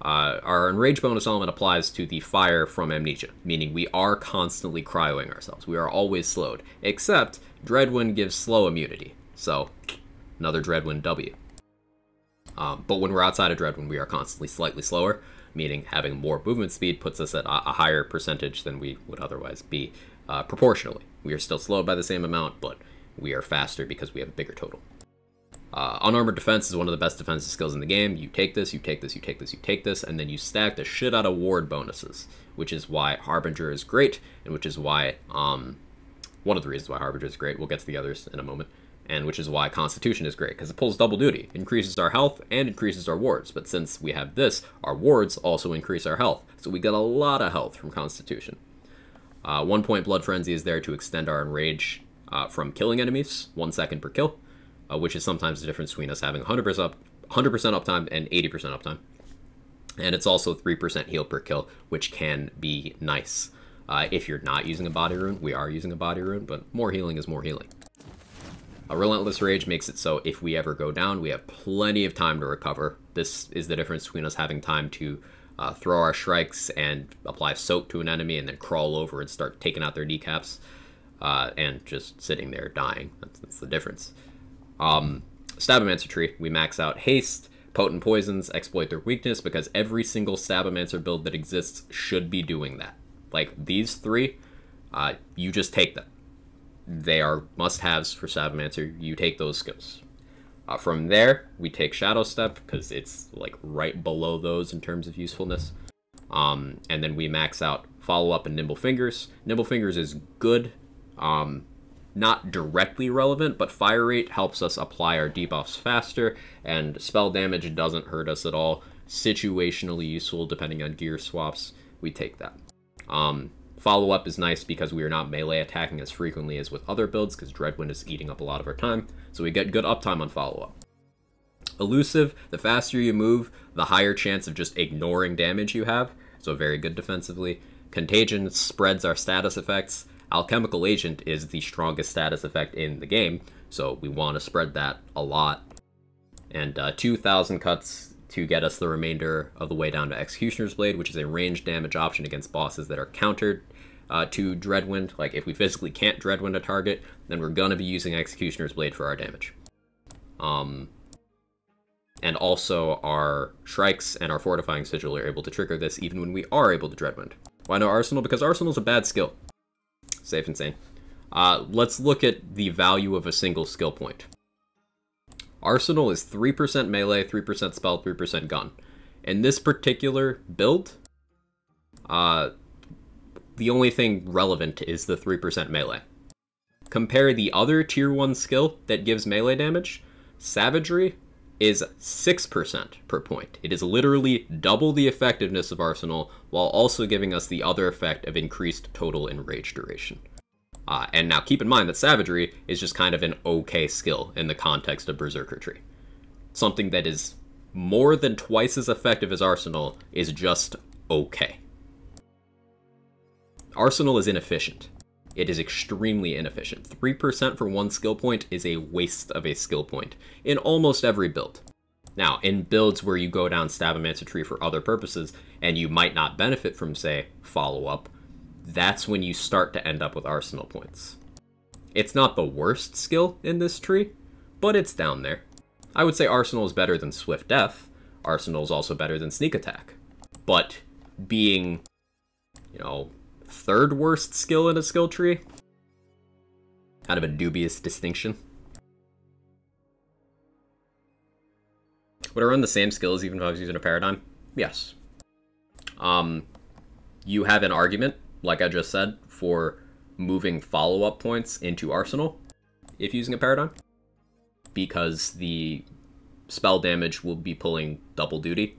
S1: our Enrage bonus element applies to the fire from Amnesia, meaning we are constantly cryoing ourselves. We are always slowed, except Dreadwind gives slow immunity, so another Dreadwind W. But when we're outside of Dreadwind, we are constantly slightly slower, meaning having more movement speed puts us at a higher percentage than we would otherwise be proportionally. We are still slowed by the same amount, but we are faster because we have a bigger total. Unarmored Defense is one of the best defensive skills in the game. You take this, you take this, you take this, you take this, and then you stack the shit out of ward bonuses, which is why Harbinger is great, and which is why, one of the reasons why Harbinger is great, we'll get to the others in a moment, and which is why Constitution is great, because it pulls double duty, increases our health, and increases our wards, but since we have this, our wards also increase our health, so we get a lot of health from Constitution. 1 point Blood Frenzy is there to extend our Enrage from killing enemies, 1 second per kill, which is sometimes the difference between us having 100% uptime and 80% uptime. And it's also 3% heal per kill, which can be nice. If you're not using a body rune, we are using a body rune, but more healing is more healing. A Relentless Rage makes it so if we ever go down, we have plenty of time to recover. This is the difference between us having time to throw our strikes and apply soak to an enemy and then crawl over and start taking out their kneecaps, and just sitting there dying. That's the difference. Stabomancer tree, we max out haste, potent poisons, exploit their weakness, because every single Stabomancer build that exists should be doing that. Like, these three, you just take them. They are must-haves for Stabomancer. You take those skills. From there, we take Shadow Step, because it's, like, right below those in terms of usefulness. And then we max out Follow Up and Nimble Fingers. Nimble Fingers is good, not directly relevant, but Fire Rate helps us apply our debuffs faster, and spell damage doesn't hurt us at all. Situationally useful depending on gear swaps. We take that. Follow Up is nice because we are not melee attacking as frequently as with other builds, because Dreadwind is eating up a lot of our time, so we get good uptime on Follow Up. Elusive, the faster you move, the higher chance of just ignoring damage you have, so very good defensively. Contagion spreads our status effects. Alchemical Agent is the strongest status effect in the game, so we want to spread that a lot. And 2,000 cuts to get us the remainder of the way down to Executioner's Blade, which is a ranged damage option against bosses that are countered to Dreadwind. Like, if we physically can't Dreadwind a target, then we're going to be using Executioner's Blade for our damage. And also our Shrikes and our Fortifying Sigil are able to trigger this even when we are able to Dreadwind. Why no Arsenal? Because Arsenal's a bad skill. Safe and sane. Let's look at the value of a single skill point. Arsenal is 3% melee, 3% spell, 3% gun. In this particular build, the only thing relevant is the 3% melee. Compare the other tier 1 skill that gives melee damage. Savagery is 6% per point. It is literally double the effectiveness of Arsenal, while also giving us the other effect of increased total enrage duration. And now keep in mind that Savagery is just kind of an okay skill in the context of Berserker Tree. Something that is more than twice as effective as Arsenal is just okay. Arsenal is inefficient. It is extremely inefficient. 3% for one skill point is a waste of a skill point in almost every build. Now, in builds where you go down Stabomancer Tree for other purposes, and you might not benefit from, say, Follow Up, that's when you start to end up with Arsenal points. It's not the worst skill in this tree, but it's down there. I would say Arsenal is better than Swift Death. Arsenal is also better than Sneak Attack. But being, you know, third worst skill in a skill tree, kind of a dubious distinction. Would I run the same skills even if I was using a paradigm? Yes. You have an argument, like I just said, for moving follow-up points into Arsenal if using a paradigm, because the spell damage will be pulling double duty,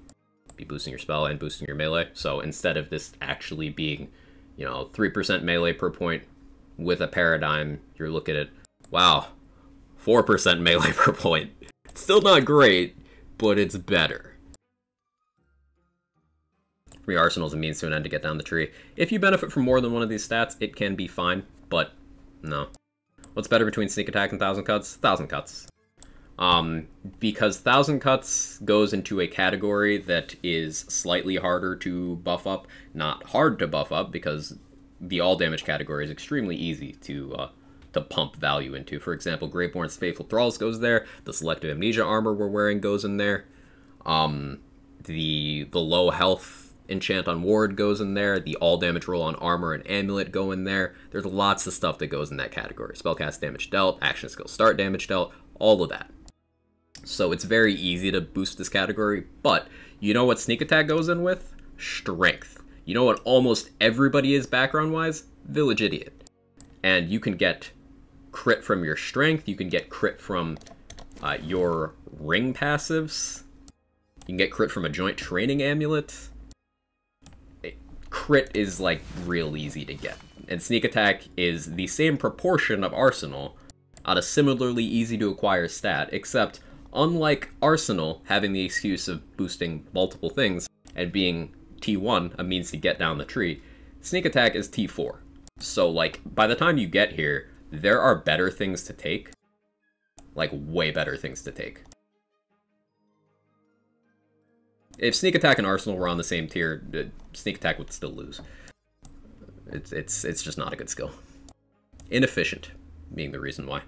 S1: be boosting your spell and boosting your melee. So instead of this actually being, you know, 3% melee per point with a paradigm, you're looking at, wow, 4% melee per point. It's still not great, but it's better. Re-Arsenal is a means to an end to get down the tree. If you benefit from more than one of these stats, it can be fine, but no. What's better between Sneak Attack and Thousand Cuts? Thousand Cuts. Because Thousand Cuts goes into a category that is slightly harder to buff up. Not hard to buff up, because the all damage category is extremely easy to pump value into. For example, Graveborn's Faithful Thralls goes there. The Selective Amnesia armor we're wearing goes in there. The low health enchant on Ward goes in there. The all damage roll on Armor and Amulet go in there. There's lots of stuff that goes in that category. Spellcast damage dealt, action skill start damage dealt, all of that. So it's very easy to boost this category, but you know what Sneak Attack goes in with? Strength. You know what almost everybody is background-wise? Village Idiot. And you can get crit from your strength, you can get crit from your ring passives, you can get crit from a joint training amulet. Crit is like real easy to get. And Sneak Attack is the same proportion of Arsenal on a similarly easy to acquire stat, except unlike Arsenal having the excuse of boosting multiple things and being T1, a means to get down the tree, Sneak Attack is T4. So like by the time you get here, there are better things to take. Like way better things to take. If Sneak Attack and Arsenal were on the same tier, Sneak Attack would still lose. It's just not a good skill. Inefficient being the reason why.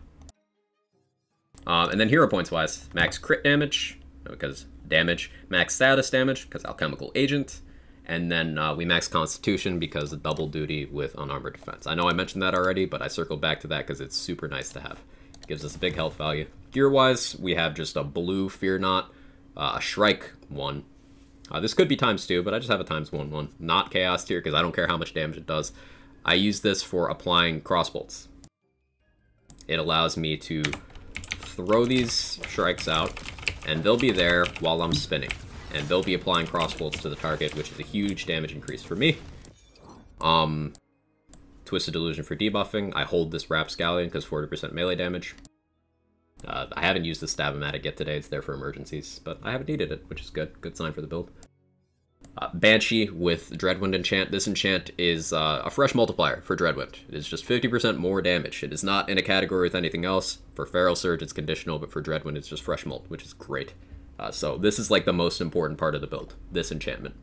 S1: And then hero points wise, max crit damage, because damage, max status damage, because alchemical agent, and then we max constitution because of double duty with unarmored defense. I know I mentioned that already, but I circled back to that because it's super nice to have. It gives us a big health value. Gear wise, we have just a blue Fear Not, a Shrike 1. This could be ×2, but I just have a ×1/1. Not Chaos tier because I don't care how much damage it does. I use this for applying crossbolts. It allows me to throw these Shrikes out, and they'll be there while I'm spinning. And they'll be applying crossbolts to the target, which is a huge damage increase for me. Twisted Delusion for debuffing. I hold this Rapscallion because 40% melee damage. I haven't used the Stab-O-Matic yet today, it's there for emergencies, but I haven't needed it, which is good. Good sign for the build. Banshee with Dreadwind enchant. This enchant is a fresh multiplier for Dreadwind. It is just 50% more damage. It is not in a category with anything else. For Feral Surge, it's conditional, but for Dreadwind, it's just fresh mult, which is great. So this is like the most important part of the build, this enchantment.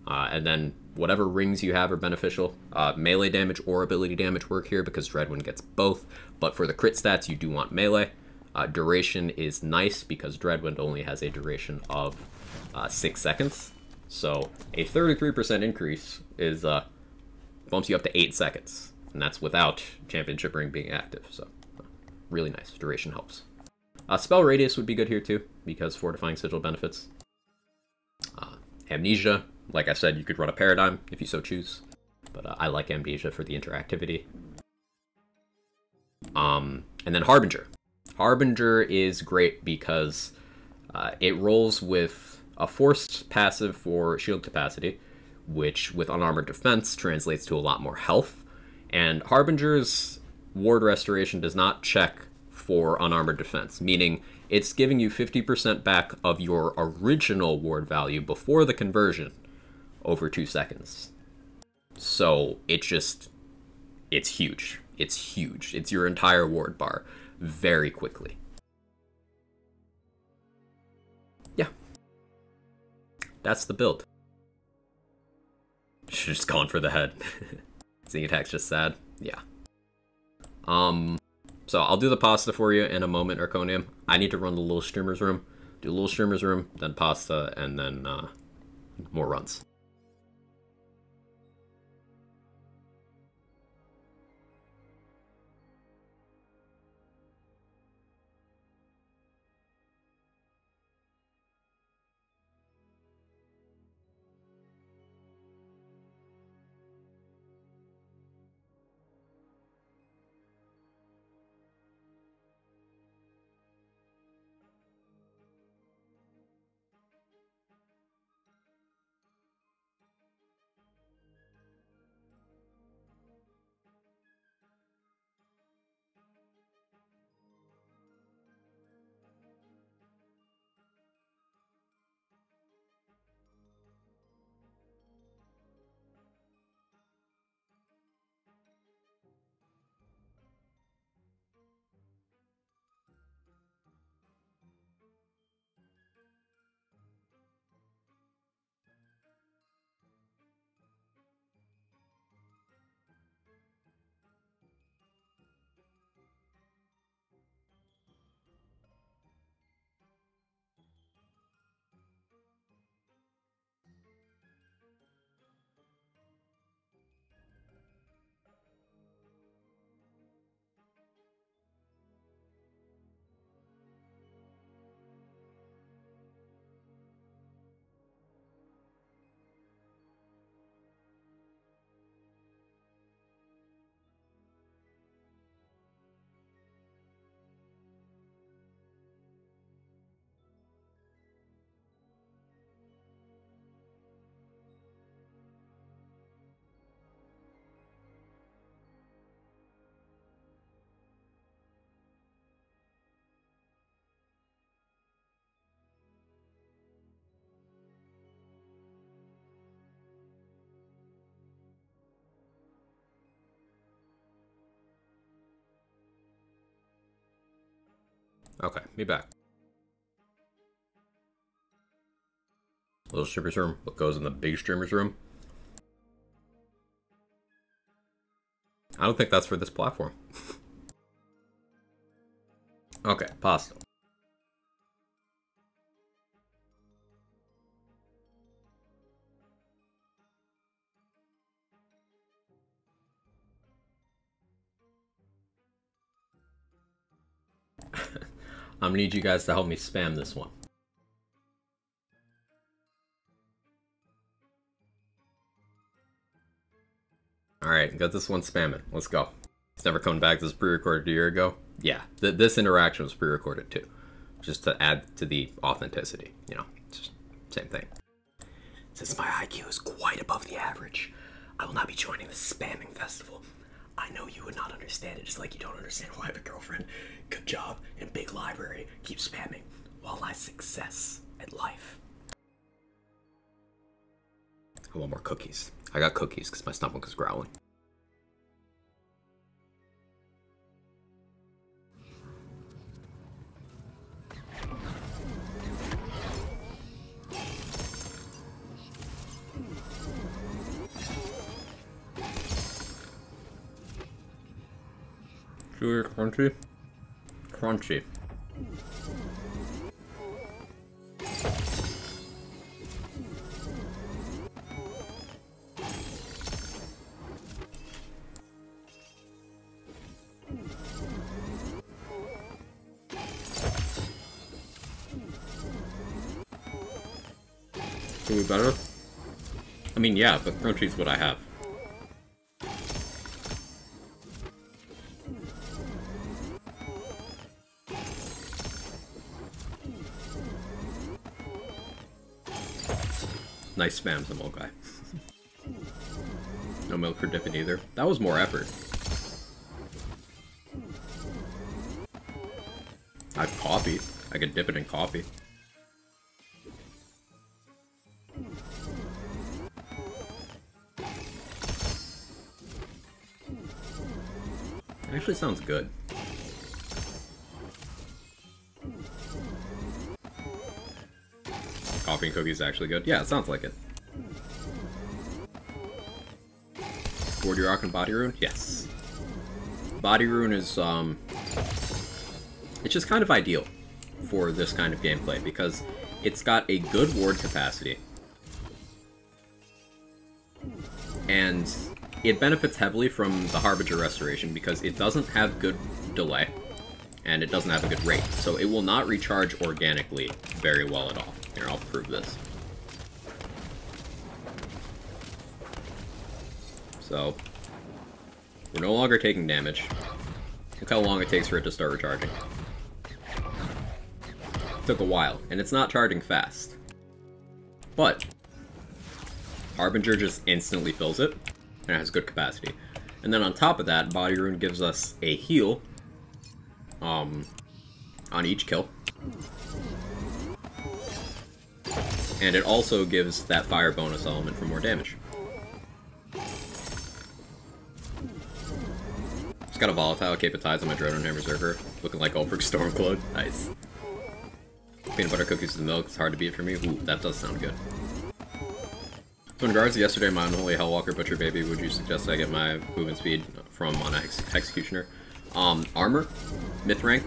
S1: And then whatever rings you have are beneficial. Melee damage or ability damage work here because Dreadwind gets both, but for the crit stats, you do want melee. Duration is nice because Dreadwind only has a duration of 6 seconds. So a 33% increase is bumps you up to 8 seconds, and that's without Championship Ring being active. So really nice. Duration helps. Spell Radius would be good here too because Fortifying Sigil benefits. Amnesia, like I said, you could run a Paradigm if you so choose, but I like Amnesia for the interactivity. And then Harbinger. Harbinger is great because it rolls with a forced passive for shield capacity, which with unarmored defense translates to a lot more health. And Harbinger's ward restoration does not check for unarmored defense, meaning it's giving you 50% back of your original ward value before the conversion over 2 seconds. So it's huge. It's huge. It's your entire ward bar very quickly. Yeah. That's the build. Should've just gone for the head. Sneak Attack's just sad. Yeah. So I'll do the pasta for you in a moment, Arconium. I need to run the little streamer's room. Do a little streamer's room, then pasta, and then more runs. Okay, be back. Little streamer's room. What goes in the big streamer's room? I don't think that's for this platform. Okay, pasta. I'm gonna need you guys to help me spam this one. Alright, got this one spamming. Let's go. It's never coming back. This was pre-recorded a year ago. Yeah, this interaction was pre-recorded too. Just to add to the authenticity. You know, it's just same thing. Since my IQ is quite above the average, I will not be joining the spamming festival. I know you would not understand it, just like you don't understand why I have a girlfriend. Good job and big library. Keep spamming while I success at life. I want more cookies. I got cookies because my stomach is growling. Chewy, crunchy. Crunchy. Chewy better? I mean, yeah, but crunchy's what I have. Nice spam, the guy. No milk for dipping either. That was more effort. I have coffee. I could dip it in coffee. It actually sounds good. Coffee and cookies is actually good. Yeah, it sounds like it. Board you rockin' Body Rune? Yes. Body Rune is, it's just kind of ideal for this kind of gameplay because it's got a good ward capacity. And it benefits heavily from the Harbinger Restoration because it doesn't have good delay and it doesn't have a good rate. So it will not recharge organically very well at all. Here, I'll prove this. So, we're no longer taking damage. Look how long it takes for it to start recharging. It took a while, and it's not charging fast. But, Harbinger just instantly fills it, and it has good capacity. And then on top of that, Body Rune gives us a heal on each kill. And it also gives that fire bonus element for more damage. Just got a volatile Cape of Tides on my Drowned Berserker, looking like Ulfric Stormcloak. Nice. Peanut butter cookies with milk, it's hard to beat for me. Ooh, that does sound good. So in regards to yesterday, my unholy Hellwalker Butcher Baby, would you suggest I get my movement speed from on Executioner? Armor, myth rank.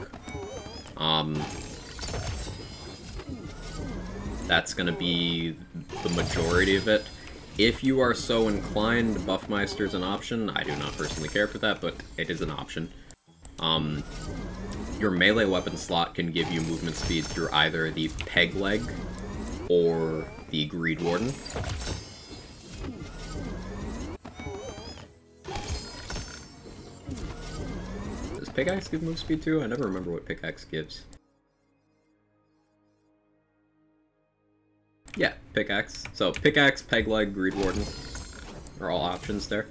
S1: That's gonna be the majority of it. If you are so inclined, Buffmeister is an option. I do not personally care for that, but it is an option. Your melee weapon slot can give you movement speed through either the Peg Leg or the Greed Warden. Does Pickaxe give move speed too? I never remember what Pickaxe gives. Yeah, Pickaxe. So, Pickaxe, Peg Leg, Greed Warden are all options there.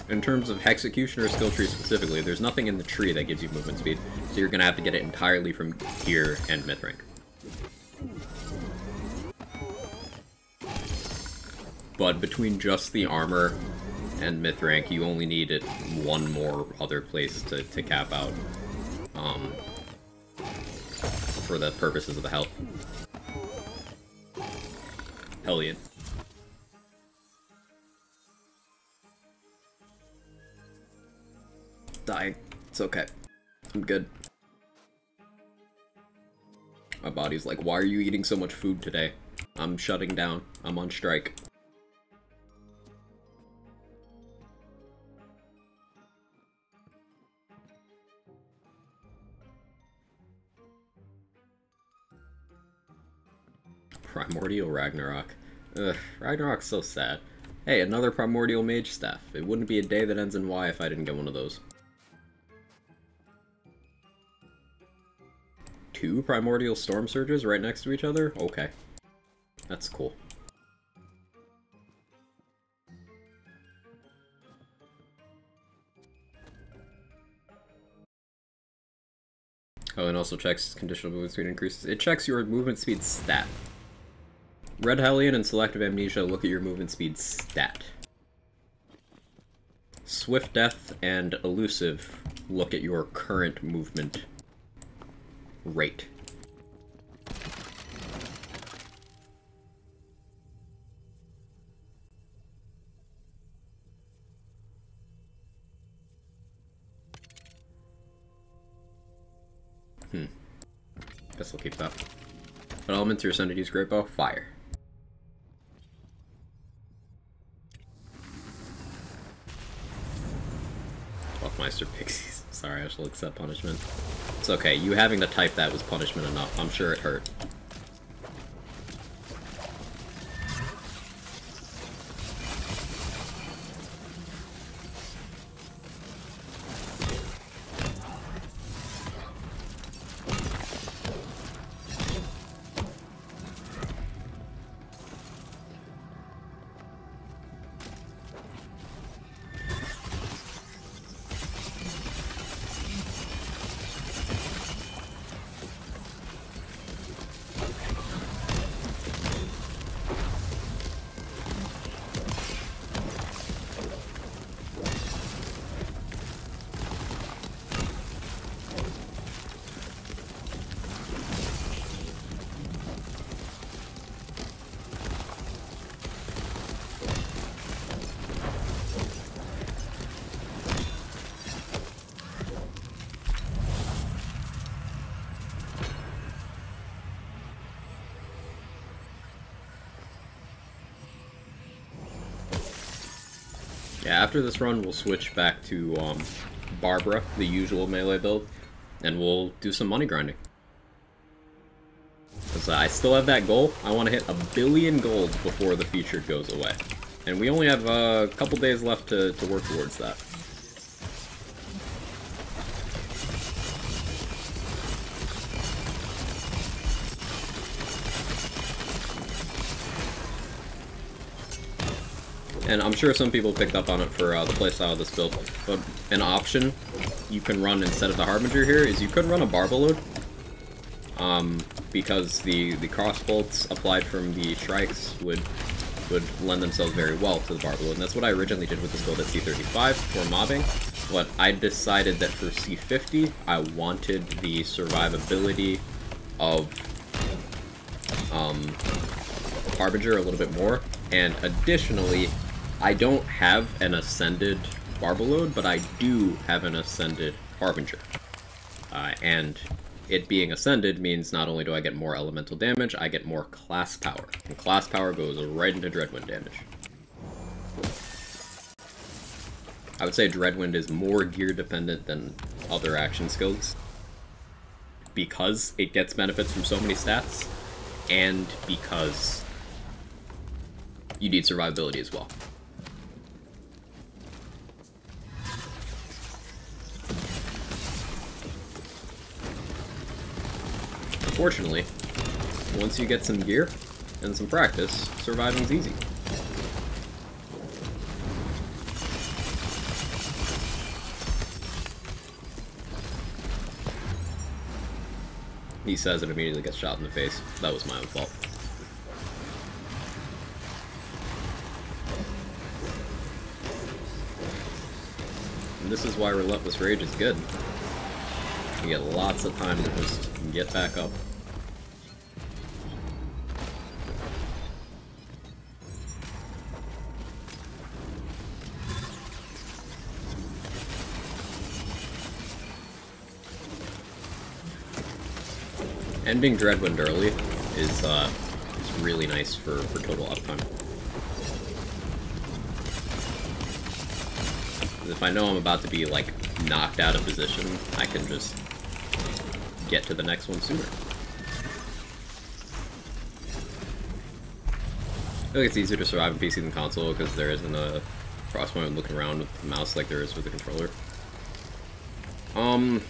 S1: In terms of Hexecutioner skill tree specifically, there's nothing in the tree that gives you movement speed, so you're going to have to get it entirely from gear and myth rank. But between just the armor and myth rank, you only need it one more other place to cap out. For the purposes of the health. Hellion. Dying. It's okay. I'm good. My body's like, why are you eating so much food today? I'm shutting down. I'm on strike. Primordial Ragnarok. Ugh, Ragnarok's so sad. Hey, another Primordial Mage Staff. It wouldn't be a day that ends in Y if I didn't get one of those. 2 Primordial Storm Surges right next to each other? Okay. That's cool. Oh, and also checks conditional movement speed increases. It checks your movement speed stat. Red Hellion and Selective Amnesia look at your movement speed stat. Swift Death and Elusive look at your current movement rate. Guess I'll keep that. What elements are assigned to use Great Bow? Fire. Buffmeister Pixies. Sorry, I shall accept punishment. It's okay, you having to type that was punishment enough. I'm sure it hurt. Yeah, after this run, we'll switch back to Barbara, the usual melee build, and we'll do some money grinding. Because I still have that goal. I want to hit 1 billion gold before the featured goes away. And we only have a couple days left to work towards that. And I'm sure some people picked up on it for the playstyle of this build, but an option you can run instead of the Harbinger here is you could run a Barbaload, because the crossbolts applied from the Shrikes would lend themselves very well to the Barbaload, and that's what I originally did with this build at C35 for mobbing, but I decided that for C50 I wanted the survivability of Harbinger a little bit more, and additionally I don't have an Ascended Barbaload, but I do have an Ascended Harbinger. And it being Ascended means not only do I get more elemental damage, I get more class power. And class power goes right into Dreadwind damage. I would say Dreadwind is more gear dependent than other action skills, because it gets benefits from so many stats, and because you need survivability as well. Fortunately, once you get some gear and some practice, surviving's easy. He says it immediately gets shot in the face. That was my own fault. this is why Relentless Rage is good. You get lots of time to just get back up. Ending Dreadwind early is really nice for total uptime. If I know I'm about to be, like, knocked out of position, I can just get to the next one sooner. I feel like it's easier to survive in PC than console because there isn't a cross point with looking around with the mouse like there is with the controller. Am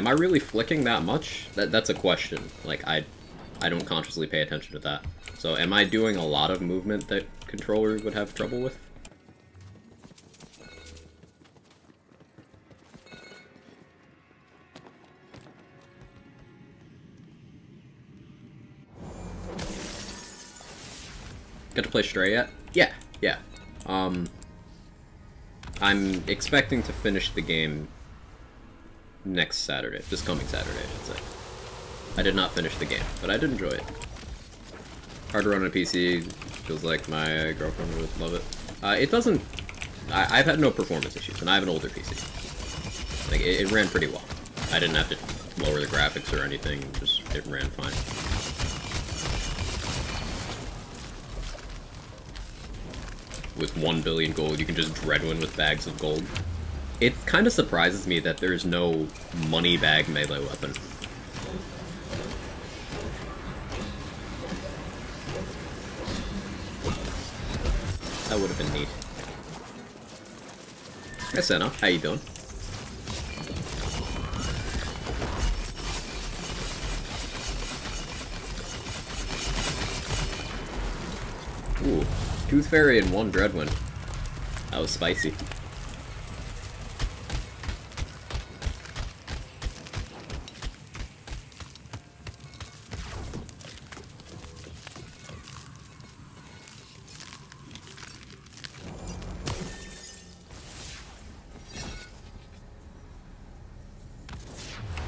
S1: I really flicking that much? That's a question. Like, I don't consciously pay attention to that. So, am I doing a lot of movement that controllers would have trouble with? Got to play Stray yet? Yeah. I'm expecting to finish the game next Saturday. This coming Saturday, I should say. I did not finish the game, but I did enjoy it. Hard to run on a PC. Feels like my girlfriend would love it. It doesn't... I've had no performance issues, and I have an older PC. Like, it ran pretty well. I didn't have to lower the graphics or anything, just it ran fine. With 1 billion gold, you can just Dreadwind with bags of gold. It kind of surprises me that there's no money bag melee weapon. That would have been neat. Hey Senna, how you doing? Ooh, Tooth Fairy and 1 Dreadwind. That was spicy.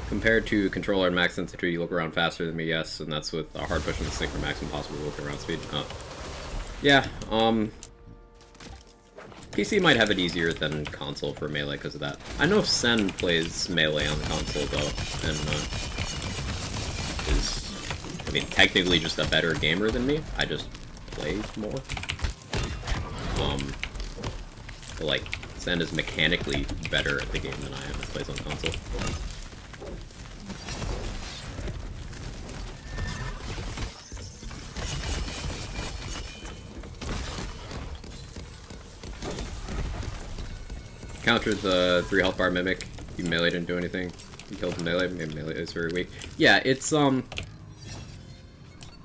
S1: Compared to controller and max sensitivity, you look around faster than me, yes, and that's with a hard push and the stick for maximum possible look around speed. Yeah, PC might have it easier than console for melee because of that. I know Sen plays melee on the console though, and is, I mean, technically just a better gamer than me. I just play more. But like, Sen is mechanically better at the game than I am and plays on console. Countered the 3 health bar Mimic. You melee didn't do anything. You killed the melee. Maybe melee is very weak. Yeah, it's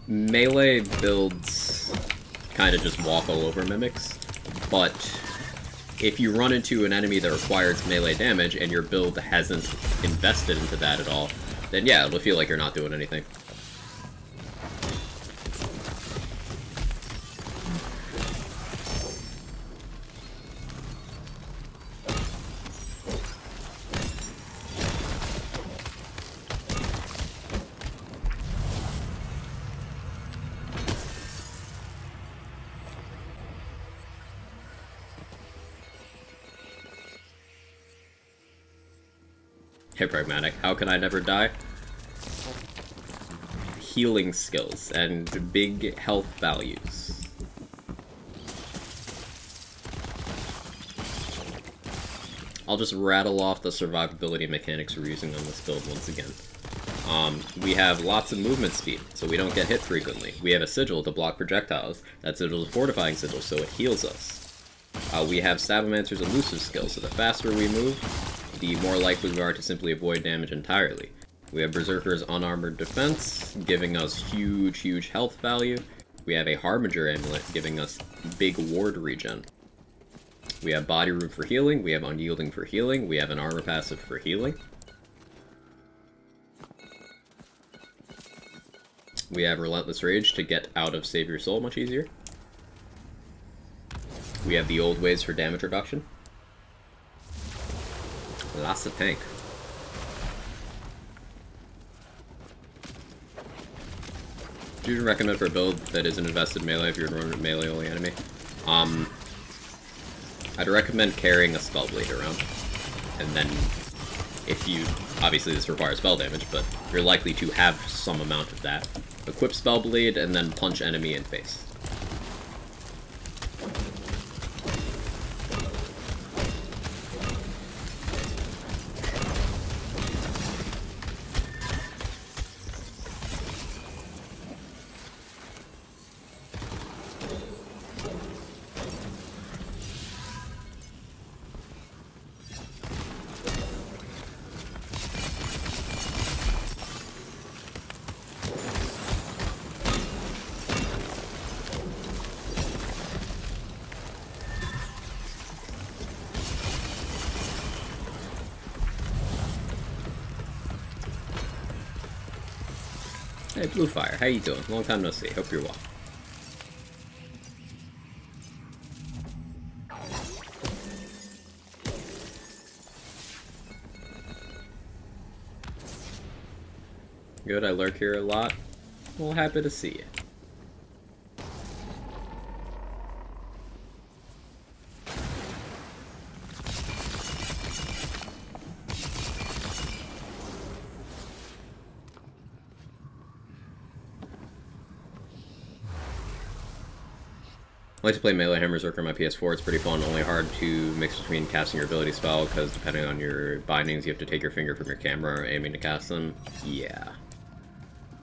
S1: melee builds kind of just walk all over Mimics, but if you run into an enemy that requires melee damage and your build hasn't invested into that at all, then yeah, it'll feel like you're not doing anything. Hey Pragmatic, how can I never die? Healing skills and big health values. I'll just rattle off the survivability mechanics we're using on this build once again. We have lots of movement speed, so we don't get hit frequently. We have a sigil to block projectiles. That sigil is a fortifying sigil, so it heals us. We have Sabomancer's elusive skill, so the faster we move, the more likely we are to simply avoid damage entirely. We have Berserker's unarmored defense, giving us huge health value. We have a Harbinger amulet, giving us big ward regen. We have Body Room for healing, we have Unyielding for healing, we have an armor passive for healing. We have Relentless Rage to get out of Save Your Soul much easier. We have the Old Ways for damage reduction. Lots of tank. Do you recommend for a build that isn't invested melee if you're running melee only enemy? I'd recommend carrying a Spellblade around. And then, if you... Obviously this requires spell damage, but you're likely to have some amount of that. Equip Spellblade and then punch enemy in face. Hey, Bluefire, how you doing? Long time no see. Hope you're well. Good, I lurk here a lot. Well, happy to see you. I like to play melee Hammer Zerker on my PS4. It's pretty fun, only hard to mix between casting your ability spell, because depending on your bindings, you have to take your finger from your camera or aiming to cast them. Yeah.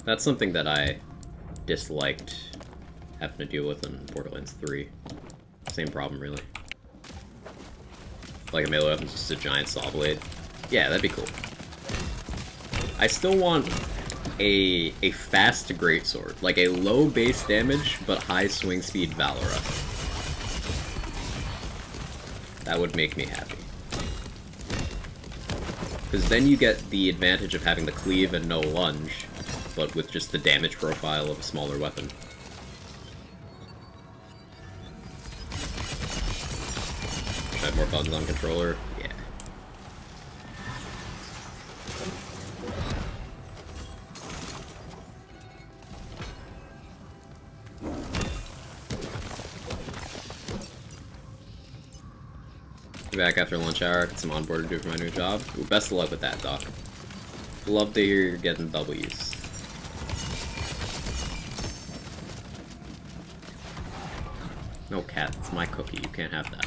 S1: That's something that I disliked having to deal with in Borderlands 3. Same problem, really. Like a melee weapon's just a giant saw blade. Yeah, that'd be cool. I still want a fast greatsword, like a low base damage but high swing speed Valora. That would make me happy. Because then you get the advantage of having the cleave and no lunge, but with just the damage profile of a smaller weapon. Should I have more buttons on controller? Yeah. Back after lunch hour, got some onboard to do for my new job. Ooh, best of luck with that, Doc. Love to hear you're getting W's. No, cat, it's my cookie, you can't have that.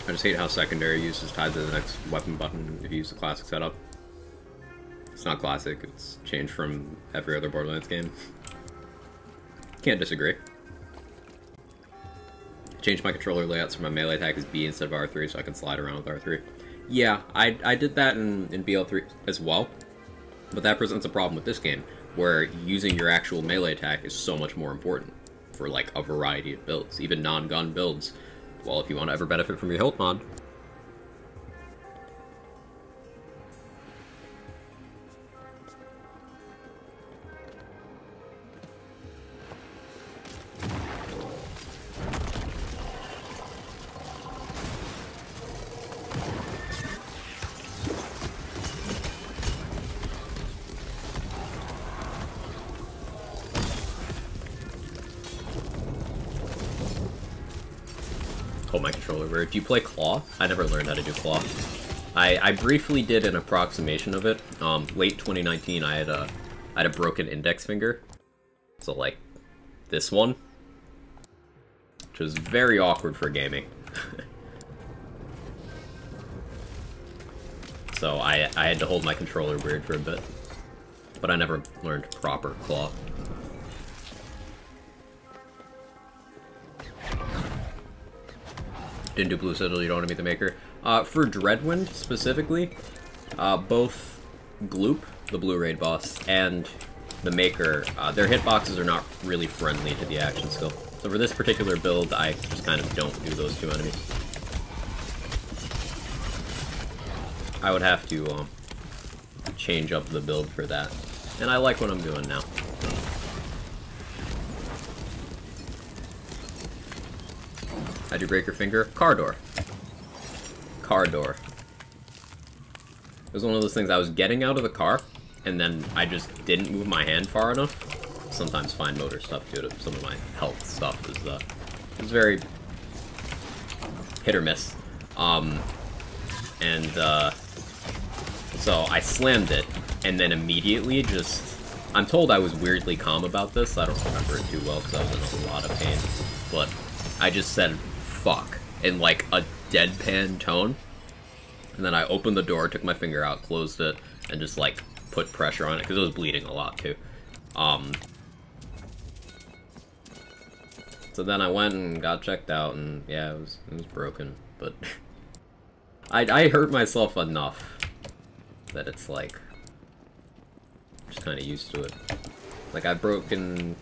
S1: I just hate how secondary use is tied to the next weapon button if you use the classic setup. It's not classic, it's changed from every other Borderlands game. Can't disagree. Changed my controller layout so my melee attack is B instead of R3 so I can slide around with R3. Yeah, I did that in BL3 as well, but that presents a problem with this game, where using your actual melee attack is so much more important for like a variety of builds, even non-gun builds. Well, if you want to ever benefit from your hilt mod. Hold my controller weird. Do you play Claw? I never learned how to do Claw. I briefly did an approximation of it. Late 2019, I had a broken index finger. So like this one, which was very awkward for gaming. So I had to hold my controller weird for a bit, but I never learned proper Claw. Didn't do Blue Citadel, you don't want to meet the Maker. For Dreadwind, specifically, both Gloop, the Blue Raid boss, and the Maker, their hitboxes are not really friendly to the action skill. So for this particular build, I just kind of don't do those two enemies. I would have to change up the build for that. And I like what I'm doing now. How'd you break your finger? Car door. Car door. It was one of those things, I was getting out of the car, and then I just didn't move my hand far enough. Sometimes fine motor stuff due to some of my health stuff is very hit or miss. So I slammed it, and then immediately just... I'm told I was weirdly calm about this. I don't remember it too well because I was in a lot of pain. But I just said, fuck, in like a deadpan tone. And then I opened the door, took my finger out, closed it, and just like put pressure on it because it was bleeding a lot too. So then I went and got checked out, and yeah, it was broken. But I hurt myself enough that it's like, I'm just kind of used to it. Like, I've broken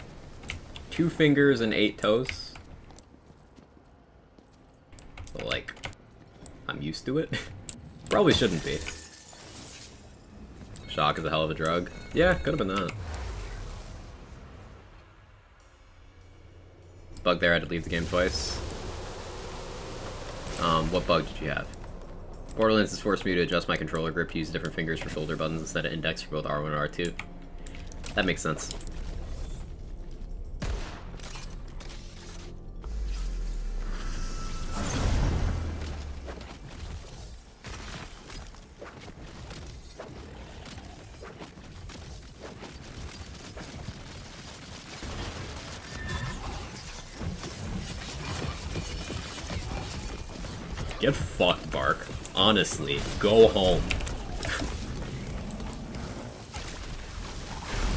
S1: 2 fingers and 8 toes. So, like, I'm used to it. Probably shouldn't be. Shock is a hell of a drug. Yeah, could have been that. Bug there, I had to leave the game twice. What bug did you have? Borderlands has forced me to adjust my controller grip to use different fingers for shoulder buttons instead of index for both R1 and R2. That makes sense. Get fucked, Bark. Honestly, go home.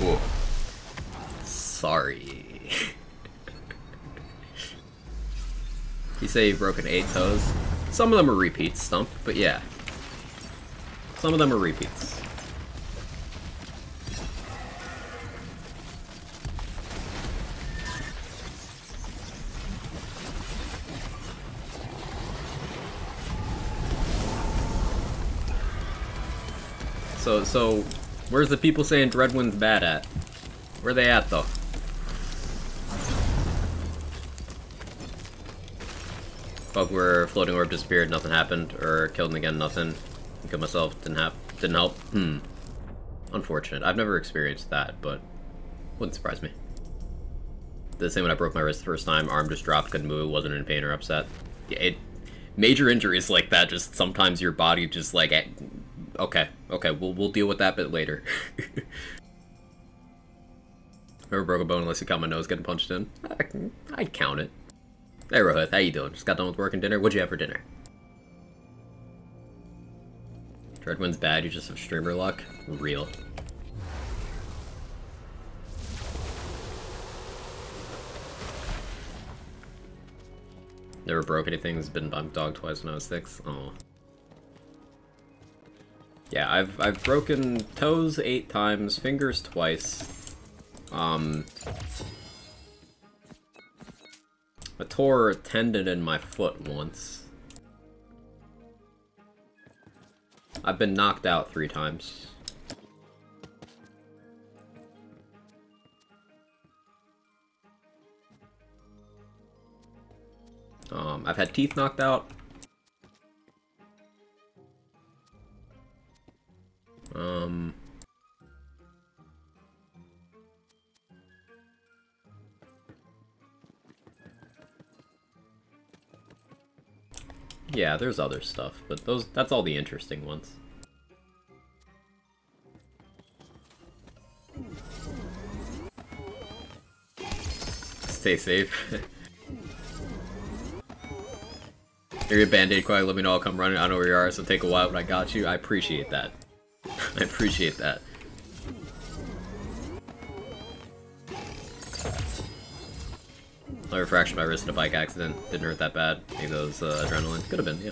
S1: Whoa. Sorry. You say you've broken 8 toes? Some of them are repeats, Stump, but yeah. Some of them are repeats. So, where's the people saying Dreadwind's bad at? Where they at, though? Fuck, where floating orb disappeared, nothing happened, or killed him again, nothing. Killed myself, didn't help. Unfortunate. I've never experienced that, but wouldn't surprise me. The same when I broke my wrist the first time, arm just dropped, couldn't move, wasn't in pain or upset. Yeah, major injuries like that, just sometimes your body just like... Okay, we'll deal with that bit later. Never broke a bone unless you count my nose getting punched in. I'd count it. Hey Rohith, how you doing? Just got done with work and dinner? What'd you have for dinner? Dreadwind's bad, you just have streamer luck? Real. Never broke anything, has been bumped dog twice when I was 6. Oh. Yeah, I've broken toes 8 times, fingers twice. I tore a tendon in my foot once. I've been knocked out 3 times. I've had teeth knocked out. Yeah, there's other stuff, but that's all the interesting ones. Stay safe. You're a band-aid, quiet, let me know, I'll come running, I know where you are, so take a while, but I got you. I appreciate that. I appreciate that. I refractured my wrist in a bike accident. Didn't hurt that bad. Maybe that was adrenaline. Could have been, yeah.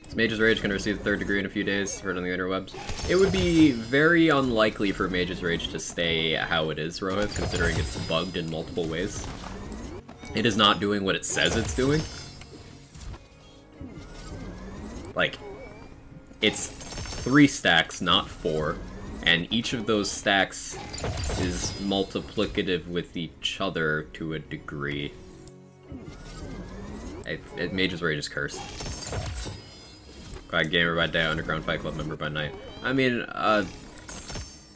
S1: Is Mage's Rage going to receive the third degree in a few days? Heard on the interwebs. It would be very unlikely for Mage's Rage to stay how it is, Rohith, considering it's bugged in multiple ways. It is not doing what it says it's doing. Like, it's 3 stacks, not 4, and each of those stacks is multiplicative with each other to a degree. Mage's Rage is cursed. Gamer by day, Underground Fight Club member by night. I mean,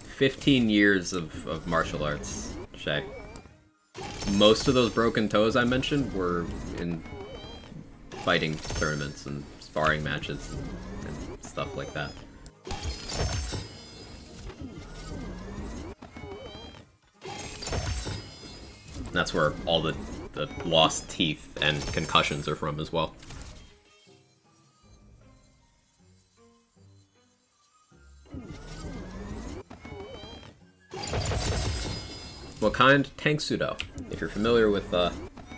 S1: 15 years of martial arts, Shay. Most of those broken toes I mentioned were in fighting tournaments and sparring matches and stuff like that. That's where all the lost teeth and concussions are from as well. What kind? Tank Sudo. If you're familiar with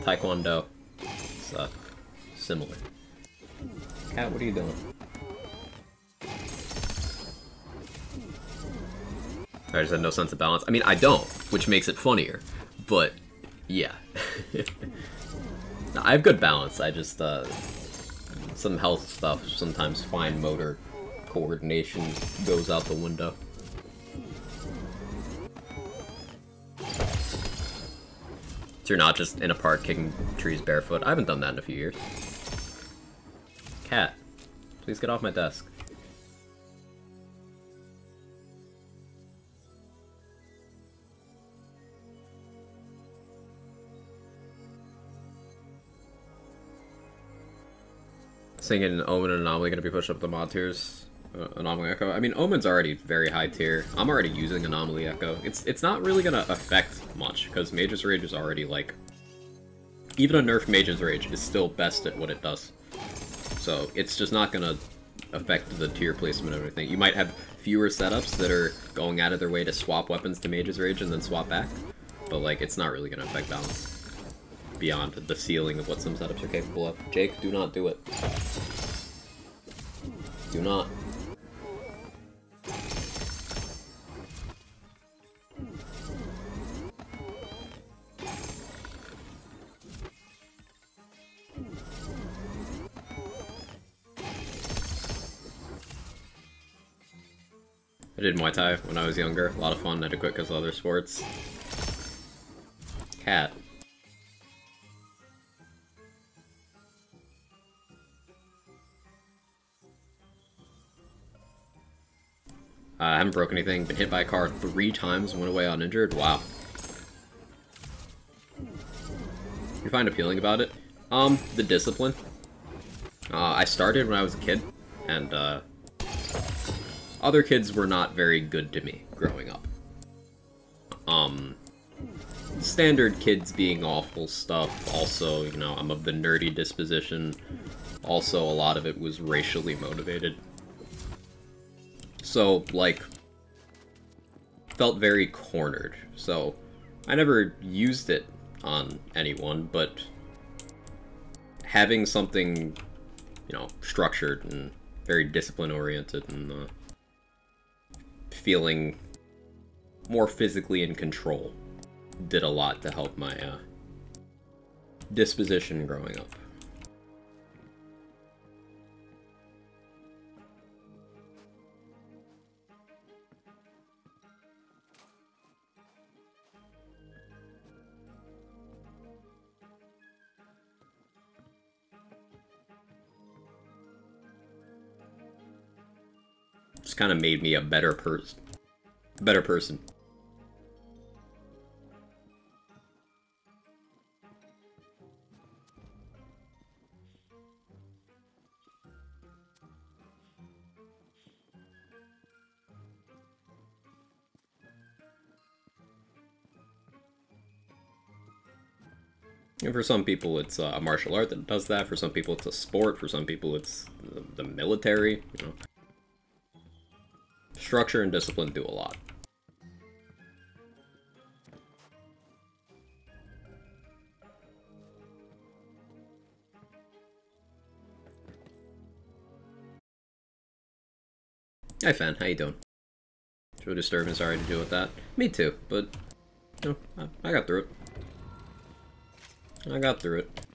S1: Taekwondo, it's similar. Cat, what are you doing? I just had no sense of balance. I mean, I don't, which makes it funnier, but yeah. I have good balance, I just, some health stuff, sometimes fine motor coordination goes out the window. So you're not just in a park kicking trees barefoot. I haven't done that in a few years. Cat, please get off my desk. Singing Omen and Anomaly going to be pushed up the mod tiers. Anomaly Echo. I mean, Omen's already very high tier. I'm already using Anomaly Echo. It's not really going to affect much, because Mage's Rage is already, like... Even a nerfed Mage's Rage is still best at what it does. So, it's just not going to affect the tier placement of everything. You might have fewer setups that are going out of their way to swap weapons to Mage's Rage and then swap back. But, like, it's not really going to affect balance beyond the ceiling of what some setups are capable of. Jake, do not do it. Do not. I did Muay Thai when I was younger. A lot of fun. I had to quit because of other sports. Cat. I haven't broken anything. Been hit by a car 3 times. Went away uninjured. Wow. You find appealing about it? The discipline. I started when I was a kid, and other kids were not very good to me growing up. Standard kids being awful stuff. Also, you know, I'm of the nerdy disposition. Also, a lot of it was racially motivated. So, like, felt very cornered. So, I never used it on anyone, but having something, you know, structured and very discipline-oriented and feeling more physically in control did a lot to help my disposition growing up. Just kind of made me a better person. And for some people, it's a martial art that does that. For some people, it's a sport. For some people, it's the military. You know, structure and discipline do a lot. Hi, Fan. How you doing? Joe Disturbance, sorry to deal with that. Me too, but you know, I got through it. I got through it.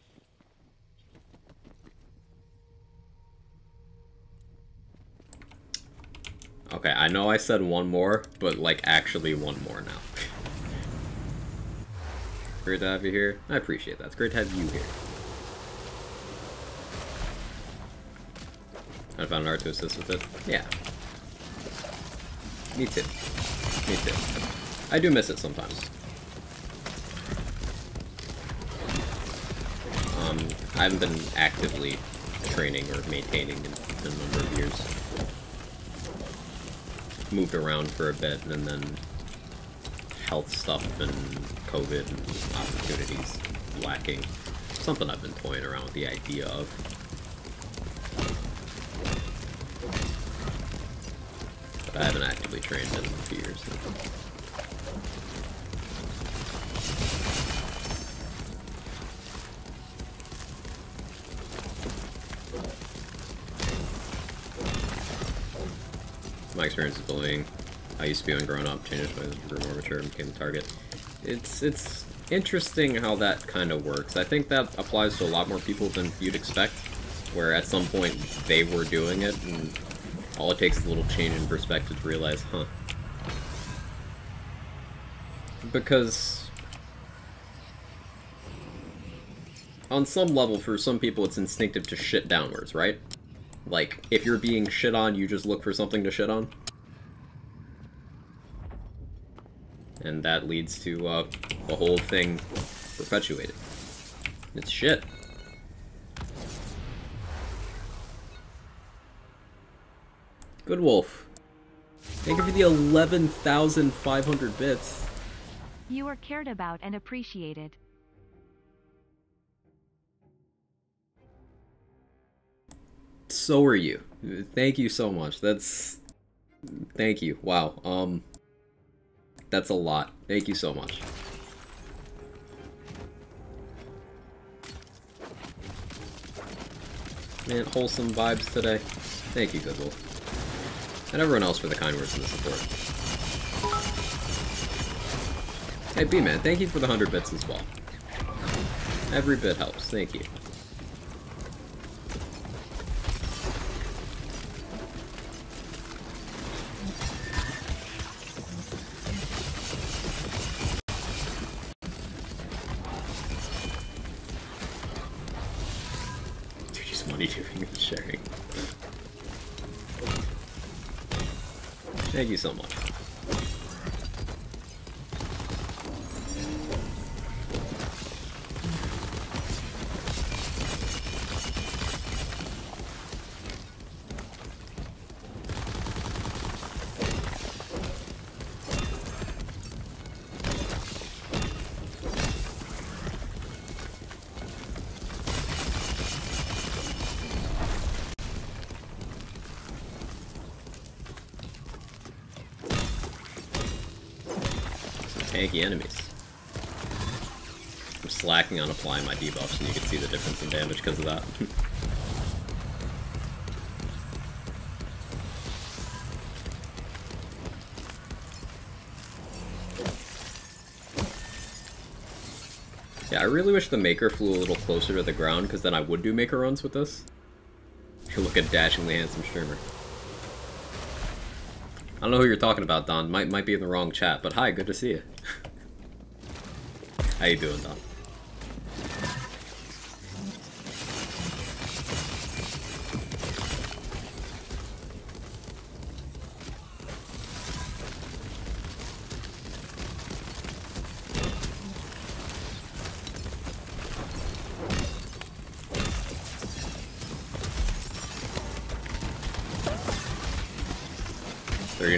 S1: Okay, I know I said one more, but like actually one more now. Great to have you here. I appreciate that. It's great to have you here. I found art to assist with it. Yeah. Me too. Me too. I do miss it sometimes. I haven't been actively training or maintaining in a number of years. Moved around for a bit, and then health stuff and COVID and opportunities lacking. Something I've been toying around with the idea of. But I haven't actively trained in a few years now. My experience with bullying, I used to be on growing up, changed when I grew more mature and became a target. It's interesting how that kind of works. I think that applies to a lot more people than you'd expect, where at some point they were doing it, and all it takes is a little change in perspective to realize, huh. Because on some level, for some people, it's instinctive to shit downwards, right? Like, if you're being shit on, you just look for something to shit on. And that leads to, the whole thing perpetuated. It's shit. Good Wolf. Thank you for the 11,500 bits.
S2: You are cared about and appreciated.
S1: So are you. Thank you so much. That's... Thank you. Wow. That's a lot. Thank you so much. Man, wholesome vibes today. Thank you, Good Wolf. And everyone else for the kind words and the support. Hey, B-Man, thank you for the 100 bits as well. Every bit helps. Thank you. Sharing. Thank you so much. Tanky enemies. I'm slacking on applying my debuffs, and you can see the difference in damage because of that. Yeah, I really wish the Maker flew a little closer to the ground, because then I would do Maker runs with this. You look at dashingly handsome streamer. I don't know who you're talking about, Don. Might be in the wrong chat, but hi, good to see you. How you doing, Don?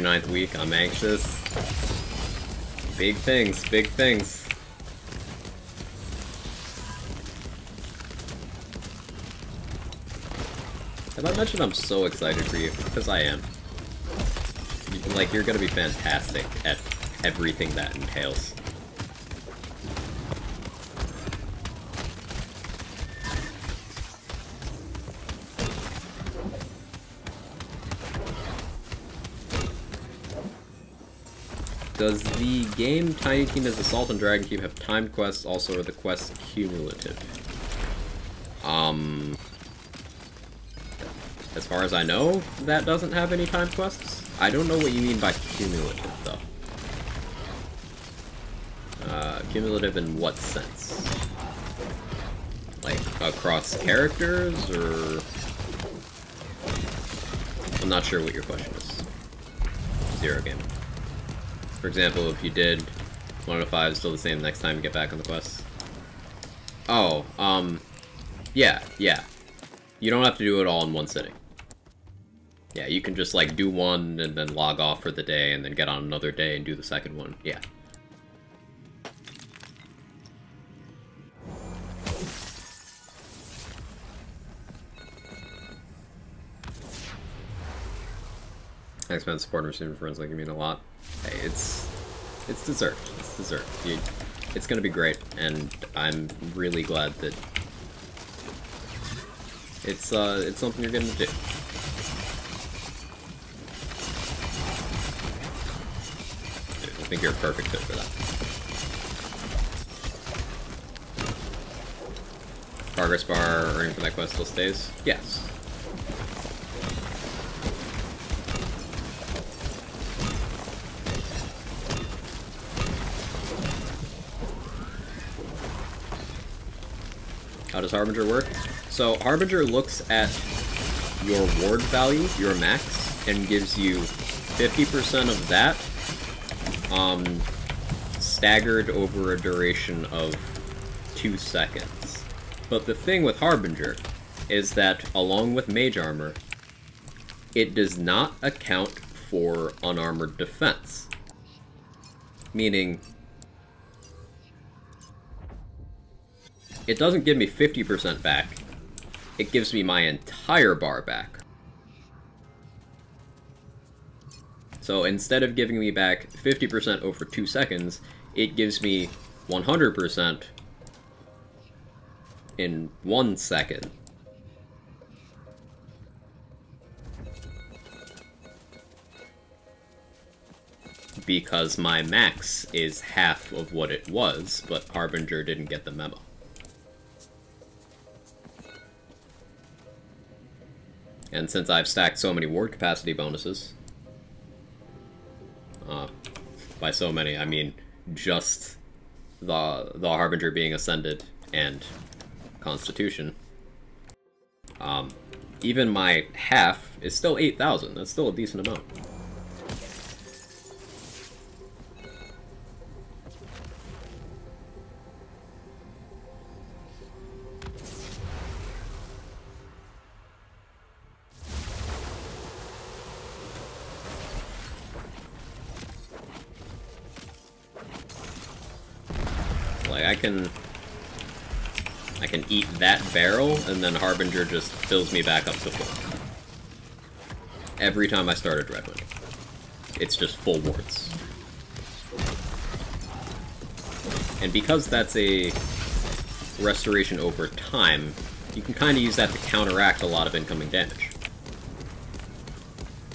S1: Ninth week, I'm anxious. Big things, big things. Have I mentioned I'm so excited for you? Because I am. Like, you're gonna be fantastic at everything that entails. Does the game Tiny Tina's Assault on Dragon Cube have timed quests also, or are the quests cumulative? As far as I know, that doesn't have any timed quests. I don't know what you mean by cumulative, though. Cumulative in what sense? Like, across characters, or... I'm not sure what your question is. Zero game. For example, if you did 1 out of 5 is still the same next time you get back on the quest. Oh, yeah. You don't have to do it all in one sitting. Yeah, you can just, like, do one and then log off for the day and then get on another day and do the second one. Yeah. Thanks, man. Support and receiving friends like you mean a lot. Hey, it's deserved. It's deserved. It's gonna be great, and I'm really glad that it's something you're getting to do. Dude, I think you're a perfect fit for that. Progress bar earning for that quest still stays? Yes. How does Harbinger work? So Harbinger looks at your ward value, your max, and gives you 50% of that staggered over a duration of 2 seconds. But the thing with Harbinger is that, along with Mage Armor, it does not account for unarmored defense. Meaning, it doesn't give me 50% back, it gives me my entire bar back. So instead of giving me back 50% over 2 seconds, it gives me 100% in 1 second. Because my max is half of what it was, but Harbinger didn't get the memo. And since I've stacked so many ward capacity bonuses, by so many, I mean just the Harbinger being ascended and Constitution, even my half is still 8,000. That's still a decent amount. Like, I can eat that barrel, and then Harbinger just fills me back up to full. Every time I start a Dreadwind. It's just full wards. And because that's a restoration over time, you can kind of use that to counteract a lot of incoming damage.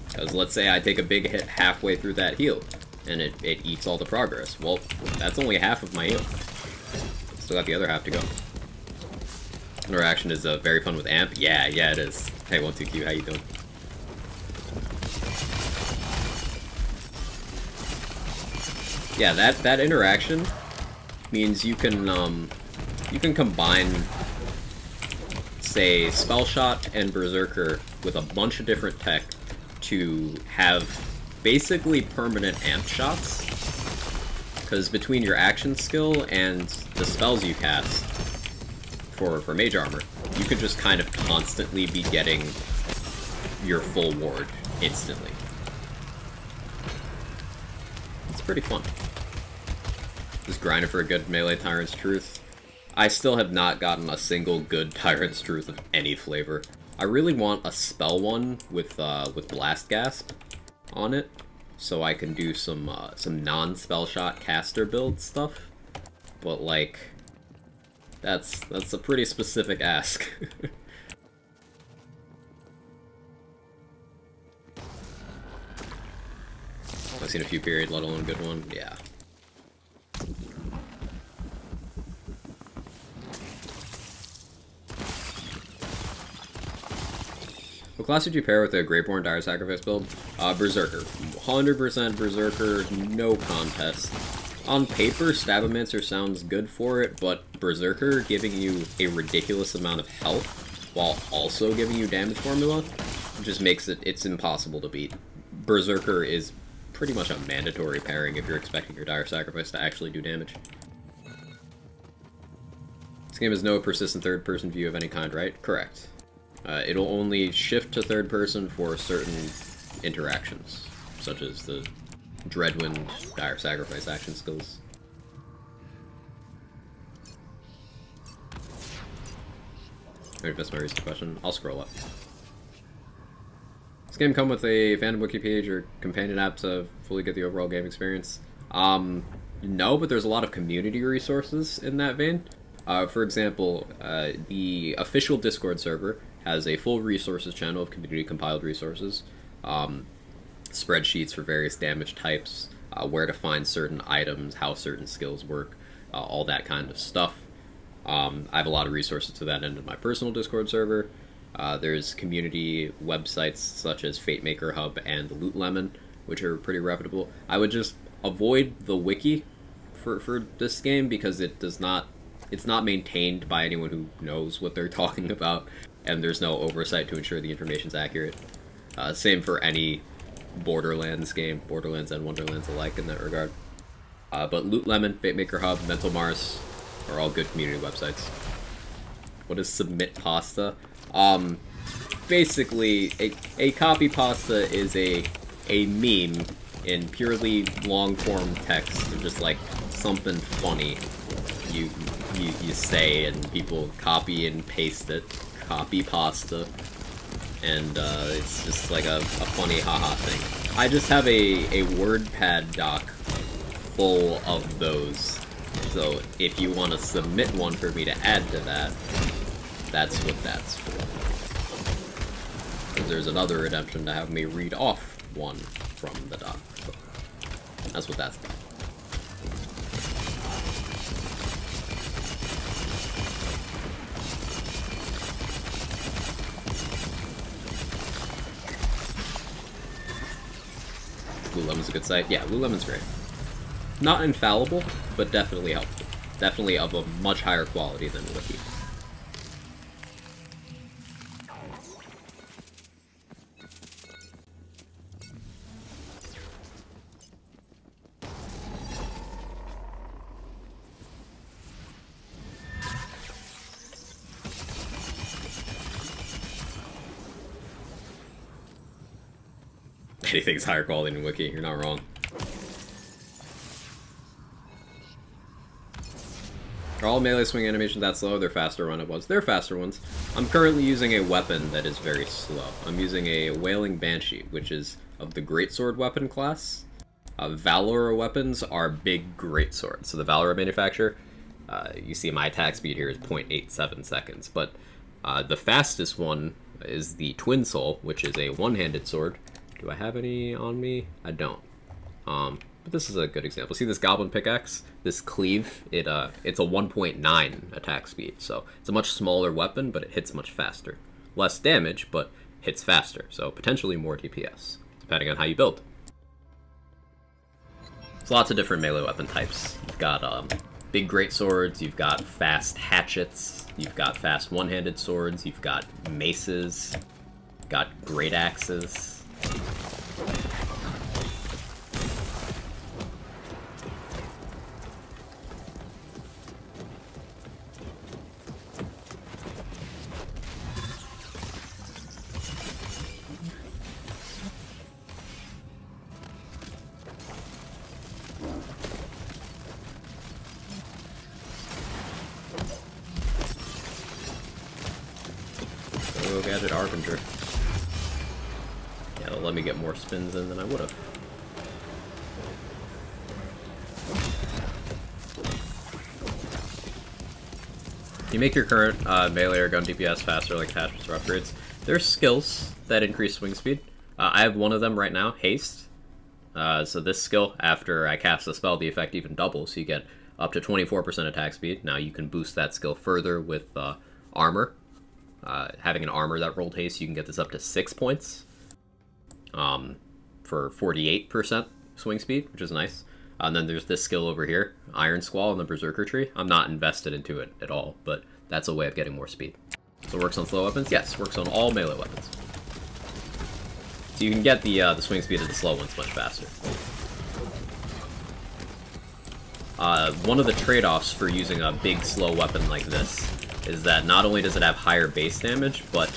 S1: Because let's say I take a big hit halfway through that heal, and it eats all the progress. Well, that's only half of my heal. Still got the other half to go. Interaction is very fun with Amp. Yeah, it is. Hey, 12Q, how you doing? Yeah, that interaction means you can combine, say, Spell Shot and Berserker with a bunch of different tech to have basically permanent amp shots. Because between your action skill and the spells you cast for Mage Armor, you can just kind of constantly be getting your full ward instantly. It's pretty fun. Just grinding for a good melee Tyrant's Truth. I still have not gotten a single good Tyrant's Truth of any flavor. I really want a spell one with Blast Gasp on it, so I can do some non-spell shot caster build stuff. But like, that's a pretty specific ask. I've seen a few period, let alone a good one. Yeah. What class would you pair with a Greatborn Dire Sacrifice build? Berserker. 100% Berserker, no contest. On paper, Stabomancer sounds good for it, but Berserker giving you a ridiculous amount of health while also giving you damage formula just makes it's impossible to beat. Berserker is pretty much a mandatory pairing if you're expecting your Dire Sacrifice to actually do damage. This game has no persistent third-person view of any kind, right? Correct. It'll only shift to third person for certain interactions, such as the Dreadwind Dire Sacrifice action skills. Maybe that's my recent question. I'll scroll up. Does this game come with a fandom wiki page or companion app to fully get the overall game experience? No, but there's a lot of community resources in that vein. For example, the official Discord server has a full resources channel of community-compiled resources, spreadsheets for various damage types, where to find certain items, how certain skills work, all that kind of stuff. I have a lot of resources to that end in my personal Discord server. There's community websites such as FateMaker Hub and Loot Lemon, which are pretty reputable. I would just avoid the wiki for this game because it's not maintained by anyone who knows what they're talking about, and there's no oversight to ensure the information's accurate. Same for any Borderlands game, Borderlands and Wonderlands alike in that regard. But Loot Lemon, FateMaker Hub, Mental Mars are all good community websites. What is Submit Pasta? Basically, a copy pasta is a meme in purely long-form text, of just like something funny you say, and people copy and paste it. Copy pasta, and it's just like a funny haha thing. I just have a WordPad doc full of those, so if you want to submit one for me to add to that, that's what that's for. Because there's another redemption to have me read off one from the doc, so that's what that's about. Lululemon's a good site. Yeah, Lululemon's great. Not infallible, but definitely helpful. Definitely of a much higher quality than Wiki. Anything's higher quality than Wiki, you're not wrong. Are all melee swing animations that slow? They're faster run it was. They're faster ones. I'm currently using a weapon that is very slow. I'm using a Wailing Banshee, which is of the Greatsword weapon class. Valor weapons are big greatswords. So the Valor manufacturer, you see my attack speed here is 0.87 seconds, but the fastest one is the Twin Soul, which is a one-handed sword. Do I have any on me? I don't. But this is a good example. See this Goblin Pickaxe? This Cleave? It's a 1.9 attack speed, so it's a much smaller weapon, but it hits much faster. Less damage, but hits faster, so potentially more DPS, depending on how you build. There's lots of different melee weapon types. You've got big greatswords, you've got fast hatchets, you've got fast one-handed swords, you've got maces, you've got great axes. Oh, Gadget Harbinger. Yeah, it'll let me get more spins in than I would have. You make your current melee or gun DPS faster, like attachments or upgrades. There's skills that increase swing speed. I have one of them right now, Haste. So this skill, after I cast a spell, the effect even doubles. So you get up to 24% attack speed. Now you can boost that skill further with armor. Having an armor that rolled haste, you can get this up to 6 points for 48% swing speed, which is nice. And then there's this skill over here, Iron Squall and the Berserker Tree. I'm not invested into it at all, but that's a way of getting more speed. So it works on slow weapons? Yes, works on all melee weapons. So you can get the swing speed of the slow ones much faster. One of the trade-offs for using a big slow weapon like this is that not only does it have higher base damage, but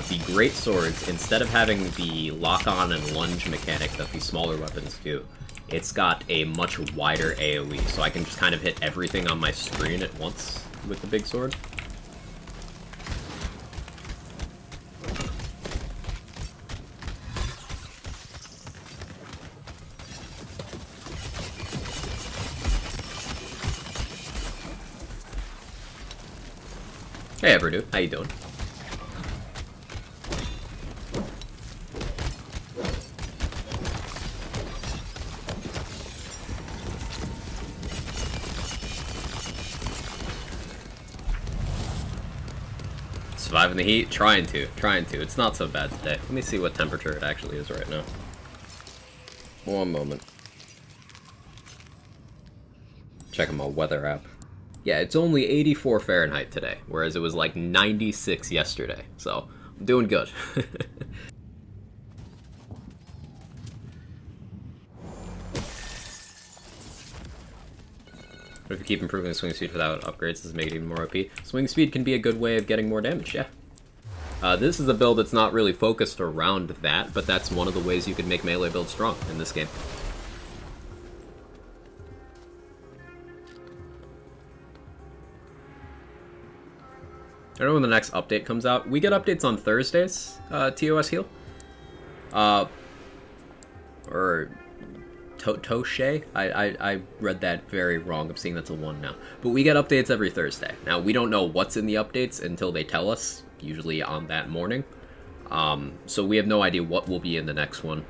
S1: the great swords, instead of having the lock-on and lunge mechanic that the smaller weapons do, it's got a much wider AoE, so I can just kind of hit everything on my screen at once with the big sword. Hey Everdo, how you doing? Surviving the heat? Trying to. It's not so bad today. Let me see what temperature it actually is right now. One moment. Checking my weather app. Yeah, it's only 84 Fahrenheit today, whereas it was like 96 yesterday, so I'm doing good. But if you keep improving the swing speed without upgrades, does it make it even more OP? Swing speed can be a good way of getting more damage, yeah. This is a build that's not really focused around that, but that's one of the ways you can make melee builds strong in this game. I don't know when the next update comes out. We get updates on Thursdays, TOS Heal. Or Toshe? I read that very wrong. I'm seeing that's a 1 now. But we get updates every Thursday. Now, we don't know what's in the updates until they tell us, usually on that morning. So we have no idea what will be in the next one.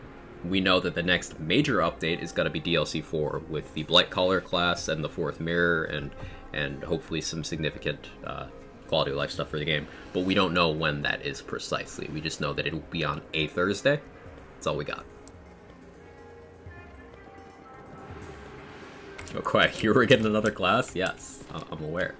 S1: We know that the next major update is going to be DLC 4 with the Blightcaller class and the 4th Mirror and hopefully some significant quality of life stuff for the game. But we don't know when that is precisely. We just know that it will be on a Thursday. That's all we got. Oh, quiet. You were getting another class? Yes, I'm aware.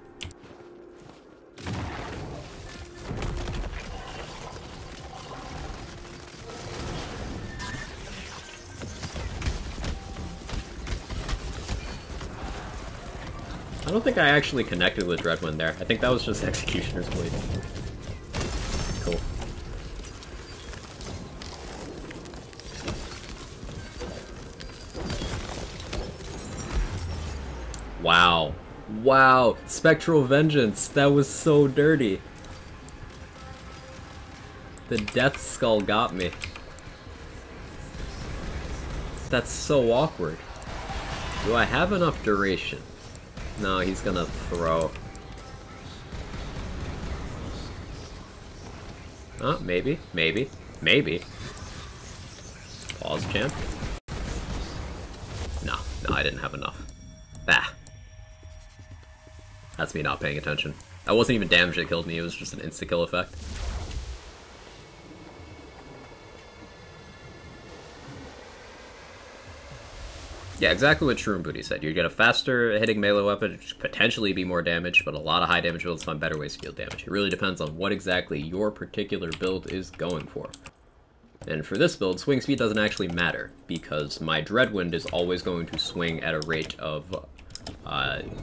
S1: I don't think I actually connected with Dreadwind there. I think that was just Executioner's Blade. Cool. Wow. Wow. Spectral Vengeance. That was so dirty. The Death Skull got me. That's so awkward. Do I have enough duration? No, he's gonna throw. Oh, maybe. Pause champ. No, I didn't have enough. Bah. That's me not paying attention. That wasn't even damage that killed me, it was just an insta-kill effect. Yeah, exactly what Shroom Booty said. You get a faster hitting melee weapon, which could potentially be more damage, but a lot of high damage builds find better ways to deal damage. It really depends on what exactly your particular build is going for. And for this build, swing speed doesn't actually matter, because my Dreadwind is always going to swing at a rate of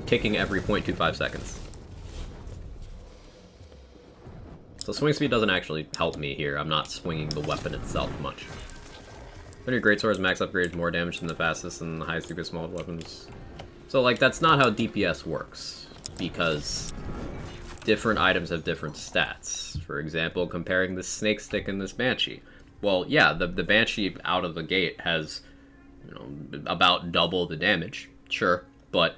S1: ticking every 0.25 seconds. So swing speed doesn't actually help me here. I'm not swinging the weapon itself much. When your greatswords max upgrades more damage than the fastest and the highest DPS small weapons. So, like, that's not how DPS works, because different items have different stats. For example, comparing this Snake Stick and this Banshee. Well, yeah, the Banshee out of the gate has, you know, about double the damage, sure, but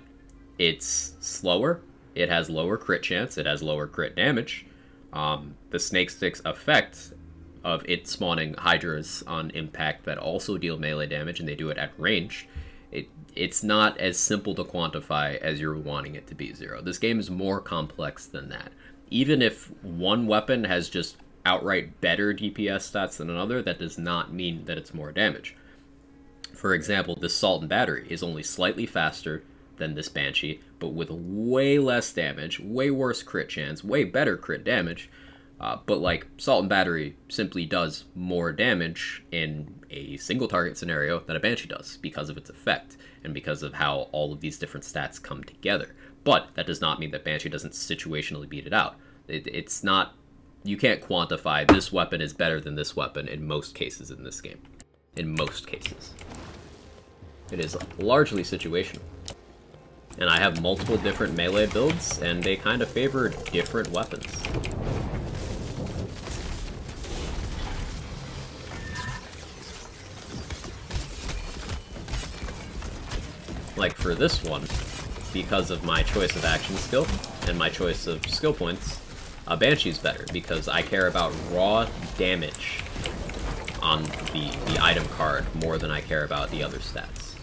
S1: it's slower, it has lower crit chance, it has lower crit damage. The Snake Stick's effect of it spawning Hydras on impact that also deal melee damage, and they do it at range, it's not as simple to quantify as you're wanting it to be, Zero. This game is more complex than that. Even if one weapon has just outright better DPS stats than another, that does not mean that it's more damage. For example, this Assault and Battery is only slightly faster than this Banshee, but with way less damage, way worse crit chance, way better crit damage. But like, Assault and Battery simply does more damage in a single target scenario than a Banshee does, because of its effect, and because of how all of these different stats come together. But that does not mean that Banshee doesn't situationally beat it out. It's not... You can't quantify this weapon is better than this weapon in most cases in this game. In most cases. It is largely situational. And I have multiple different melee builds, and they kind of favor different weapons. Like for this one, because of my choice of action skill and my choice of skill points, Banshee's better, because I care about raw damage on the item card more than I care about the other stats.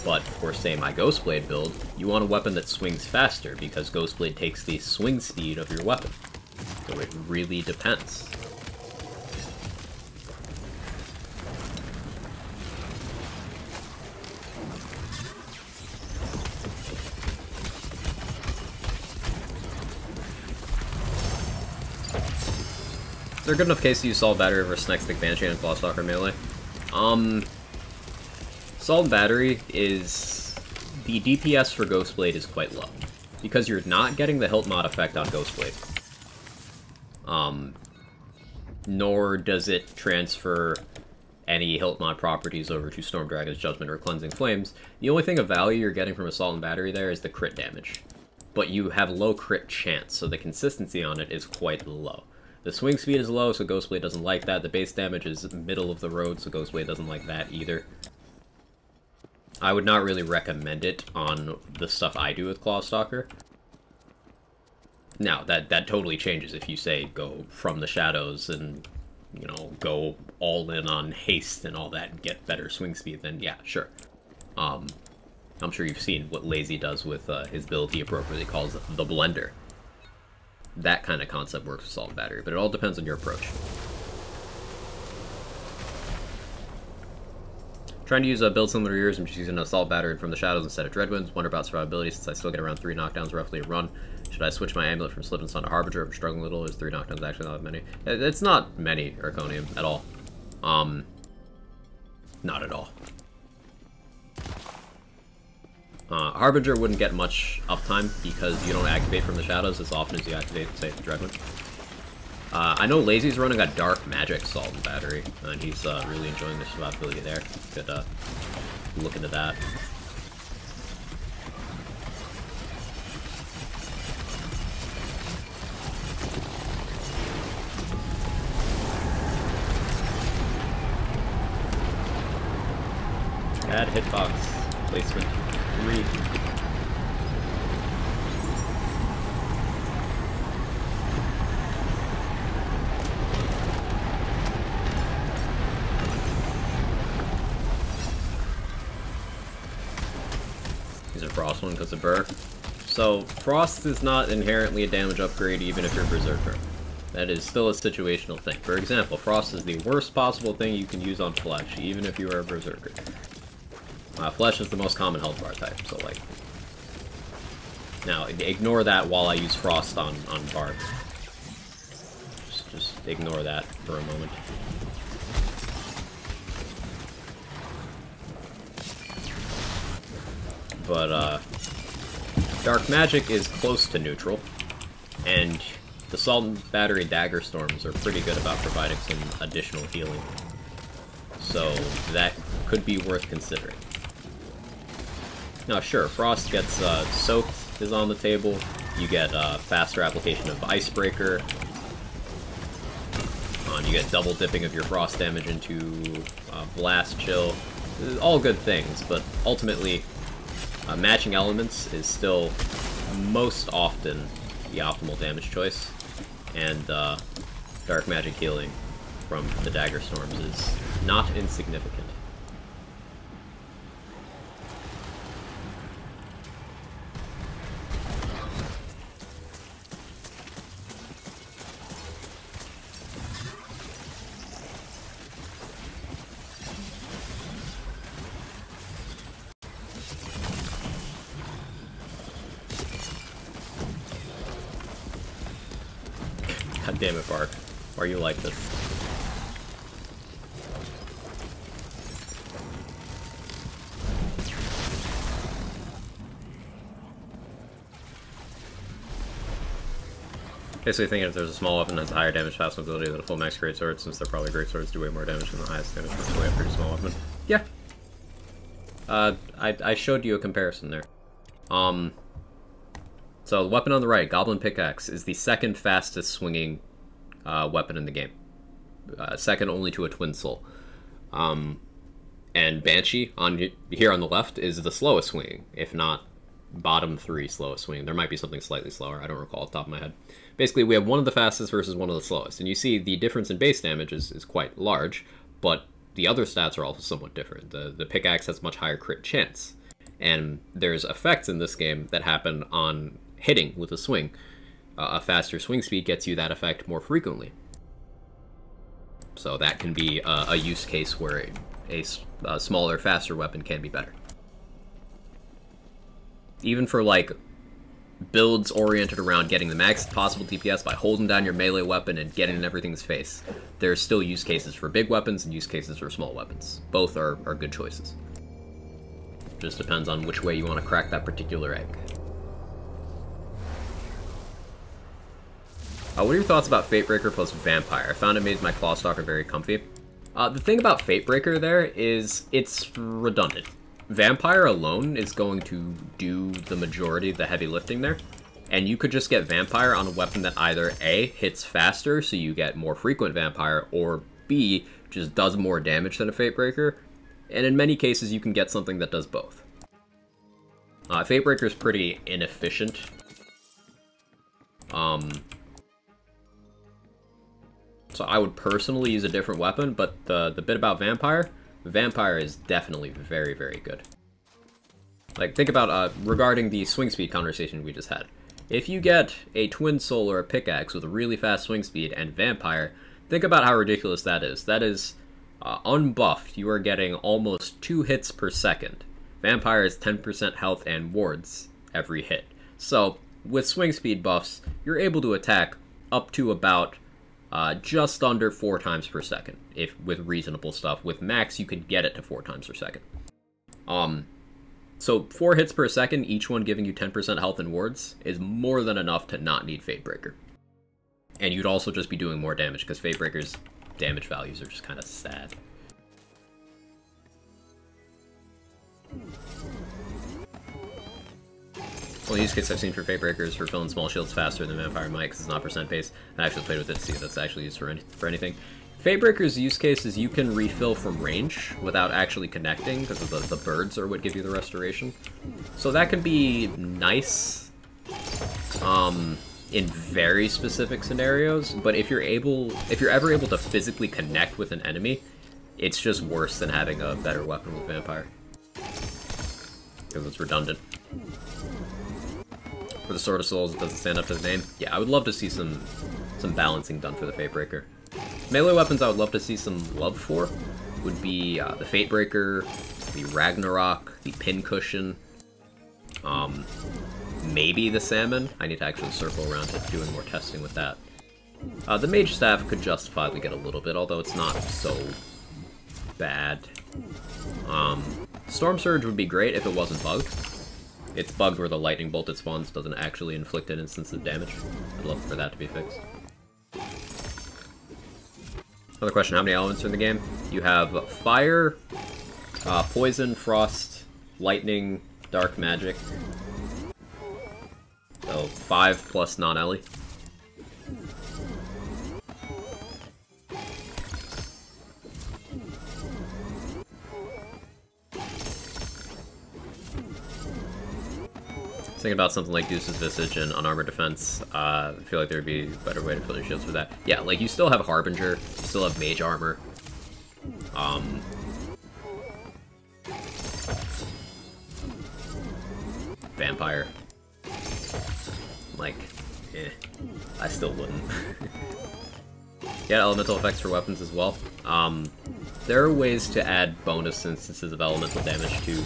S1: But for, say, my Ghostblade build, you want a weapon that swings faster, because Ghostblade takes the swing speed of your weapon. So it really depends. Is there a good enough case to use Assault Battery versus Next Stick Banshee and Clawstalker melee? Assault and Battery is... The DPS for Ghostblade is quite low, because you're not getting the hilt mod effect on Ghostblade. Nor does it transfer any hilt mod properties over to Stormdragon's Judgment or Cleansing Flames. The only thing of value you're getting from Assault and Battery there is the crit damage. But you have low crit chance, so the consistency on it is quite low. The swing speed is low, so Ghostblade doesn't like that. The base damage is middle of the road, so Ghostblade doesn't like that either. I would not really recommend it on the stuff I do with Clawstalker. Now, that totally changes if you, say, go from the shadows and, you know, go all in on haste and all that and get better swing speed, then yeah, sure. I'm sure you've seen what Lazy does with his build he appropriately calls the Blender. That kind of concept works with Assault and Battery, but it all depends on your approach. Trying to use a build similar to yours, I'm just using an Assault Battery from the Shadows instead of Dreadwinds. Wonder about survivability since I still get around 3 knockdowns roughly a run. Should I switch my Amulet from Slippered Sun to Harbinger if I'm struggling a little? Is 3 knockdowns actually not many? It's not many, Arconium, at all. Not at all. Harbinger wouldn't get much uptime because you don't activate from the shadows as often as you activate, say, Dreadwind. I know Lazy's running a Dark Magic Assault and Battery, and he's really enjoying the survivability there. Could look into that. Bad hitbox placement 3. These are Frost one because of Burr. So Frost is not inherently a damage upgrade even if you're Berserker. That is still a situational thing. For example, Frost is the worst possible thing you can use on Flesh, even if you are a Berserker. Flesh is the most common health bar type, so like... Now, ignore that while I use Frost on Bard. Just ignore that for a moment. But, Dark Magic is close to neutral, and the Assault and Battery Dagger Storms are pretty good about providing some additional healing. So, that could be worth considering. Now sure, Frost gets Soaked is on the table, you get faster application of Icebreaker, you get double dipping of your Frost damage into Blast Chill, all good things, but ultimately matching elements is still most often the optimal damage choice, and Dark Magic Healing from the Dagger Storms is not insignificant. God damn it, Bark. Why are you like this? Basically thinking if there's a small weapon that has a higher damage pass ability than a full max greatsword, since they're probably greatswords do way more damage than the highest damage for a pretty small weapon. Yeah. I showed you a comparison there. So the weapon on the right, Goblin Pickaxe, is the second fastest swinging weapon in the game. Second only to a Twin Soul. And Banshee, here on the left, is the slowest swinging, if not bottom 3 slowest swinging. There might be something slightly slower, I don't recall off the top of my head. Basically, we have one of the fastest versus one of the slowest, and you see the difference in base damage is quite large, but the other stats are also somewhat different. The Pickaxe has much higher crit chance, and there's effects in this game that happen on hitting with a swing. A faster swing speed gets you that effect more frequently. So that can be a use case where a smaller, faster weapon can be better. Even for, like, builds oriented around getting the max possible DPS by holding down your melee weapon and getting in everything's face, there's still use cases for big weapons and use cases for small weapons. Both are good choices. Just depends on which way you want to crack that particular egg. What are your thoughts about Fatebreaker plus Vampire? I found it made my Clawstalker very comfy. The thing about Fatebreaker there is it's redundant. Vampire alone is going to do the majority of the heavy lifting there, and you could just get Vampire on a weapon that either A, hits faster, so you get more frequent Vampire, or B, just does more damage than a Fatebreaker, and in many cases you can get something that does both. Fatebreaker is pretty inefficient. So I would personally use a different weapon, but the bit about Vampire is definitely very, very good. Like, think about, regarding the swing speed conversation we just had. If you get a Twin Soul or a Pickaxe with a really fast swing speed and Vampire, think about how ridiculous that is. That is, unbuffed, you are getting almost 2 hits per second. Vampire is 10% health and wards every hit. So, with swing speed buffs, you're able to attack up to about just under 4 times per second, if with reasonable stuff. With max, you could get it to 4 times per second. So 4 hits per second, each one giving you 10% health and wards, is more than enough to not need Fatebreaker. And you'd also just be doing more damage, because Fatebreaker's damage values are just kind of sad. Well, the use case I've seen for Fatebreaker is for filling small shields faster than Vampire might, because it's not percent base. I actually played with it to see if that's actually used for anything. Fatebreaker's use case is you can refill from range without actually connecting, because of the birds are what give you the restoration. So that can be nice in very specific scenarios, but if you're ever able to physically connect with an enemy, it's just worse than having a better weapon with Vampire, because it's redundant. For the Sword of Souls, it doesn't stand up to his name. Yeah, I would love to see some balancing done for the Fatebreaker. Melee weapons I would love to see some love for would be the Fatebreaker, the Ragnarok, the Pincushion, maybe the Salmon. I need to actually circle around to doing more testing with that. The Mage Staff could justifiably get a little bit, although it's not so bad. Storm Surge would be great if it wasn't bugged. It's bugged where the lightning bolt it spawns doesn't actually inflict an instance of damage. I'd love for that to be fixed. Another question, how many elements are in the game? You have fire, poison, frost, lightning, dark magic. So 5 plus non-Ellie. Thinking about something like Deuce's Visage and Unarmored Defense, I feel like there'd be a better way to fill your shields for that. Yeah, like, you still have Harbinger, you still have Mage Armor. Vampire. Like, I still wouldn't. Yeah, elemental effects for weapons as well. There are ways to add bonus instances of elemental damage to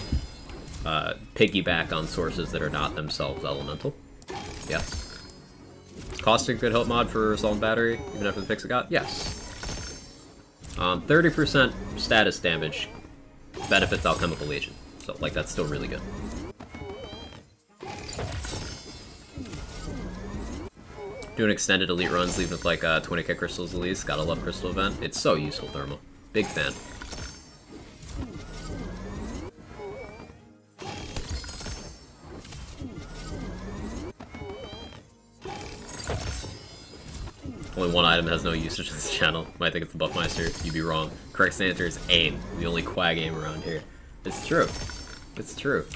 S1: piggyback on sources that are not themselves elemental. Yes. Is Caustic a good help mod for Assault and Battery, even after the fix it got? Yes. 30% status damage benefits Alchemical Legion, so, like, that's still really good. Doing extended elite runs, leaving with like 20k crystals at least. Gotta love Crystal Event. It's so useful, Thermal. Big fan. Only one item has no usage in this channel. Might think it's the Buffmeister. You'd be wrong. Correct answer is aim. The only quag aim around here. It's true. It's true.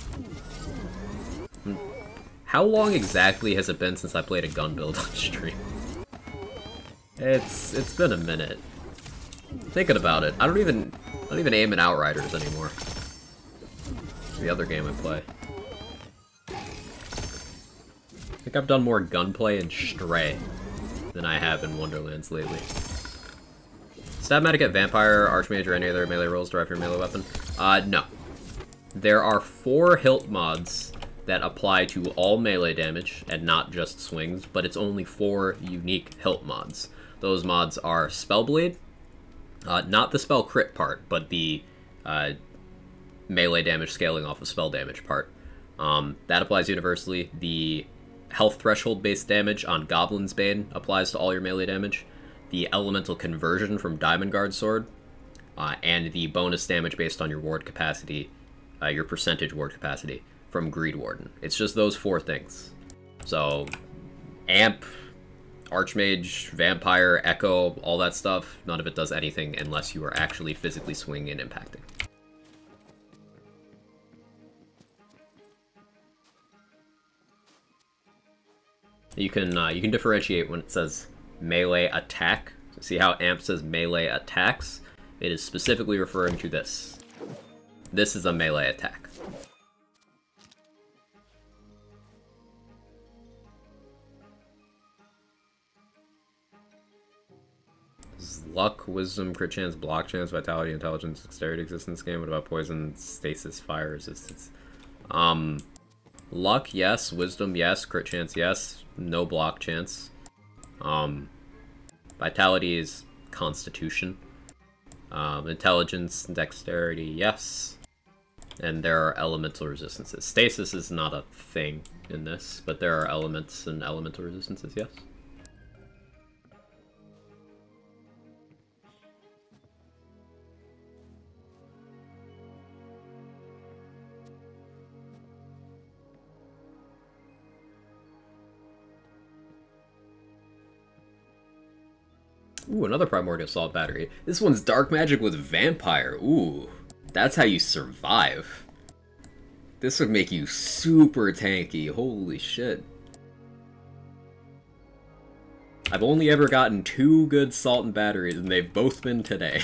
S1: How long exactly has it been since I played a gun build on stream? It's been a minute. Thinking about it, I don't even aim at Outriders anymore. It's the other game I play. I think I've done more gunplay in Stray than I have in Wonderlands lately. Stab Medic at Vampire, Archmage, or any other melee rolls derived from your melee weapon? No. There are 4 hilt mods that apply to all melee damage, and not just swings, but it's only 4 unique hilt mods. Those mods are Spellblade, not the spell crit part, but the melee damage scaling off of spell damage part. That applies universally. The health threshold based damage on Goblin's Bane applies to all your melee damage. The elemental conversion from Diamond Guard Sword, and the bonus damage based on your ward capacity, your percentage ward capacity, from Greed Warden. It's just those 4 things. So, Amp, Archmage, Vampire, Echo, all that stuff, none of it does anything unless you are actually physically swinging and impacting. You can differentiate when it says melee attack. See how Amp says melee attacks? It is specifically referring to this. This is a melee attack. Luck, Wisdom, Crit Chance, Block Chance, Vitality, Intelligence, Dexterity exist in this game? What about Poison, Stasis, Fire Resistance? Luck, yes. Wisdom, yes. Crit Chance, yes. No Block Chance. Vitality is Constitution. Intelligence, Dexterity, yes. And there are elemental resistances. Stasis is not a thing in this, but there are elements and elemental resistances, yes. Ooh, another Primordial Assault Battery. This one's Dark Magic with Vampire. Ooh, that's how you survive. This would make you super tanky. Holy shit. I've only ever gotten 2 good Salt and Batteries, and they've both been today.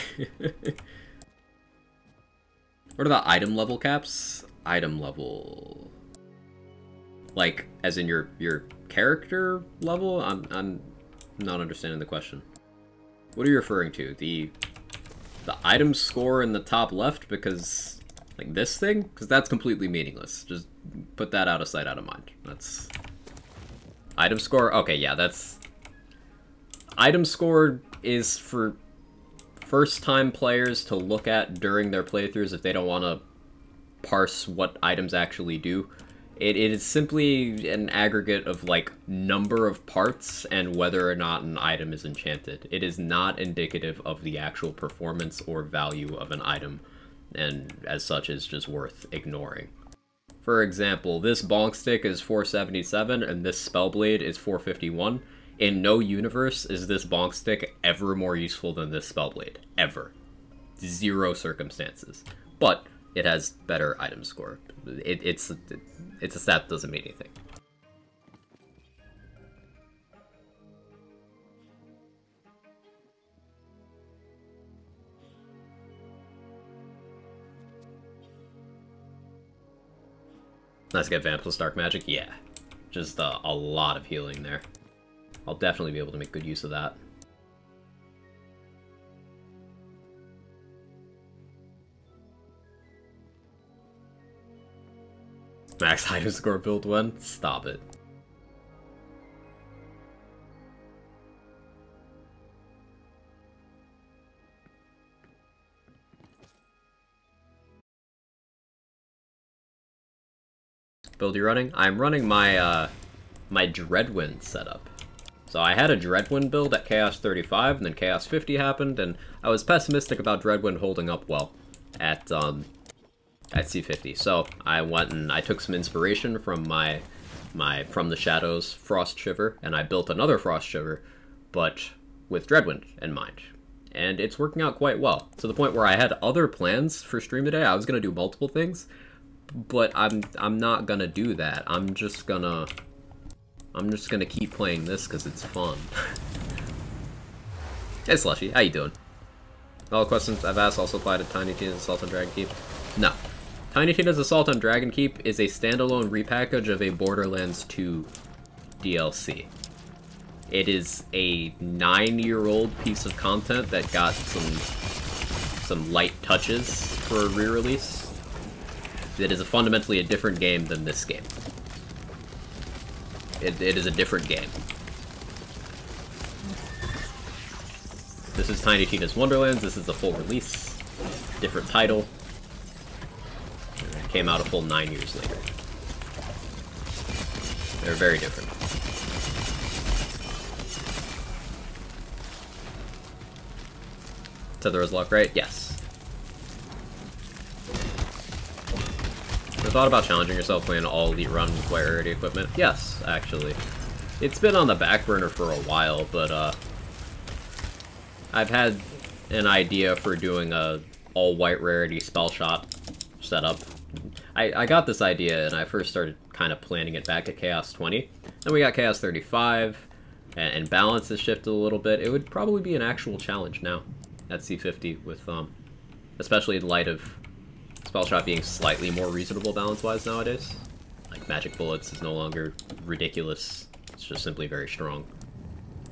S1: What are the item level caps? Item level... Like, as in your character level? I'm not understanding the question. What are you referring to? The item score in the top left? Because, like, this thing? Because that's completely meaningless. Just put that out of sight, out of mind. That's... Item score? Okay, yeah, that's... Item score is for first-time players to look at during their playthroughs if they don't want to parse what items actually do. It is simply an aggregate of, like, number of parts and whether or not an item is enchanted. It is not indicative of the actual performance or value of an item, and as such is just worth ignoring. For example, this Bonk Stick is 477 and this Spellblade is 451. In no universe is this Bonk Stick ever more useful than this Spellblade. Ever. 0 circumstances. But it has better item score. It's a stat that doesn't mean anything. Let's get Vamp plus Dark Magic. Yeah. Just a lot of healing there. I'll definitely be able to make good use of that. Max item score build 1? Stop it. Build you running? I'm running my my Dreadwind setup. So I had a Dreadwind build at Chaos 35, and then Chaos 50 happened, and I was pessimistic about Dreadwind holding up well at C50. So I went and I took some inspiration from my From the Shadows Frost Shiver, and I built another Frost Shiver, but with Dreadwind in mind. And it's working out quite well, to the point where I had other plans for stream today. I was gonna do multiple things, but I'm not gonna do that. I'm just gonna keep playing this because it's fun. Hey Slushy, how you doing? All questions I've asked also apply to Tiny Tina's Assault on Dragon Keep. No. Tiny Tina's Assault on Dragon Keep is a standalone repackage of a Borderlands 2 DLC. It is a 9-year-old piece of content that got some light touches for a re-release. It is fundamentally a different game than this game. It is a different game. This is Tiny Tina's Wonderlands. This is the full release. Different title. It came out a full 9 years later. They're very different. Tether luck, right? Yes. Ever thought about challenging yourself playing all elite run with white rarity equipment? Yes, actually. It's been on the back burner for a while, but I've had an idea for doing a all white rarity spell shot setup. I got this idea and I first started kind of planning it back at Chaos 20. Then we got Chaos 35, and balance has shifted a little bit. It would probably be an actual challenge now at C50 with especially in light of spell shot being slightly more reasonable balance-wise nowadays. Like, magic bullets is no longer ridiculous. It's just simply very strong.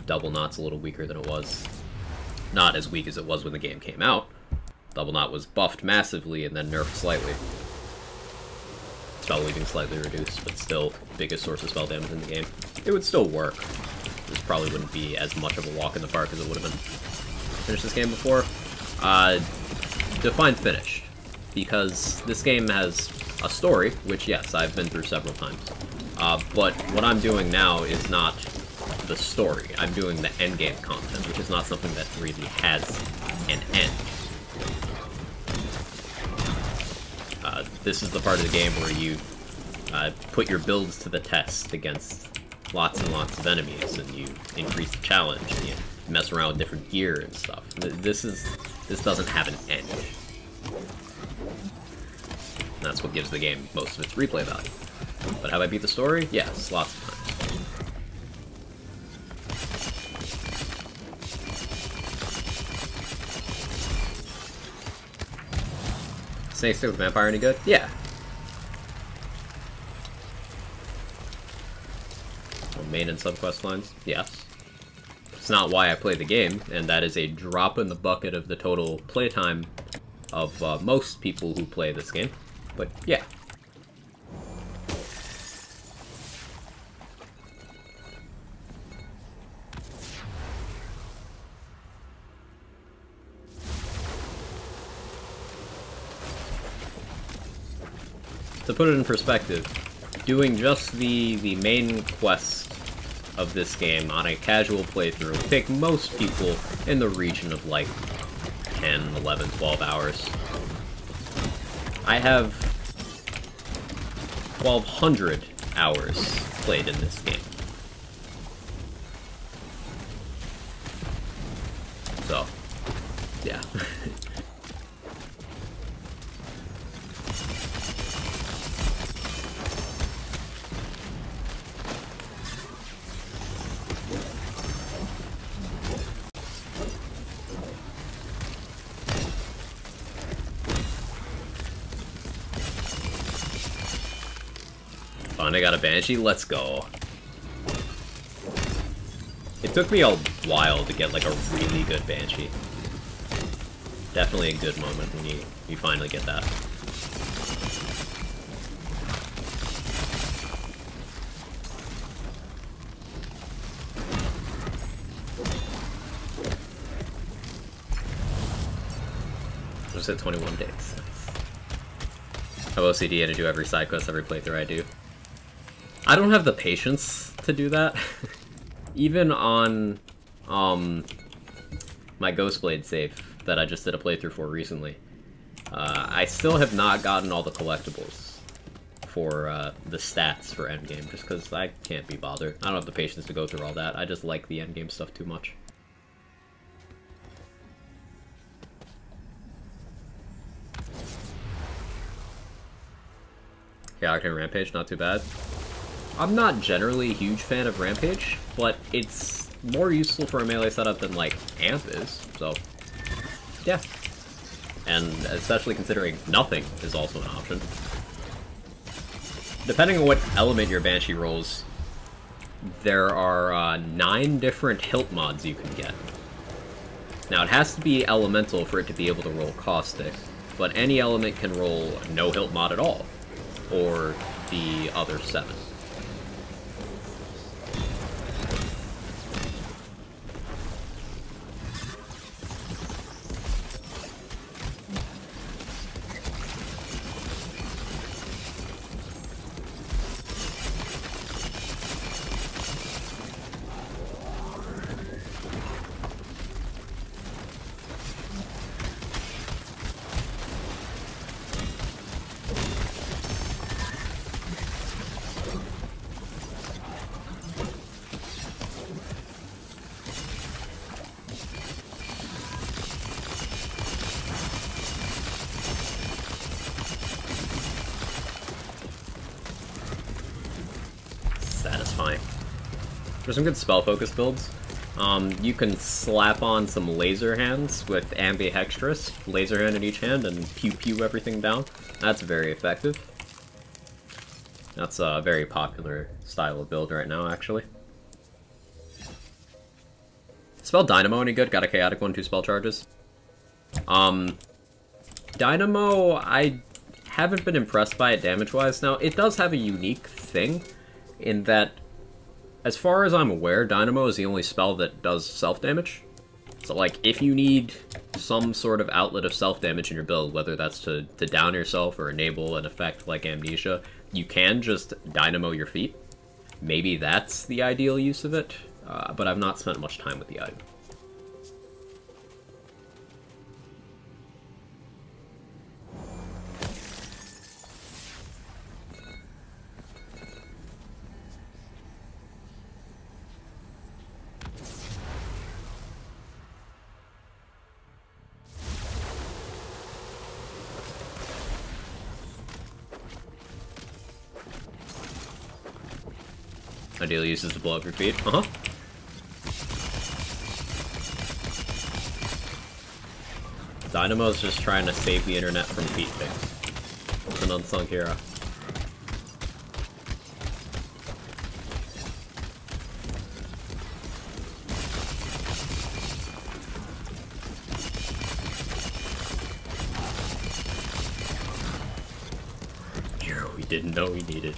S1: Double knot's a little weaker than it was. Not as weak as it was when the game came out. Double knot was buffed massively and then nerfed slightly. Spell weaving slightly reduced, but still biggest source of spell damage in the game. It would still work. This probably wouldn't be as much of a walk in the park as it would have been. Finished this game before? Define finished. Because this game has a story, which, yes, I've been through several times. But what I'm doing now is not the story. I'm doing the endgame content, which is not something that really has an end. This is the part of the game where you put your builds to the test against lots and lots of enemies, and you increase the challenge, and you mess around with different gear and stuff. This doesn't have an end. That's what gives the game most of its replay value. But have I beat the story? Yes, lots of times. Snake stick with vampire any good? Yeah. Well, main and subquest lines? Yes. It's not why I play the game, and that is a drop in the bucket of the total playtime of most people who play this game. But yeah. To put it in perspective, doing just the main quest of this game on a casual playthrough would take most people in the region of like 10, 11, 12 hours. I have 1,200 hours played in this game. So, yeah. Finally got a Banshee, let's go. It took me a while to get like a really good Banshee. Definitely a good moment when you finally get that. Just hit 21 days. Nice. I have OCD and I do every side quest, every playthrough I do. I don't have the patience to do that. Even on my Ghostblade save that I just did a playthrough for recently, I still have not gotten all the collectibles for the stats for endgame, just because I can't be bothered. I don't have the patience to go through all that. I just like the endgame stuff too much. Yeah, Octane Rampage, not too bad. I'm not generally a huge fan of Rampage, but it's more useful for a melee setup than, like, Amp is, so yeah. And especially considering nothing is also an option. Depending on what element your Banshee rolls, there are 9 different hilt mods you can get. Now, it has to be elemental for it to be able to roll Caustic, but any element can roll no hilt mod at all, or the other 7. Satisfying. For some good spell focus builds, you can slap on some laser hands with Ambihextrous, laser hand in each hand, and pew pew everything down. That's very effective. That's a very popular style of build right now, actually. Spell Dynamo any good? Got a chaotic 1/2 spell charges. Dynamo, I haven't been impressed by it damage-wise. Now, it does have a unique thing in that, as far as I'm aware, Dynamo is the only spell that does self-damage. So, like, if you need some sort of outlet of self-damage in your build, whether that's to down yourself or enable an effect like Amnesia, you can just Dynamo your feet. Maybe that's the ideal use of it, but I've not spent much time with the item. Ideally uses to blow up your feet. Dynamo's just trying to save the internet from feet pics. It's an unsung hero. Hero we didn't know we needed.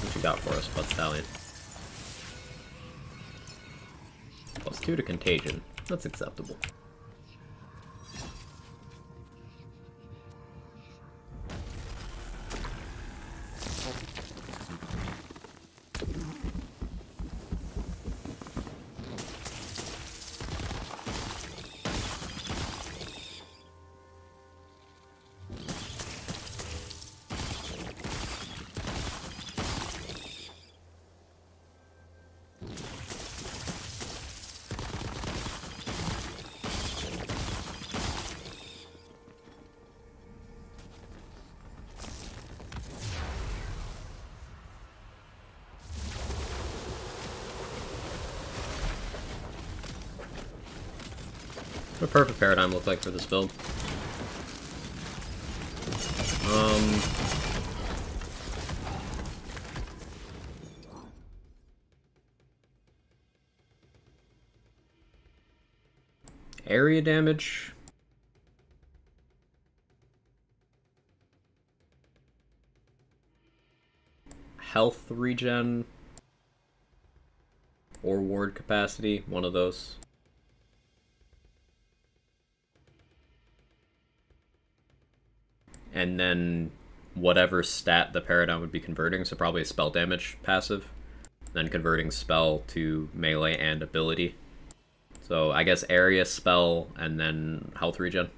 S1: What you got for us, Bud Stallion? +2 to Contagion. That's acceptable. What a perfect paradigm look like for this build? Area damage. Health regen. Or ward capacity, one of those. And then whatever stat the paradigm would be converting, so probably a spell damage passive, then converting spell to melee and ability. So I guess area, spell, and then health regen.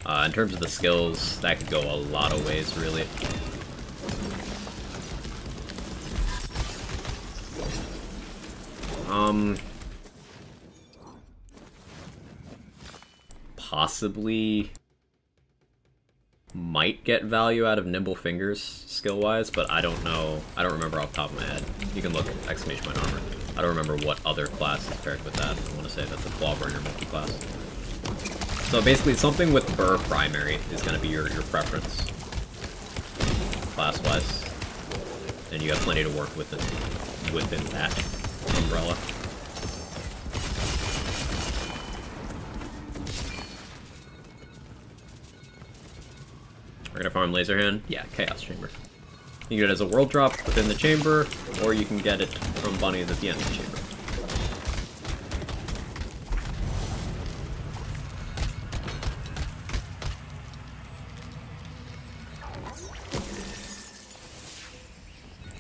S1: In terms of the skills, that could go a lot of ways, really. Possibly might get value out of Nimble Fingers skill-wise, but I don't know. I don't remember off the top of my head. You can look at Exclamation Point Armor. I don't remember what other class is paired with that. I want to say that's a Clawbringer multi-class. So basically, something with Burr primary is going to be your preference, class-wise. And you have plenty to work with within that umbrella. We're gonna farm Laser Hand? Yeah, Chaos Chamber. You can get it as a world drop within the chamber, or you can get it from bunnies at the end of the chamber.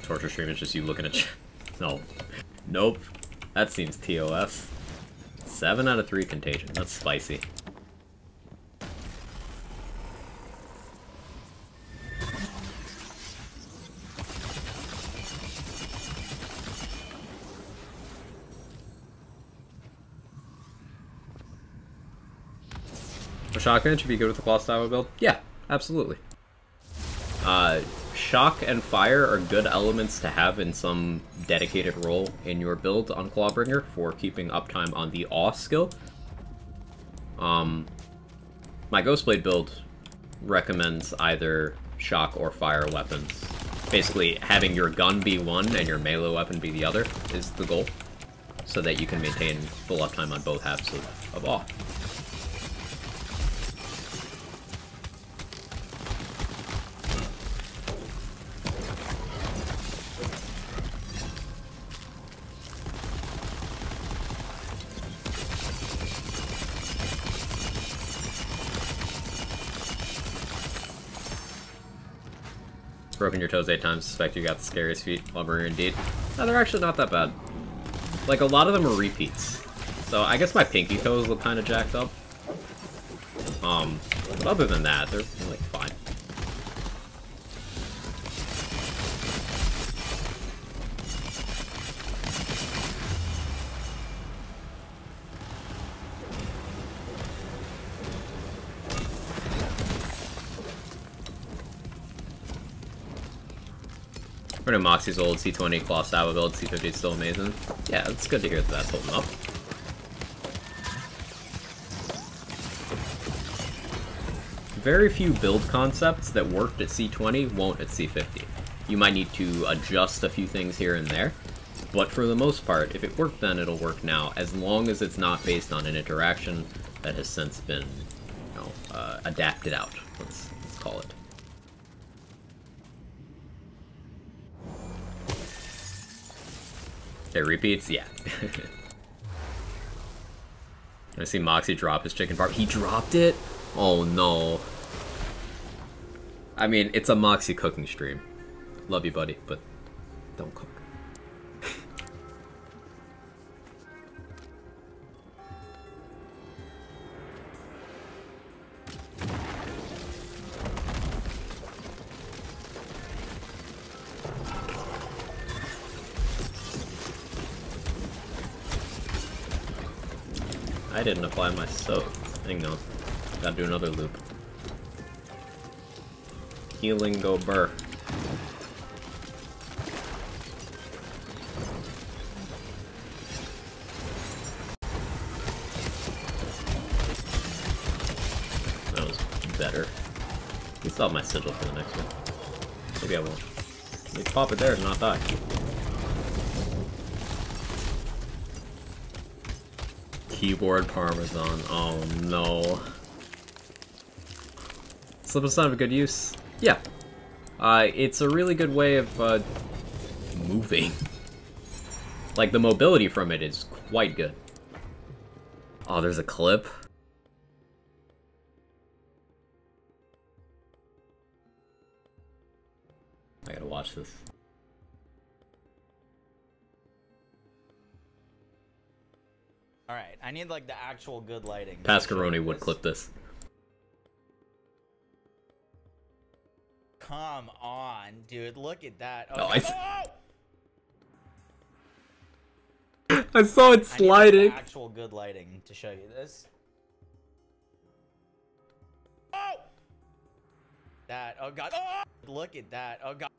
S1: Torture stream is just you looking at... No. Nope. That seems TOS. 7 out of 3 Contagion. That's spicy. A shotgun should be good with the Claw style build? Yeah, absolutely. Shock and fire are good elements to have in some dedicated role in your build on Clawbringer for keeping uptime on the Awe skill. My Ghostblade build recommends either shock or fire weapons. Basically, having your gun be one and your melee weapon be the other is the goal, so that you can maintain full uptime on both halves of Awe. Broken your toes 8 times, suspect you got the scariest feet. Lumber indeed. No, they're actually not that bad. Like, a lot of them are repeats. So I guess my pinky toes look kind of jacked up. But other than that, they're like fine. We're doing Moxie's old C20 Claw Saba build. C50 is still amazing. Yeah, it's good to hear that that's holding up. Very few build concepts that worked at C20 won't at C50. You might need to adjust a few things here and there, but for the most part, if it worked then, it'll work now, as long as it's not based on an interaction that has since been, you know, adapted out. Let's call it. It repeats? Yeah. I see Moxie drop his chicken parm. He dropped it? Oh no. I mean, it's a Moxie cooking stream. Love you, buddy, but don't cook. I didn't apply my soak. Hang on. Gotta do another loop. Healing go burr. better. Let me stop my sigil for the next one. Maybe I won't. Let me pop it there and not die. Keyboard Parmesan. Oh no. Slip is not of a good use. Yeah. It's a really good way of moving. Like, the mobility from it is quite good. Oh, there's a clip. I gotta watch this.
S4: Alright, I need like the actual good lighting.
S1: Pascaroni would clip this.
S4: Come on, dude, look at that.
S1: Oh,
S4: Oh,
S1: I saw it sliding.
S4: I need the actual good lighting to show you this. Oh! That, oh god. Oh! Look at that. Oh god.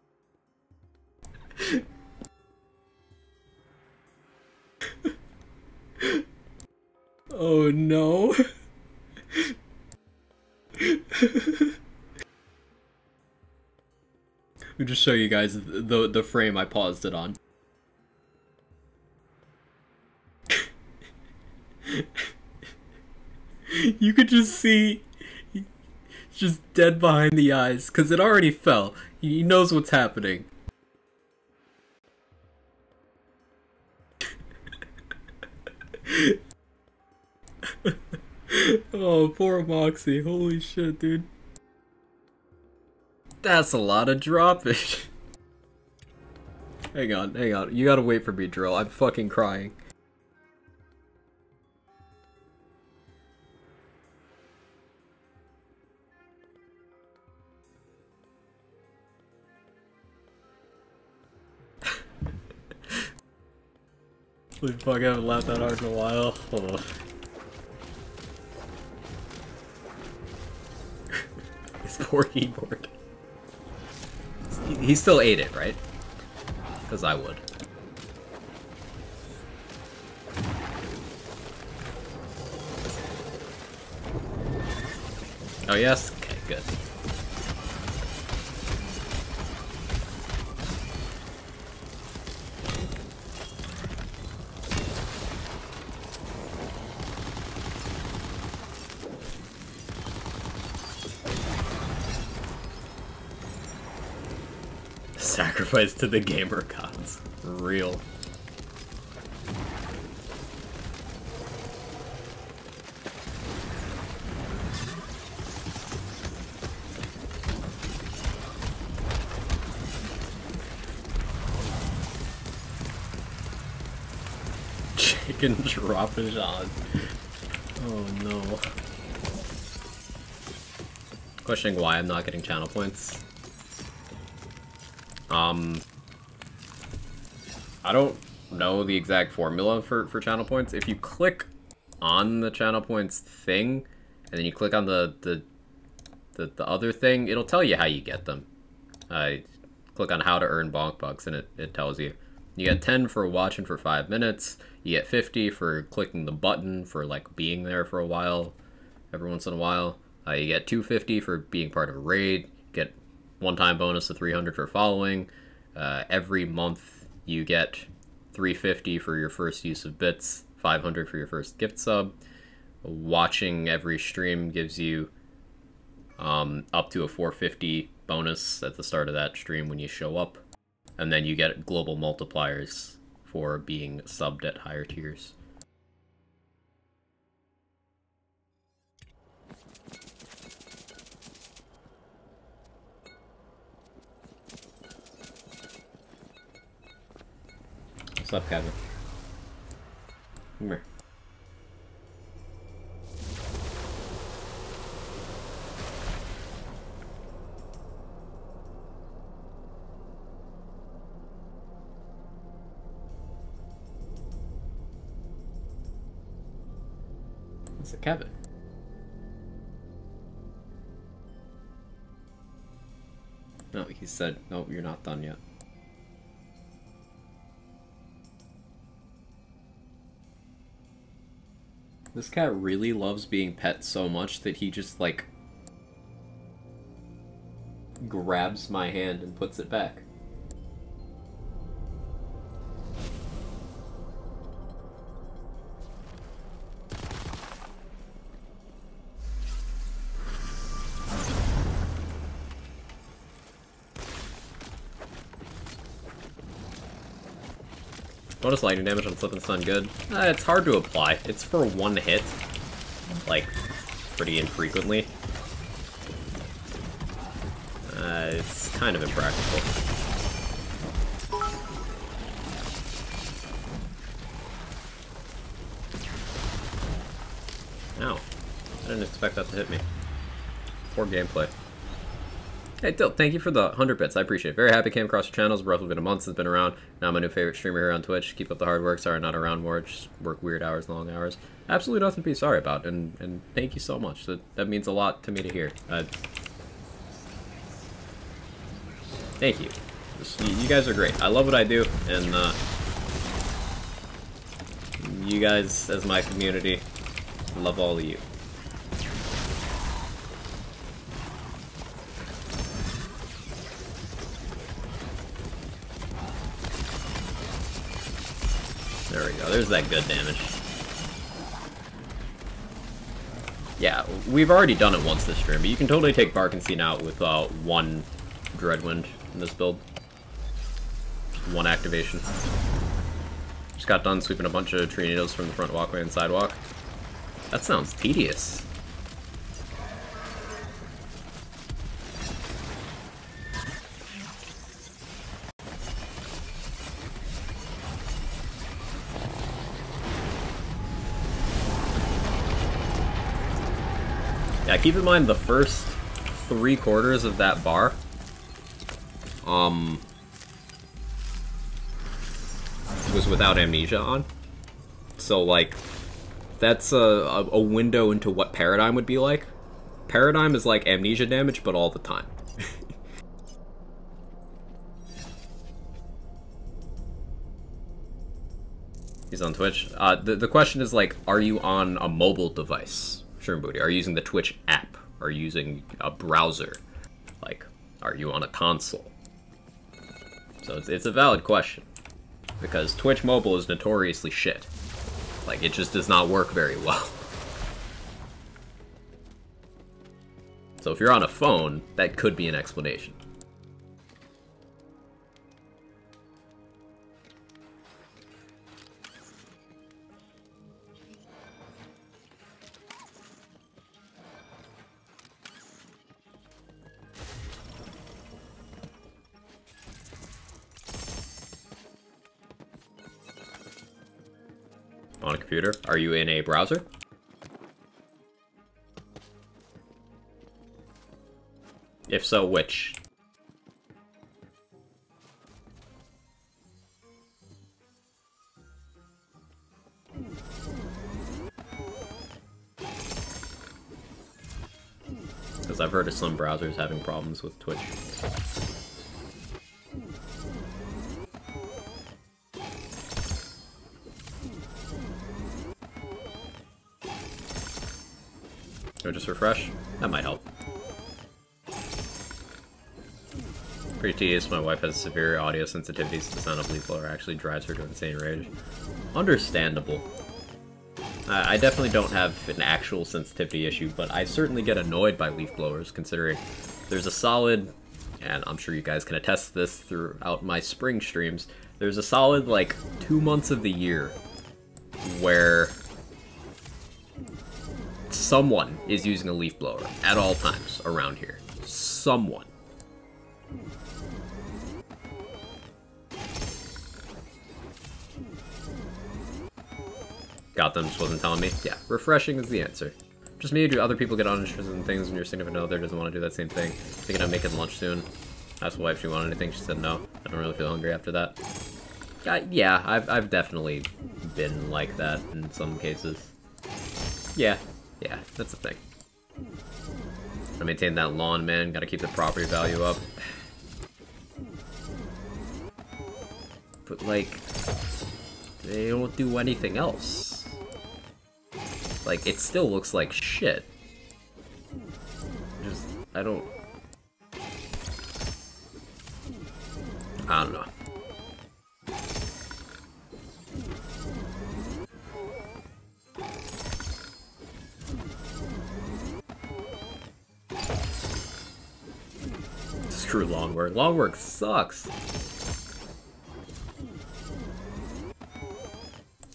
S1: Oh no. I'll just show you guys the frame I paused it on. You could just see he's just dead behind the eyes because it already fell. He knows what's happening. Oh, poor Moxie. Holy shit, dude. That's a lot of droppage. Hang on, hang on. You gotta wait for me, Drill. I'm fucking crying. Holy fuck, I haven't laughed that hard in a while. Hold on. His poor keyboard. He still ate it, right? Because I would. Oh yes? Okay, good. Sacrifice to the gamer gods. Real. Chicken droppage on. Oh no. Questioning why I'm not getting channel points. I don't know the exact formula for channel points. If you click on the channel points thing, and then you click on the other thing, it'll tell you how you get them. Click on how to earn bonk bucks, and it tells you. You get 10 for watching for 5 minutes. You get 50 for clicking the button for like being there for a while, every once in a while. You get 250 for being part of a raid. You get one-time bonus of 300 for following. Every month you get 350 for your first use of bits, 500 for your first gift sub. Watching every stream gives you up to a 450 bonus at the start of that stream when you show up. And then you get global multipliers for being subbed at higher tiers. What's up, Kevin? Come here. What's up, Kevin? No, he said, no, you're not done yet. This cat really loves being pet so much that he just, like, grabs my hand and puts it back. Bonus lightning damage on Flippin' Stun, good. It's hard to apply. It's for one hit, like, pretty infrequently. It's kind of impractical. Ow. I didn't expect that to hit me. Poor gameplay. Hey, Tilt, thank you for the 100 bits. I appreciate it. Very happy came across your channels. Roughly been a month since it's been around. Now I'm a new favorite streamer here on Twitch. Keep up the hard work. Sorry I'm not around more. Just work weird hours, long hours. Absolutely nothing to be sorry about. And thank you so much. That means a lot to me to hear. Thank you. You guys are great. I love what I do. And you guys, as my community, love all of you. There we go, there's that good damage. Yeah, we've already done it once this stream, but you can totally take Barkenstein out with one Dreadwind in this build. One activation. Just got done sweeping a bunch of tree needles from the front walkway and sidewalk. That sounds tedious. Yeah, keep in mind the first 3/4 of that bar, was without amnesia on. So, like, that's a window into what Paradigm would be like. Paradigm is like amnesia damage, but all the time. He's on Twitch. The question is, like, are you on a mobile device? Shroom Booty. Are you using the Twitch app? Are you using a browser? Like, are you on a console? So it's a valid question. Because Twitch mobile is notoriously shit. Like, it just does not work very well. So if you're on a phone, that could be an explanation. On a computer? Are you in a browser? If so, which? Because I've heard of some browsers having problems with Twitch. Or just refresh? That might help. Pretty tedious. My wife has severe audio sensitivities. The sound of leaf blower actually drives her to insane rage. Understandable. I definitely don't have an actual sensitivity issue, but I certainly get annoyed by leaf blowers, considering there's a solid, and I'm sure you guys can attest to this throughout my spring streams, there's a solid, like, 2 months of the year where someone is using a leaf blower at all times around here. Someone. Got them, just wasn't telling me. Yeah, refreshing is the answer. Just me, do other people get uninterested in things when your significant other doesn't want to do that same thing? Thinking of making lunch soon. Asked my wife if she wanted anything, she said no. I don't really feel hungry after that. Yeah, I've definitely been like that in some cases. Yeah, that's the thing. Gotta maintain that lawn, man. Gotta keep the property value up. But, like, they don't do anything else. Like, it still looks like shit. I don't... I don't know. Screw long work. Long work sucks.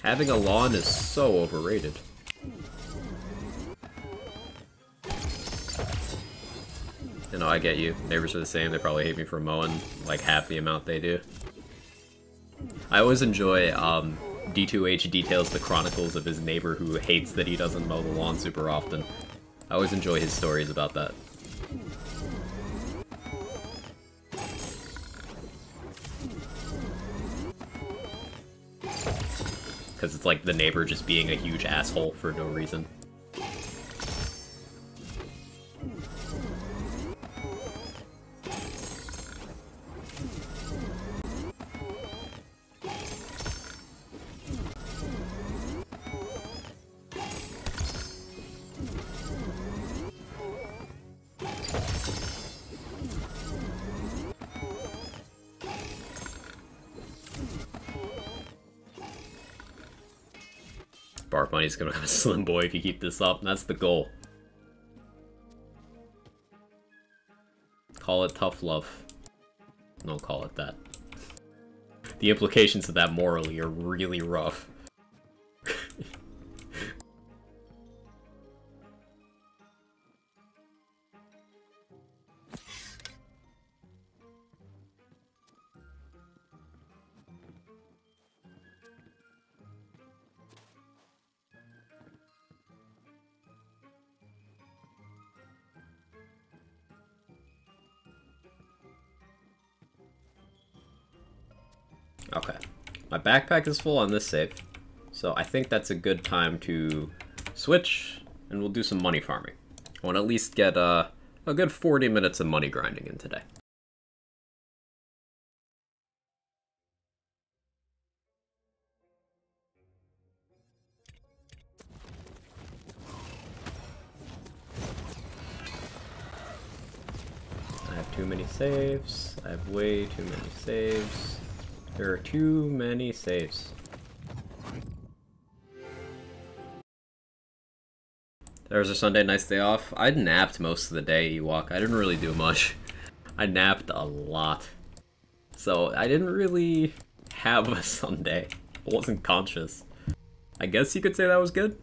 S1: Having a lawn is so overrated. You know, I get you. Neighbors are the same. They probably hate me for mowing like half the amount they do. I always enjoy D2H details the chronicles of his neighbor who hates that he doesn't mow the lawn super often. I always enjoy his stories about that. Because it's like the neighbor just being a huge asshole for no reason. Bark Bunny's gonna become a slim boy if you keep this up, and that's the goal. Call it tough love. Don't call it that. The implications of that morally are really rough. Okay, my backpack is full on this save, so I think that's a good time to switch, and we'll do some money farming. I want to at least get a good 40 minutes of money grinding in today. I have too many saves. I have way too many saves. There are too many saves. Thursday, Sunday, nice day off. I napped most of the day, Ewok. I didn't really do much. I napped a lot. So I didn't really have a Sunday. I wasn't conscious. I guess you could say that was good.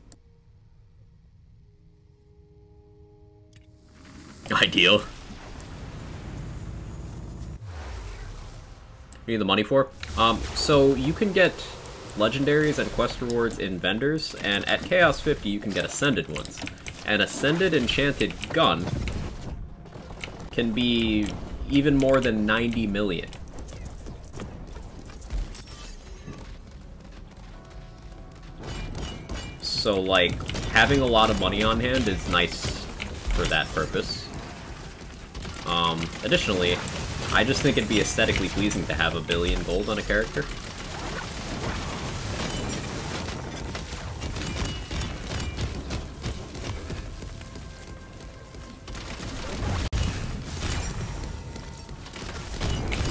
S1: Ideal. You need the money for? So you can get legendaries and quest rewards in vendors, and at Chaos 50 you can get ascended ones. An ascended enchanted gun can be even more than 90 million. So like, having a lot of money on hand is nice for that purpose. Additionally, I just think it'd be aesthetically pleasing to have 1 billion gold on a character.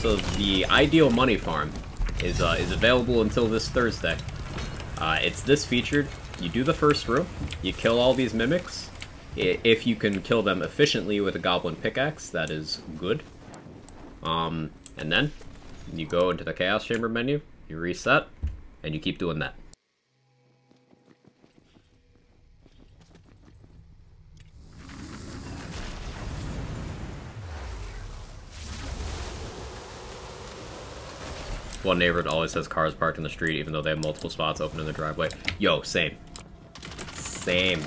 S1: So the ideal money farm is available until this Thursday. It's this featured. You do the first room, you kill all these mimics. If you can kill them efficiently with a goblin pickaxe, that is good. And then you go into the Chaos Chamber menu, you reset, and you keep doing that. One neighborhood always has cars parked in the street, even though they have multiple spots open in the driveway. Yo, same. Same.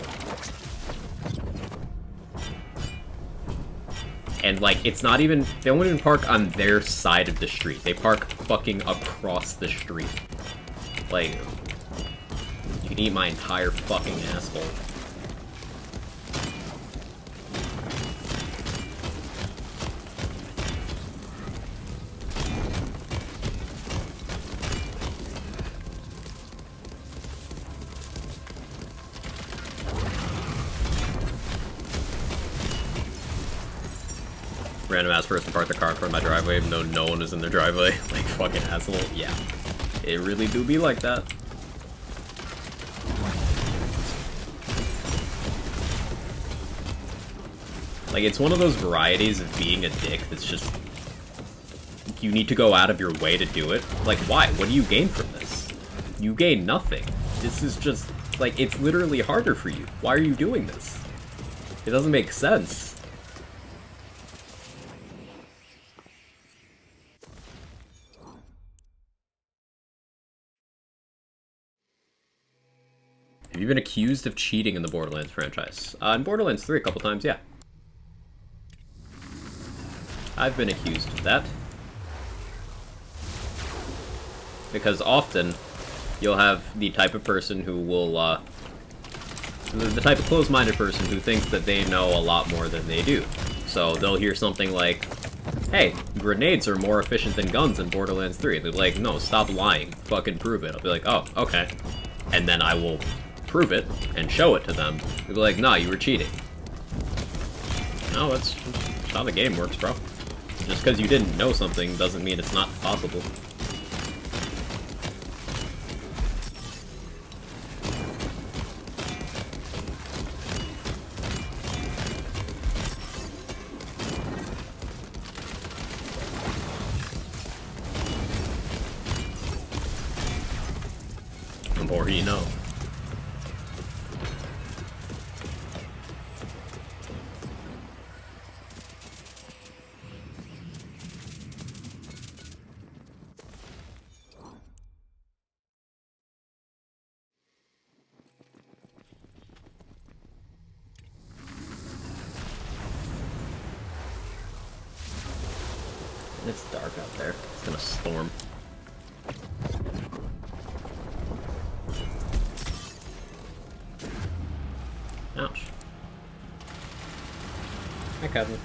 S1: And, like, it's not even... They don't even park on their side of the street. They park fucking across the street. Like, you can eat my entire fucking asshole. random ass person parked their car in front of my driveway even though no one is in their driveway. Like, fucking asshole. Yeah. It really do be like that. Like, it's one of those varieties of being a dick that's just... You need to go out of your way to do it. Like, why? What do you gain from this? You gain nothing. This is just... Like, it's literally harder for you. Why are you doing this? It doesn't make sense. Have you been accused of cheating in the Borderlands franchise? In Borderlands 3 a couple times, yeah. I've been accused of that. Because often, you'll have the type of person who will, the type of closed-minded person who thinks that they know a lot more than they do. So they'll hear something like, hey, grenades are more efficient than guns in Borderlands 3. They're like, no, stop lying. Fucking prove it. I'll be like, oh, okay. And then I will prove it and show it to them. They'll be like, nah, you were cheating. No, that's how the game works, bro. Just because you didn't know something doesn't mean it's not possible. The more you know. It's dark out there. It's gonna storm. Ouch. Hi, Kevin.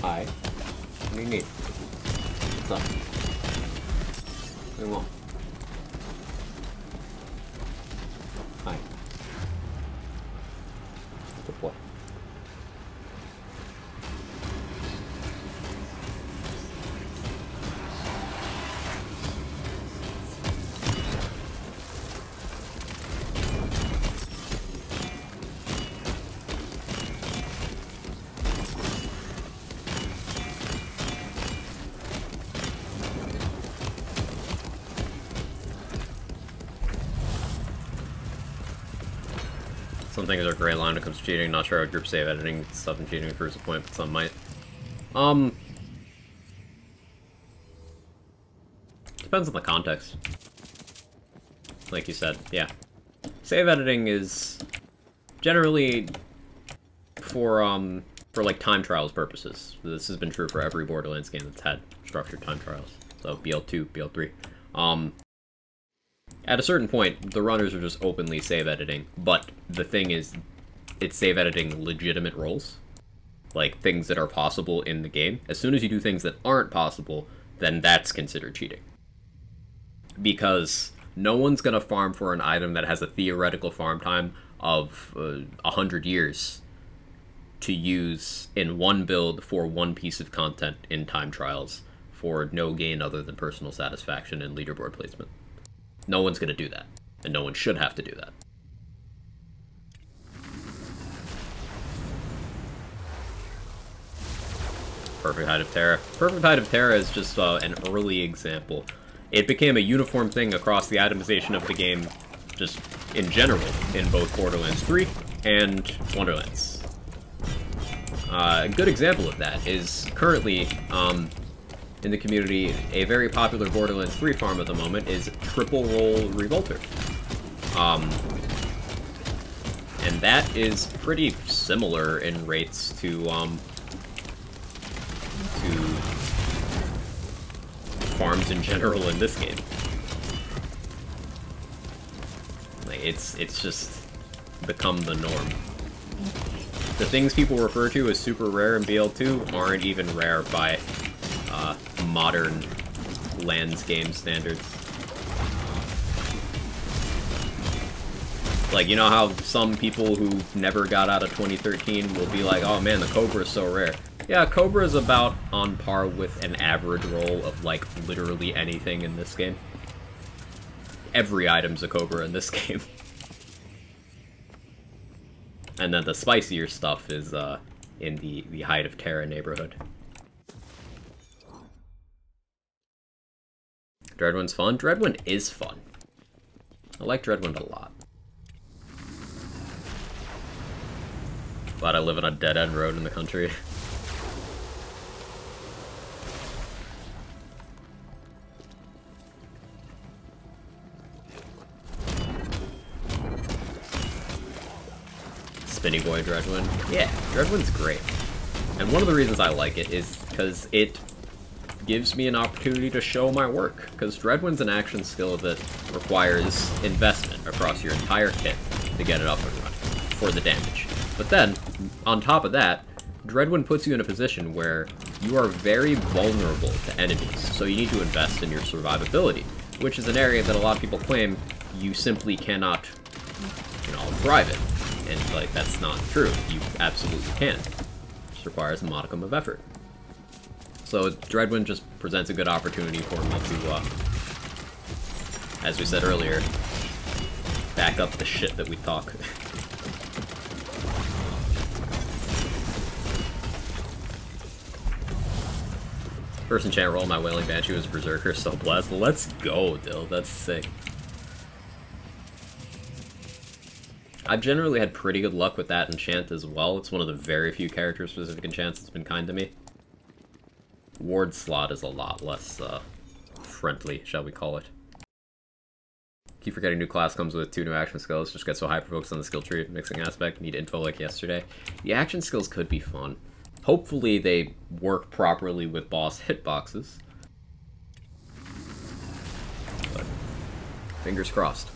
S1: Hi. What do you need? What's up? What do you want? Hi. Good boy. Some things are a gray line when it comes to cheating. Not sure how group save editing stuff and cheating proves a point, but some might. Depends on the context. Like you said, yeah. Save editing is generally for like time trials purposes. This has been true for every Borderlands game that's had structured time trials. So BL2, BL3. At a certain point, the runners are just openly save editing, but the thing is, it's save editing legitimate roles. Like, things that are possible in the game. As soon as you do things that aren't possible, then that's considered cheating. Because no one's gonna farm for an item that has a theoretical farm time of 100 years to use in one build for one piece of content in time trials for no gain other than personal satisfaction and leaderboard placement. No one's going to do that, and no one should have to do that. Perfect Height of Terra. Perfect Height of Terra is just an early example. It became a uniform thing across the itemization of the game, just in general, in both Borderlands 3 and Wonderlands. A good example of that is currently, in the community, a very popular Borderlands 3 farm at the moment is Triple Roll Revolter. And that is pretty similar in rates to farms in general in this game. Like, it's just become the norm. The things people refer to as super rare in BL2 aren't even rare by modern lands game standards. Like, you know how some people who never got out of 2013 will be like, oh man, the Cobra is so rare. Yeah, Cobra is about on par with an average roll of, like, literally anything in this game. Every item's a Cobra in this game. And then the spicier stuff is in the Height of Terra neighborhood. Dreadwind's fun? Dreadwind is fun. I like Dreadwind a lot. Glad I live on a dead-end road in the country. Spinny Boy Dreadwind. Yeah, Dreadwind's great. And one of the reasons I like it is because it gives me an opportunity to show my work, because Dreadwind's an action skill that requires investment across your entire kit to get it up and running for the damage. But then, on top of that, Dreadwind puts you in a position where you are very vulnerable to enemies, so you need to invest in your survivability, which is an area that a lot of people claim you simply cannot, thrive in. And, like, that's not true. You absolutely can. It just requires a modicum of effort. So Dreadwind just presents a good opportunity for me to, as we said earlier, back up the shit that we talk. First enchant roll, my Wailing Banshee was Berserker, so blessed. Let's go, Dill. That's sick. I've generally had pretty good luck with that enchant as well. It's one of the very few character-specific enchants that's been kind to me. Ward slot is a lot less friendly, shall we call it. Keep forgetting new class comes with 2 new action skills. Just get so hyper-focused on the skill tree mixing aspect. Need info like yesterday. The action skills could be fun. Hopefully they work properly with boss hitboxes. But fingers crossed.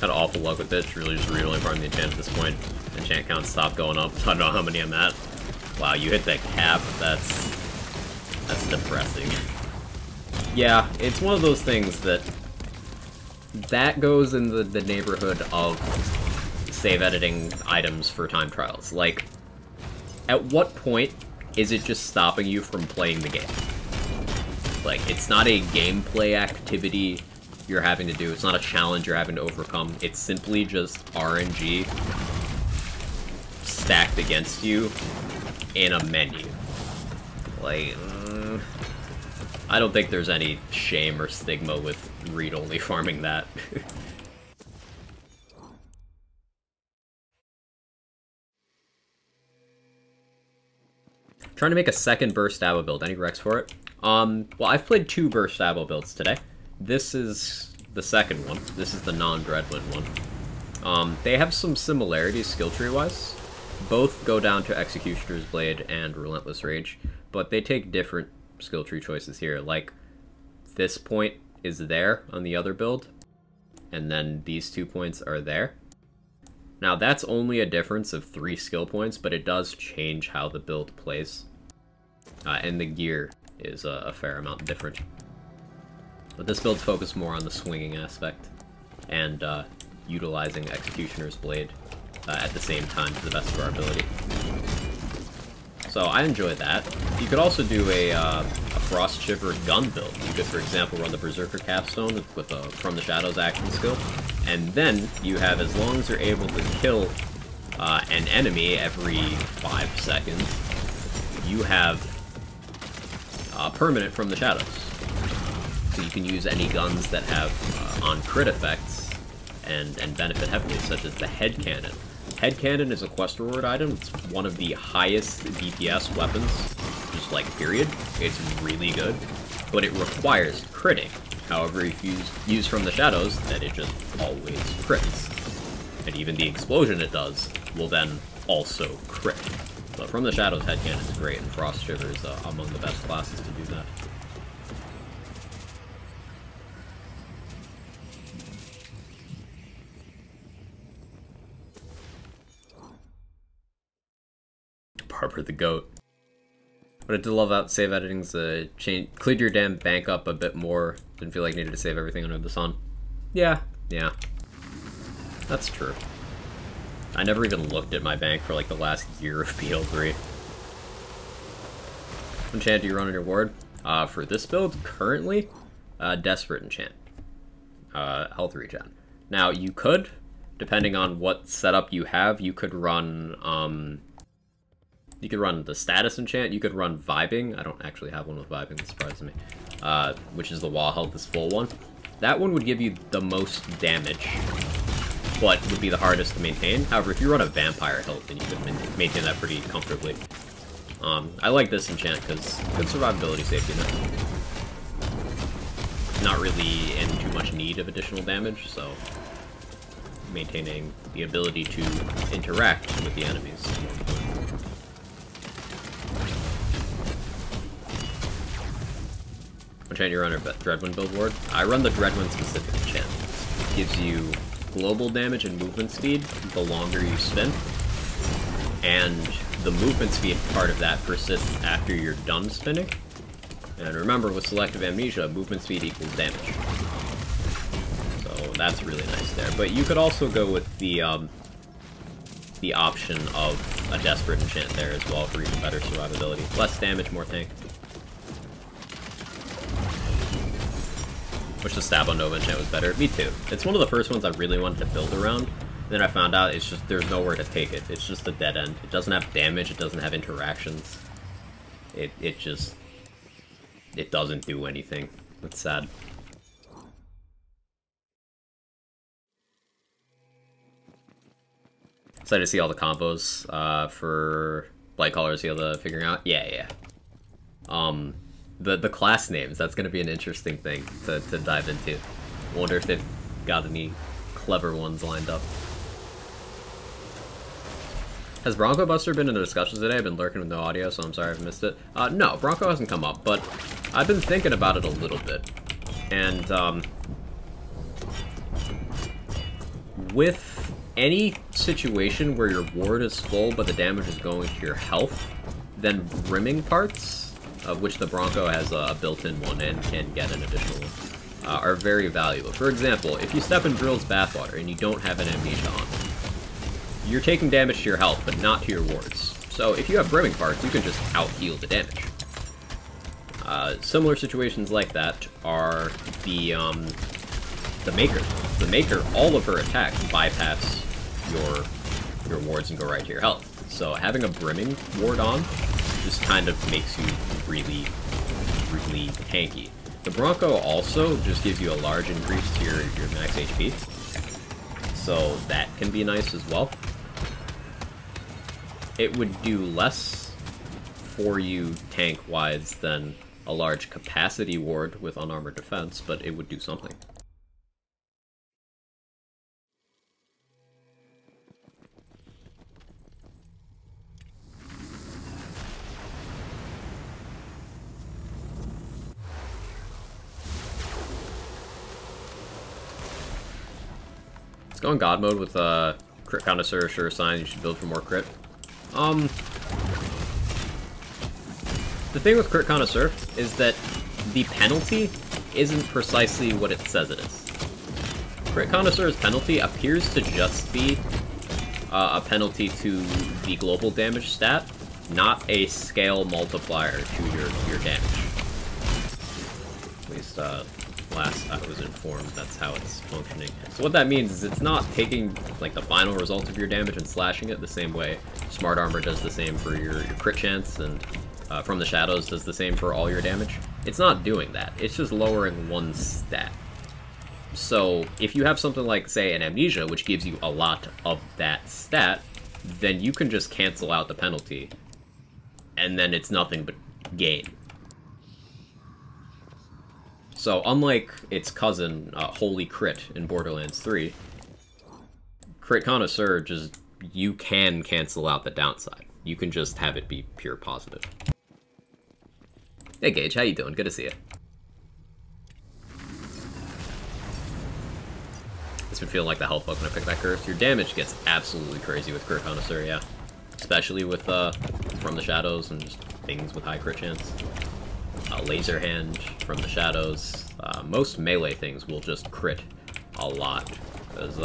S1: Had awful luck with this, really just re-rolling farming the enchant at this point. Enchant count stopped going up. I don't know how many I'm at. Wow, you hit that cap, that's depressing. Yeah, it's one of those things that goes in the neighborhood of save editing items for time trials. Like, at what point is it just stopping you from playing the game? Like, it's not a gameplay activity you're having to do. It's not a challenge you're having to overcome. It's simply just RNG stacked against you in a menu. Like, I don't think there's any shame or stigma with read-only farming that. Trying to make a second Burst Abo build. Any recs for it? Well, I've played 2 Burst Abo builds today. This is the second one. This is the non-Dreadwind one. They have some similarities skill tree-wise. Both go down to Executioner's Blade and Relentless Rage, but they take different skill tree choices here. Like, this point is there on the other build, and then these 2 points are there. Now, that's only a difference of 3 skill points, but it does change how the build plays. And the gear is a fair amount different. But this build's focused more on the swinging aspect, and utilizing Executioner's Blade at the same time to the best of our ability. So I enjoy that. You could also do a Frost Shiver gun build. You could, for example, run the Berserker Capstone with a From the Shadows action skill, and then you have, as long as you're able to kill an enemy every 5 seconds, you have permanent From the Shadows. So you can use any guns that have on crit effects and benefit heavily, such as the Head Cannon. Head Cannon is a quest reward item. It's one of the highest DPS weapons, just like period. It's really good, but it requires critting. However, if you use From the Shadows, then it just always crits. And even the explosion it does will then also crit. But From the Shadows headcanon is great, and Frost Shiver is among the best classes to do that. Barber the Goat. But I did love that save editing's cleared your damn bank up a bit more. Didn't feel like needed to save everything under the sun. Yeah. That's true. I never even looked at my bank for like the last year of BL3. What enchant do you run on your ward? For this build, currently, Desperate Enchant. Health regen. Now, you could, depending on what setup you have, you could run the Status Enchant, you could run Vibing. I don't actually have one with Vibing, that surprises me. Which is the Wall Health is full one. That one would give you the most damage, but would be the hardest to maintain. However, if you run a Vampire Hilt, then you could maintain that pretty comfortably. I like this enchant because good survivability safety net. Not really in too much need of additional damage, so maintaining the ability to interact with the enemies. What enchant you run a Dreadwind build ward? I run the Dreadwind specific enchant. It gives you global damage and movement speed the longer you spin, and the movement speed part of that persists after you're done spinning. And remember, with Selective Amnesia, movement speed equals damage. So that's really nice there. But you could also go with the option of a Desperate Enchant there as well for even better survivability. Less damage, more tank. Wish the Stab on Nova enchant was better. Me too. It's one of the first ones I really wanted to build around. Then I found out it's just, there's nowhere to take it. It's just a dead end. It doesn't have damage, it doesn't have interactions. It doesn't do anything. It's sad. Excited to see all the combos for Blightcaller, see all the figuring out. Yeah. The class names, that's going to be an interesting thing to dive into. Wonder if they've got any clever ones lined up. Has Bronco Buster been in the discussions today? I've been lurking with no audio, so I'm sorry I've missed it. No, Bronco hasn't come up, but I've been thinking about it a little bit. And, with any situation where your ward is full but the damage is going to your health, then brimming parts, of which the Bronco has a built-in one and can get an additional one, are very valuable. For example, if you step in Drill's Bathwater and you don't have an Amnesia on, you're taking damage to your health, but not to your wards. So if you have brimming parts, you can just out-heal the damage. Similar situations like that are the Maker. The Maker, all of her attacks bypass your wards and go right to your health. So having a brimming ward on just kind of makes you really, really tanky. The Bronco also just gives you a large increase to your max HP. So that can be nice as well. It would do less for you tank-wise than a large capacity ward with unarmored defense, but it would do something. Let's go in God mode with Crit Connoisseur, Sure Sign. You should build for more crit. The thing with Crit Connoisseur is that the penalty isn't precisely what it says it is. Crit Connoisseur's penalty appears to just be a penalty to the global damage stat, not a scale multiplier to your damage. At least last I was informed, that's how it's functioning. So what that means is it's not taking like the final result of your damage and slashing it the same way Smart Armor does the same for your crit chance, and From the Shadows does the same for all your damage. It's not doing that. It's just lowering one stat. So if you have something like, say, an Amnesia, which gives you a lot of that stat, then you can just cancel out the penalty, and then it's nothing but gain. So unlike its cousin, Holy Crit in Borderlands 3, Crit Connoisseur just, you can cancel out the downside. you can just have it be pure positive. Hey Gage, how you doing? Good to see you. It's been feeling like the health bug when I pick that curse. Your damage gets absolutely crazy with Crit Connoisseur, yeah. Especially with From the Shadows and just things with high crit chance. Laser Hand from the Shadows. Most melee things will just crit a lot. Because,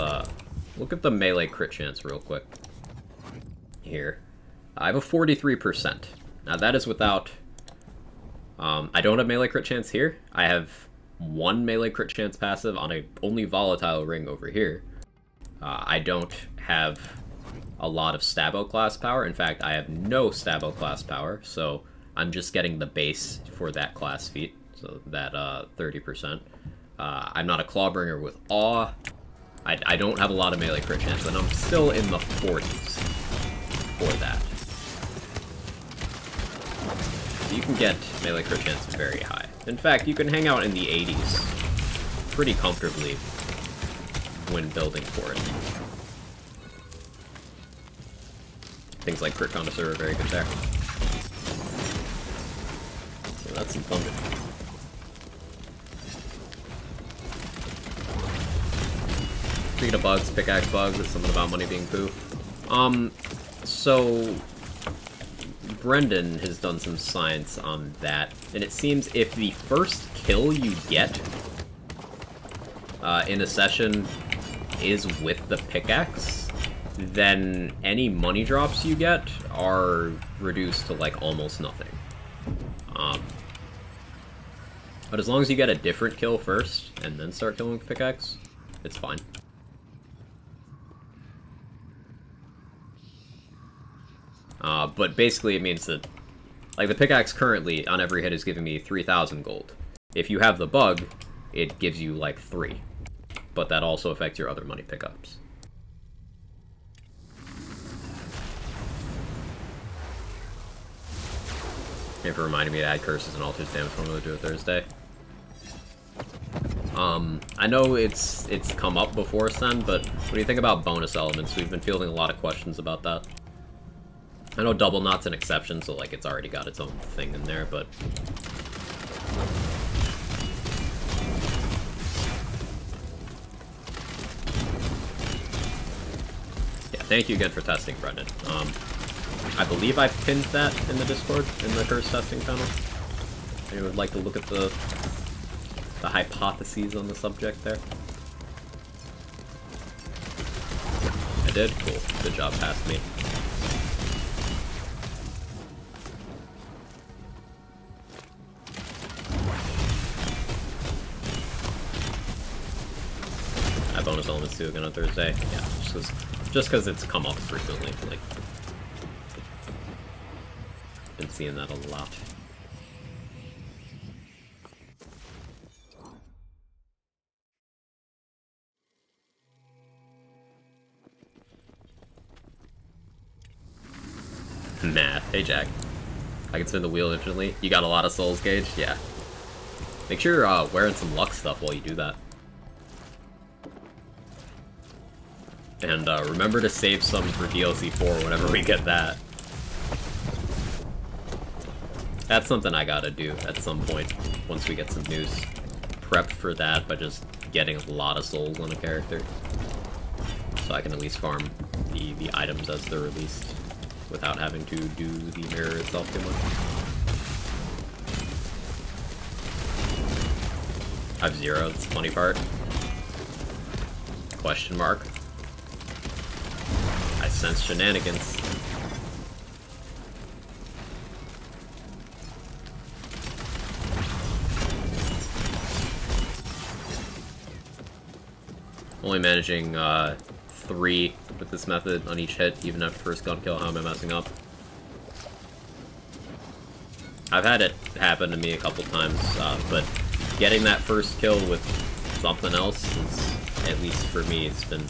S1: look at the melee crit chance real quick. Here. I have a 43%. Now that is without... I don't have melee crit chance here. I have 1 melee crit chance passive on a only volatile ring over here. I don't have a lot of Stabbo class power. In fact, I have no Stabbo class power, so I'm just getting the base for that class feat, so that 30%. I'm not a Clawbringer with Awe. I don't have a lot of melee crit chance, and I'm still in the 40s for that. So you can get melee crit chance very high. In fact, you can hang out in the 80s pretty comfortably when building for it. Things like Crit Connoisseur are very good there. So that's some thunder. Speaking of bugs, pickaxe bugs, it's something about money being poo. So Brendan has done some science on that, and it seems if the first kill you get in a session is with the pickaxe, then any money drops you get are reduced to, like, almost nothing. But as long as you get a different kill first, and then start killing with pickaxe, it's fine. But basically it means that, like, the pickaxe currently on every hit is giving me 3,000 gold. If you have the bug, it gives you, like, 3. But that also affects your other money pickups. Thank you for reminding me to add curses and altars damage formula to a Thursday. I know it's come up before, Sen, but what do you think about bonus elements? We've been fielding a lot of questions about that. I know Double Knot's an exception, so, like, it's already got its own thing in there, but... yeah, thank you again for testing, Brendan. I believe I pinned that in the Discord, in the curse testing channel. Anyone would like to look at the hypotheses on the subject there? I did? Cool. Good job, past me. Bonus elements too again on Thursday. Yeah, just because it's come up frequently. Like, been seeing that a lot. Math. Hey Jack. I can spin the wheel instantly. You got a lot of souls, Gage? Yeah. Make sure you're wearing some luck stuff while you do that. And remember to save some for DLC 4 whenever we get that. That's something I gotta do at some point once we get some news. Prep for that by just getting a lot of souls on a character. So I can at least farm the items as they're released without having to do the mirror itself too much. I have 0, that's the funny part. Question mark. I sense shenanigans. Only managing 3 with this method on each hit, even after first gun kill. How am I messing up? I've had it happen to me a couple times, but getting that first kill with something else is, at least for me, it's been...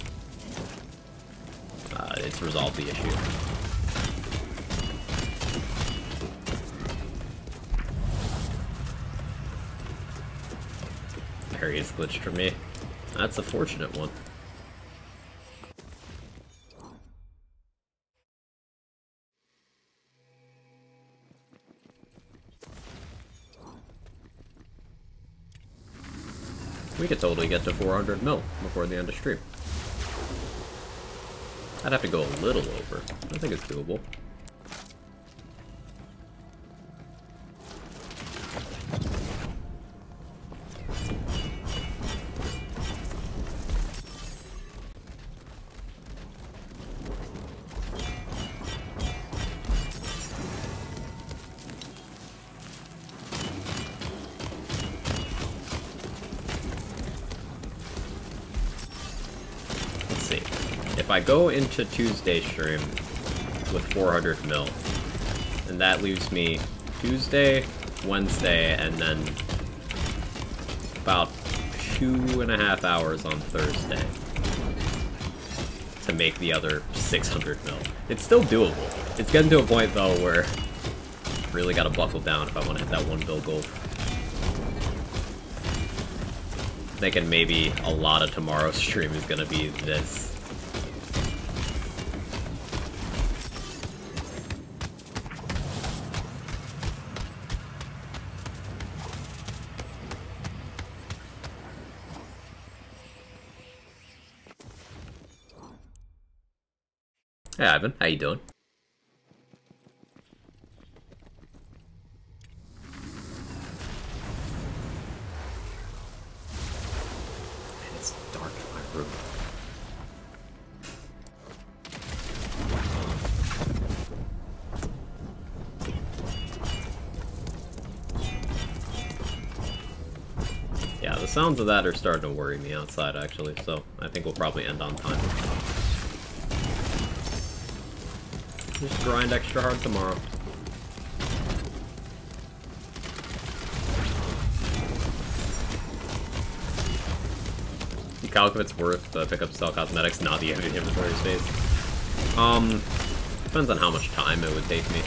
S1: it's resolved the issue. Parry is glitched for me. That's a fortunate one. We could totally get to 400 mil before the end of stream. I'd have to go a little over. I think it's doable. If I go into Tuesday stream with 400 mil, and that leaves me Tuesday, Wednesday, and then about 2.5 hours on Thursday to make the other 600 mil. It's still doable. It's getting to a point though where I really gotta buckle down if I want to hit that 1 bill gold. Thinking maybe a lot of tomorrow's stream is gonna be this. Hey Ivan, how you doing? Man, it's dark in my room. Yeah, the sounds of that are starting to worry me outside actually, so I think we'll probably end on time. Just grind extra hard tomorrow. You calculate if it's worth pick up sell cosmetics, not the inventory space. Depends on how much time it would take me.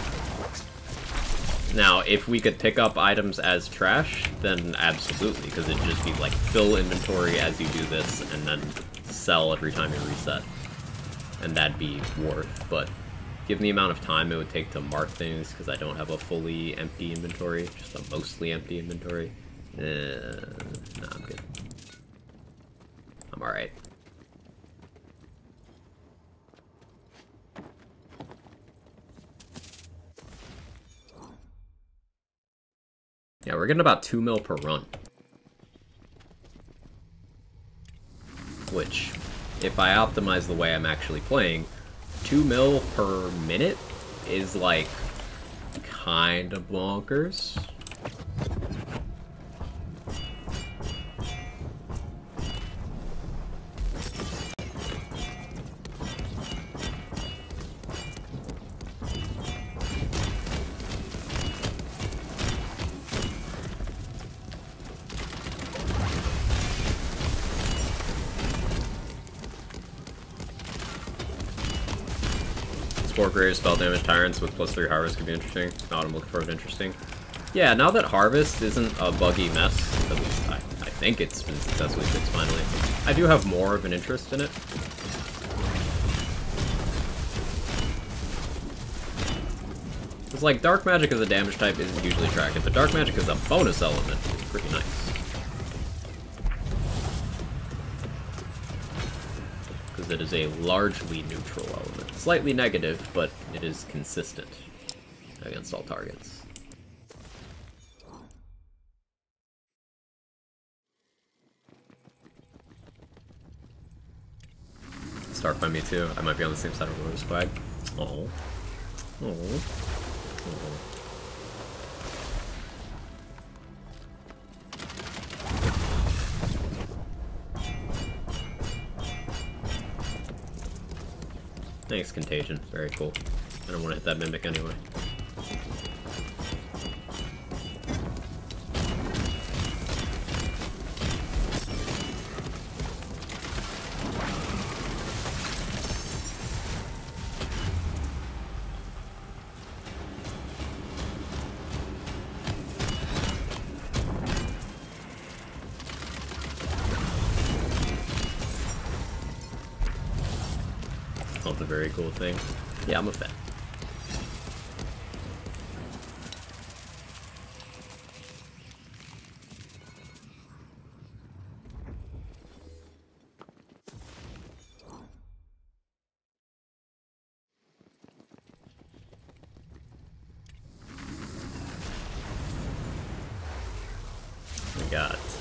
S1: Now, if we could pick up items as trash, then absolutely, because it'd just be like fill inventory as you do this, and then sell every time you reset. And that'd be worth, but given the amount of time it would take to mark things, because I don't have a fully empty inventory, just a mostly empty inventory, nah, I'm good. I'm alright. Yeah, we're getting about 2 mil per run. Which, if I optimize the way I'm actually playing, 2 mil per minute is like kind of bonkers. Spore Creators, spell damage tyrants with +3 harvest could be interesting. Not what I'm looking for it interesting. Yeah, now that harvest isn't a buggy mess, at least I think it's been successfully fixed finally, I do have more of an interest in it. It's like dark magic as a damage type isn't usually attractive, but dark magic as a bonus element is pretty nice. Because it is a largely neutral element. Slightly negative, but it is consistent against all targets. Start by me too. I might be on the same side of Rose Flag. Oh. Oh. Oh. Thanks, Contagion. Very cool. I don't want to hit that Mimic anyway. That's a very cool thing. Yeah, I'm a fan.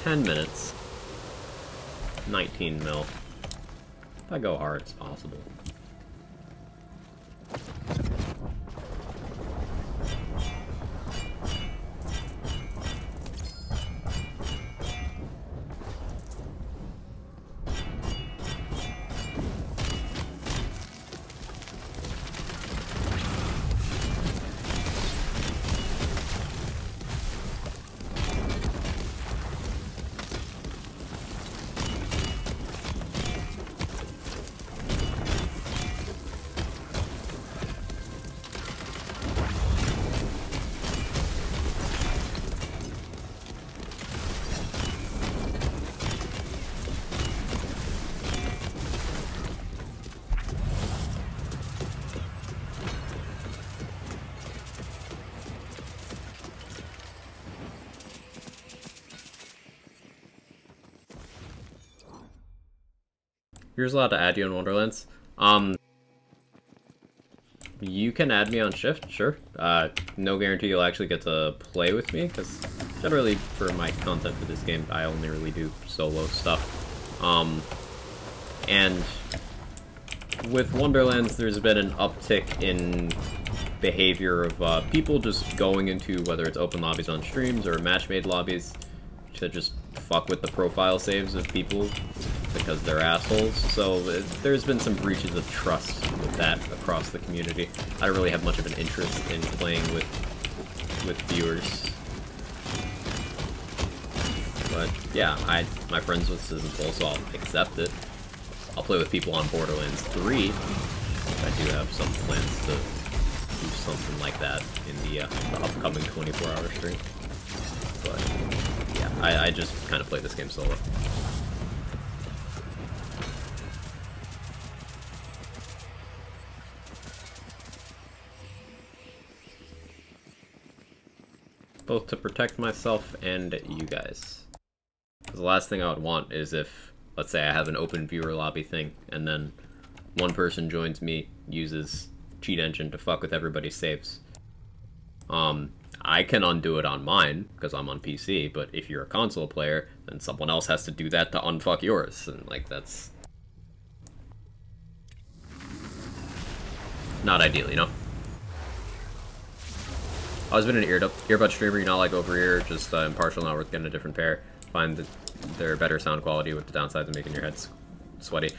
S1: 10 minutes. 19 mil. If I go hard, it's possible. You're allowed to add you in Wonderlands. You can add me on Shift, sure. No guarantee you'll actually get to play with me, because generally for my content for this game, I only really do solo stuff. And with Wonderlands, there's been an uptick in behavior of people just going into, whether it's open lobbies on streams or match-made lobbies, to just fuck with the profile saves of people because they're assholes. So there's been some breaches of trust with that across the community. I don't really have much of an interest in playing with viewers. But yeah, my friends with Season Full, so I'll accept it. I'll play with people on Borderlands 3. I do have some plans to do something like that in the upcoming 24-hour stream. But yeah, I just kind of play this game solo. Both to protect myself and you guys. Because the last thing I would want is if, let's say I have an open viewer lobby thing, and then one person joins me, uses Cheat Engine to fuck with everybody's saves. I can undo it on mine, because I'm on PC, but if you're a console player, then someone else has to do that to unfuck yours, and like, that's not ideal, you know? I've always been an earbud streamer, you know, like over ear, just impartial, not worth getting a different pair. Find that they're better sound quality with the downsides of making your head sweaty.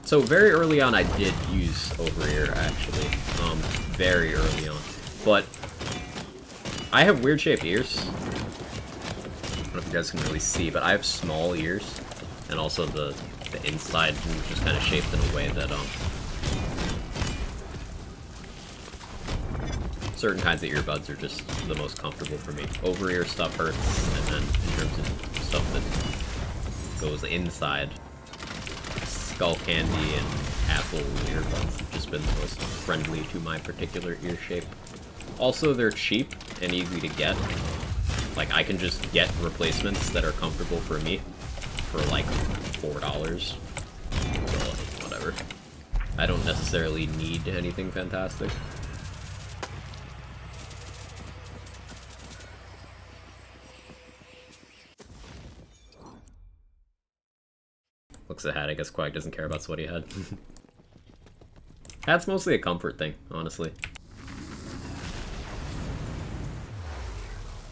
S1: So very early on I did use over ear, actually. Very early on. But I have weird shaped ears. I don't know if you guys can really see, but I have small ears. And also the inside is just kind of shaped in a way that, certain kinds of earbuds are just the most comfortable for me. Over-ear stuff hurts, and then in terms of stuff that goes inside, Skull Candy and Apple earbuds have just been the most friendly to my particular ear shape. Also, they're cheap and easy to get. Like, I can just get replacements that are comfortable for me for like $4. So, whatever. I don't necessarily need anything fantastic. Looks at Hat, I guess Quag doesn't care about sweaty head. Hat's mostly a comfort thing, honestly.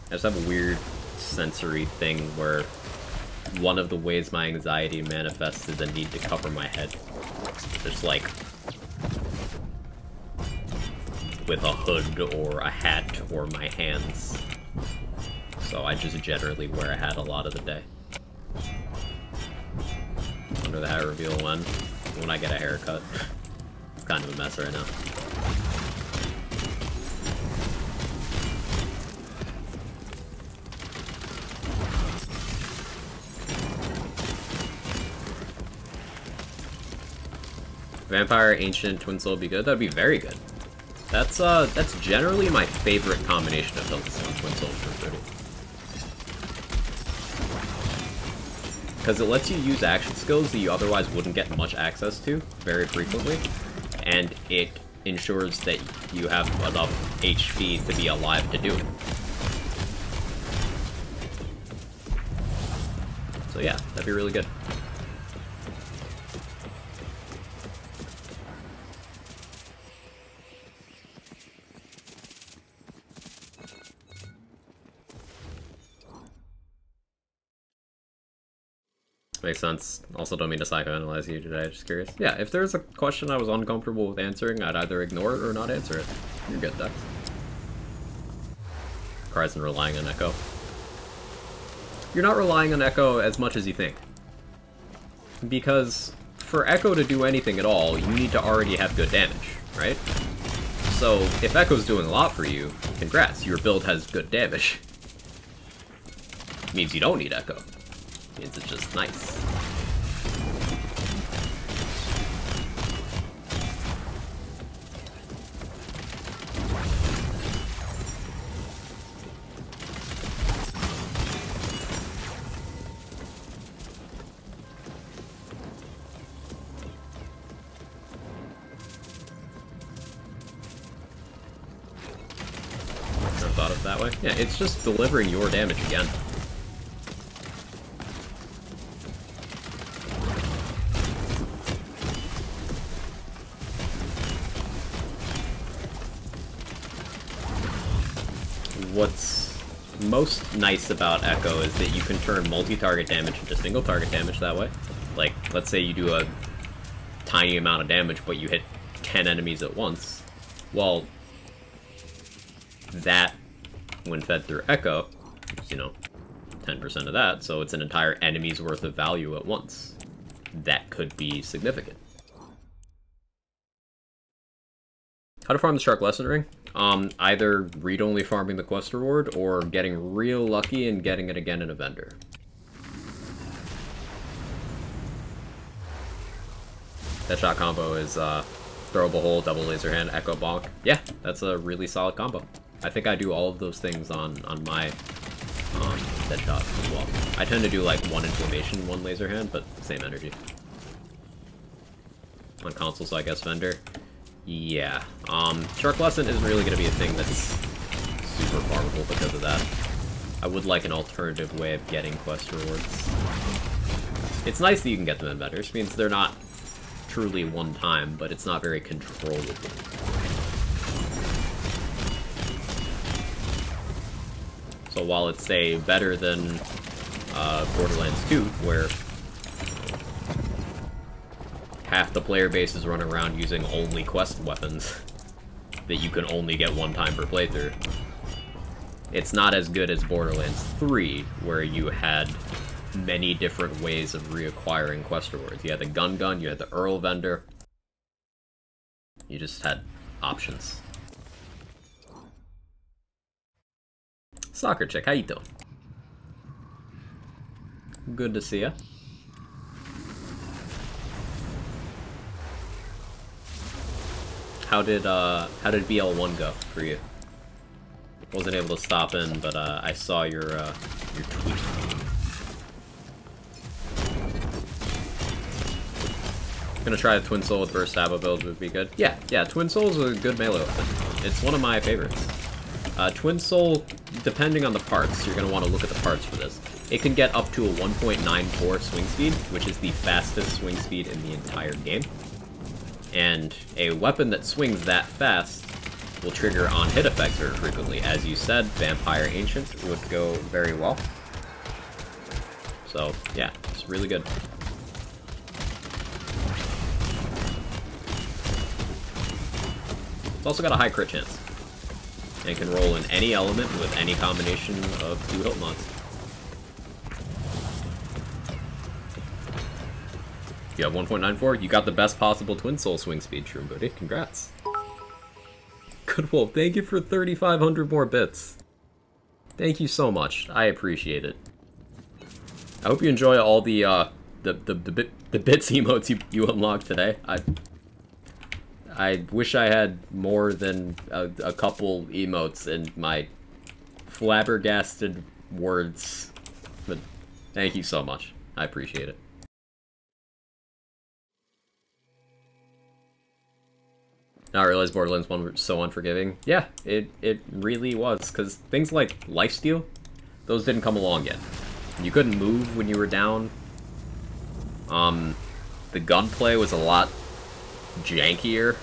S1: I just have a weird sensory thing where one of the ways my anxiety manifests is the need to cover my head. Just like with a hood or a hat or my hands. So I just generally wear a hat a lot of the day. Under the hat reveal when I get a haircut. It's kind of a mess right now. Vampire, Ancient, Twin Soul would be good. That'd be very good. That's generally my favorite combination of builds on Twin Soul for 30. Because it lets you use action skills that you otherwise wouldn't get much access to very frequently, and it ensures that you have enough HP to be alive to do it. So yeah, that'd be really good. Makes sense. Also, don't mean to psychoanalyze you today, just curious. Yeah, if there's a question I was uncomfortable with answering, I'd either ignore it or not answer it. You're good, Dex. Horizon relying on Echo. You're not relying on Echo as much as you think. Because for Echo to do anything at all, you need to already have good damage, right? So if Echo's doing a lot for you, congrats, your build has good damage. Means you don't need Echo. Means it's just nice. Never thought of it that way. Yeah, it's just delivering your damage again. What's most nice about Echo is that you can turn multi-target damage into single-target damage that way. Like, let's say you do a tiny amount of damage, but you hit 10 enemies at once. Well, that, when fed through Echo, is, 10% of that, so it's an entire enemy's worth of value at once. That could be significant. How to farm the Shark Lesson Ring? Either read-only farming the quest reward, or getting real lucky and getting it again in a vendor. That shot combo is throwable hole, double laser hand, echo bonk. Yeah, that's a really solid combo. I think I do all of those things on my dead shot as well. I tend to do like one inflammation, one laser hand, but same energy. On console, so I guess vendor. Yeah, Shark Lesson isn't really going to be a thing that's super farmable because of that. I would like an alternative way of getting quest rewards. It's nice that you can get them in vendors, means they're not truly one time, but it's not very controllable. So while it's, say, better than Borderlands 2, where half the player base is running around using only quest weapons that you can only get one time per playthrough. It's not as good as Borderlands 3, where you had many different ways of reacquiring quest rewards. You had the gun, you had the Earl vendor. You just had options. Soccer chick, how you doing? Good to see ya. How did BL1 go for you? Wasn't able to stop in, but I saw your tweet. Gonna try the Twin Soul with Burst Sabo build would be good. Yeah, Twin Soul is a good melee weapon. It's one of my favorites. Twin Soul, depending on the parts, you're gonna want to look at the parts for this. It can get up to a 1.94 swing speed, which is the fastest swing speed in the entire game. And a weapon that swings that fast will trigger on hit effects very frequently. As you said, Vampire Ancient would go very well. So, yeah, it's really good. It's also got a high crit chance. And can roll in any element with any combination of 2 hilt mods. You have 1.94, you got the best possible Twin Soul swing speed, Shroom Booty. Congrats. Good Wolf, thank you for 3,500 more bits. Thank you so much. I appreciate it. I hope you enjoy all the bits emotes you unlocked today. I wish I had more than a couple emotes in my flabbergasted words, but thank you so much. I appreciate it. Now I realize Borderlands 1 was so unforgiving. Yeah, it really was, because things like lifesteal, those didn't come along yet. You couldn't move when you were down. The gunplay was a lot jankier.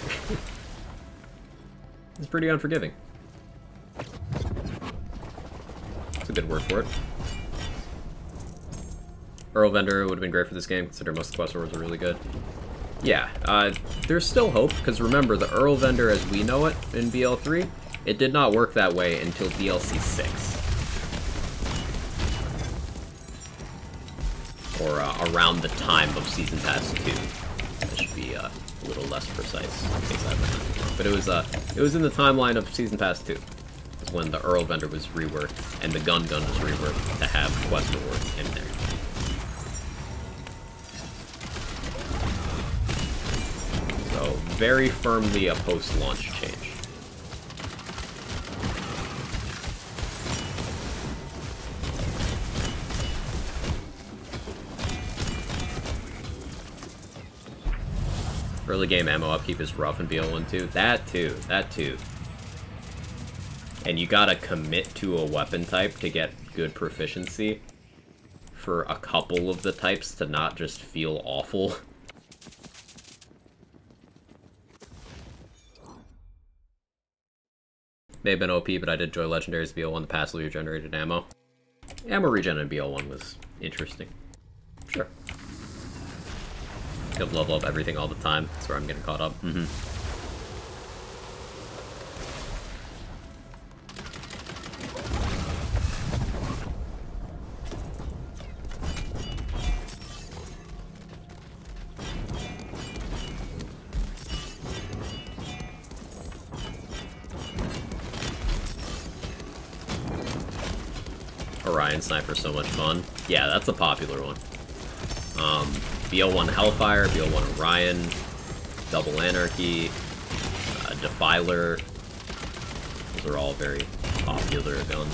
S1: It's pretty unforgiving. That's a good word for it. Earl Vendor would have been great for this game, considering most of the quest rewards are really good. Yeah, there's still hope, because remember, the Earl Vendor as we know it in BL3, it did not work that way until DLC 6. Or around the time of Season Pass 2. That should be a little less precise, in case I remember wrong. But it was in the timeline of Season Pass 2. Is when the Earl Vendor was reworked, and the Gun was reworked to have quest rewards in there. So, very firmly a post-launch change. Early game ammo upkeep is rough in BL1 too. That too. And you gotta commit to a weapon type to get good proficiency for a couple of the types to not just feel awful. May have been OP, but I did enjoy Legendary's BL1, the passively regenerated ammo. Ammo regen in BL1 was interesting. Sure. You'll level up everything all the time. That's where I'm getting caught up. Orion Sniper's so much fun. Yeah, that's a popular one. BL1 Hellfire, BL1 Orion, Double Anarchy, Defiler. Those are all very popular guns.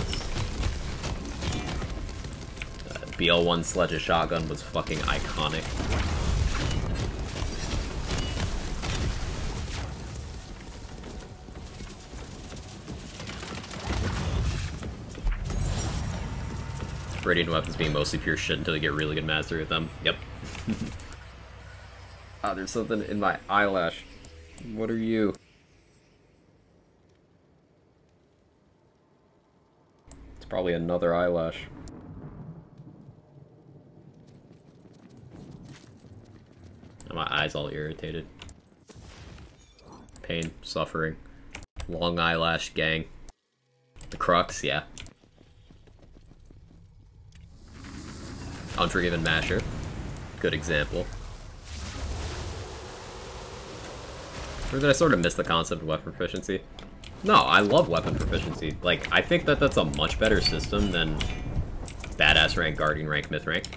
S1: BL1 Sledge's shotgun was fucking iconic. Radiant weapons being mostly pure shit until you get really good mastery with them. Yep. Ah, there's something in my eyelash. What are you? It's probably another eyelash. My eyes all irritated. Pain, suffering. Long eyelash gang. The Crux, yeah. Unforgiven Masher. Good example. Or did I sort of miss the concept of weapon proficiency? No, I love weapon proficiency. Like, I think that that's a much better system than Badass rank, Guardian rank, Myth rank.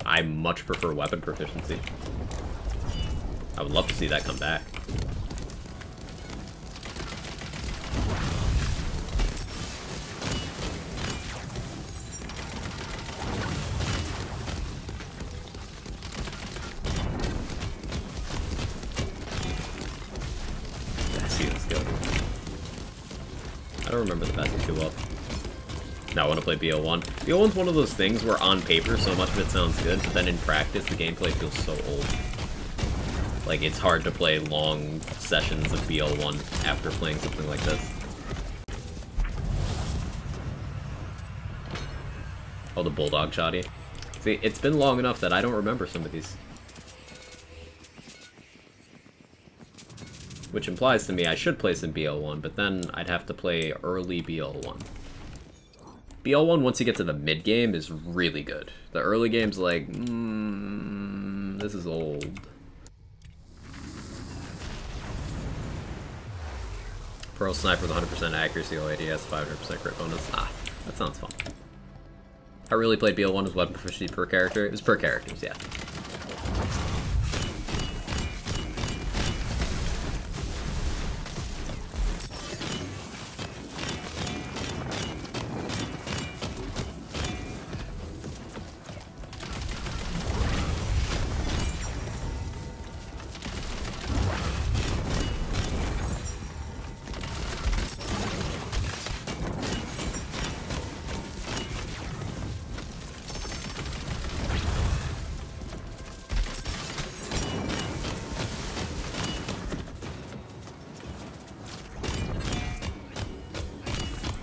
S1: I much prefer weapon proficiency. I would love to see that come back. I don't remember the Bessie too well. Now I want to play BL1. BL1's one of those things where on paper so much of it sounds good, but then in practice the gameplay feels so old. Like, it's hard to play long sessions of BL1 after playing something like this. Oh, the Bulldog Shoddy. See, it's been long enough that I don't remember some of these. Which implies to me I should play some BL1, but then I'd have to play early BL1. BL1, once you get to the mid-game, is really good. The early game's like, this is old. Pearl Sniper with 100% accuracy, OADS, 500% crit bonus. Ah, that sounds fun. I really played BL1 with weapon proficiency per character. It was per characters, yeah.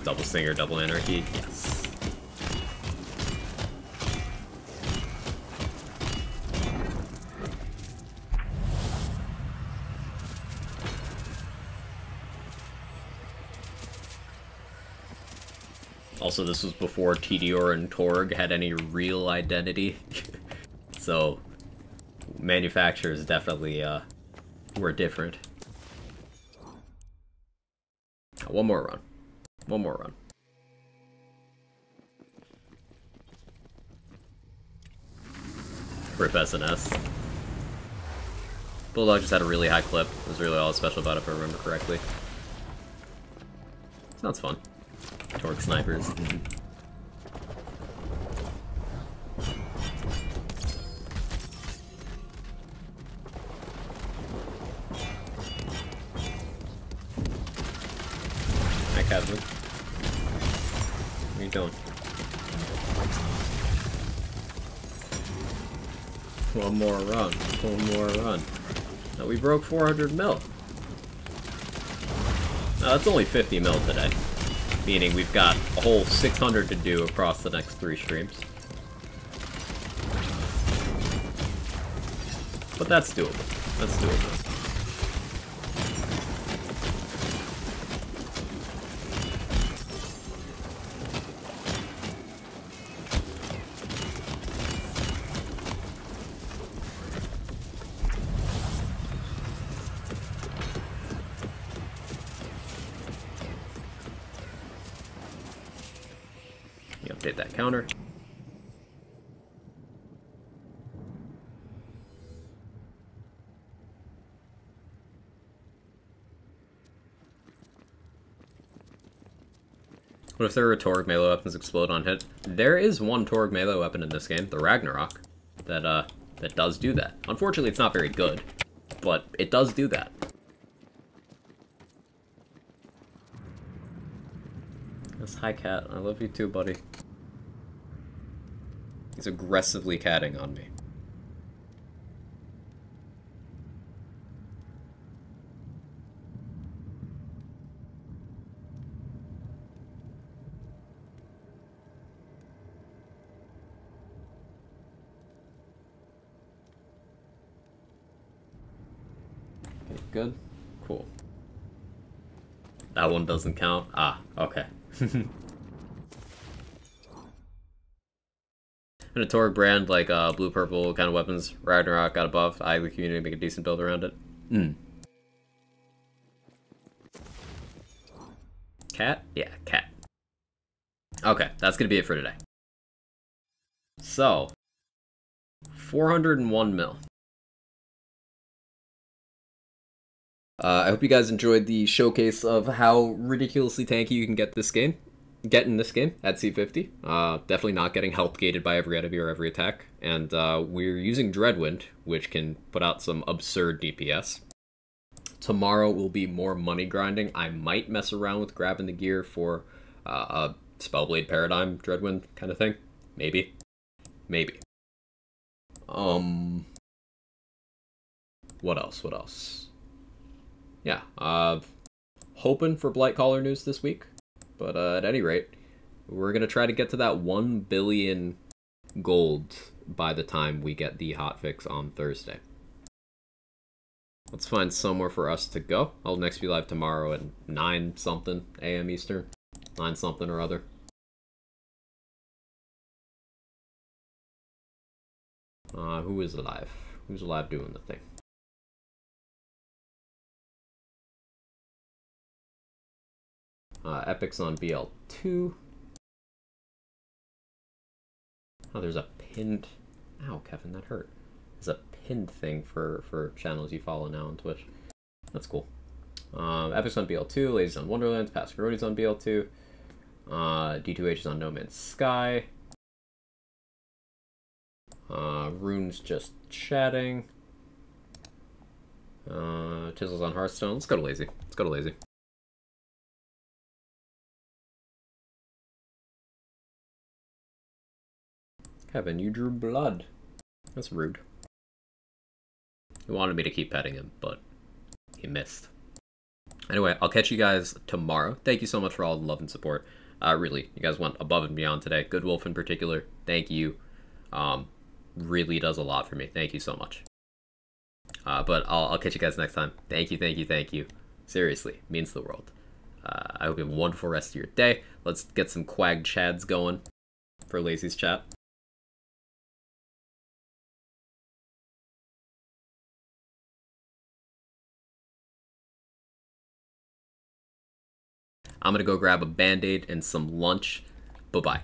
S1: Double Stinger, double Anarchy. Yes. Also, this was before Tediore and Torg had any real identity. So, manufacturers definitely were different. One more run. One more run. Rip SNS. Bulldog just had a really high clip. It was really all special about it, if I remember correctly. Sounds fun. Torque snipers. Hi, Kevin. What are you doing? One more run. One more run. No, we broke 400 mil. No, that's only 50 mil today. Meaning we've got a whole 600 to do across the next 3 streams. But that's doable. That's doable. Update that counter. What if there were Torg melee weapons explode on hit? There is one Torg melee weapon in this game, the Ragnarok, that does do that. Unfortunately, it's not very good, but it does do that. Yes, hi cat. I love you too, buddy. He's aggressively catting on me. Okay, good. Cool. That one doesn't count? Ah, okay. And a Torg brand like blue purple kind of weapons, Ragnarok got above. I the community make a decent build around it. Cat? Yeah, cat. Okay, that's gonna be it for today. So 401 mil. I hope you guys enjoyed the showcase of how ridiculously tanky you can get in this game at C50. Definitely not getting health gated by every enemy or every attack. And we're using Dreadwind, which can put out some absurd DPS. Tomorrow will be more money grinding. I might mess around with grabbing the gear for a Spellblade Paradigm Dreadwind kind of thing. Maybe. Maybe. What else? What else? Yeah, hoping for Blightcaller news this week. But at any rate, we're going to try to get to that 1 billion gold by the time we get the hotfix on Thursday. Let's find somewhere for us to go. I'll next be live tomorrow at 9 something a.m. Eastern. 9 something or other. Who is alive? Who's alive doing the thing? Epic's on BL2. Oh, there's a pinned... Ow, Kevin, that hurt. There's a pinned thing for channels you follow now on Twitch. That's cool. Epic's on BL2, Ladies on Wonderlands, Pascaroni's on BL2. D2H is on No Man's Sky. Rune's just chatting. Chisel's on Hearthstone. Let's go to Lazy. Let's go to Lazy. Kevin, you drew blood. That's rude. He wanted me to keep petting him, but he missed. Anyway, I'll catch you guys tomorrow. Thank you so much for all the love and support. Really, you guys went above and beyond today. Good Wolf in particular, thank you. Really does a lot for me. Thank you so much. But I'll catch you guys next time. Thank you, thank you, thank you. Seriously, means the world. I hope you have a wonderful rest of your day. Let's get some Quag Chads going for Lazy's chat. I'm gonna go grab a Band-Aid and some lunch. Bye-bye.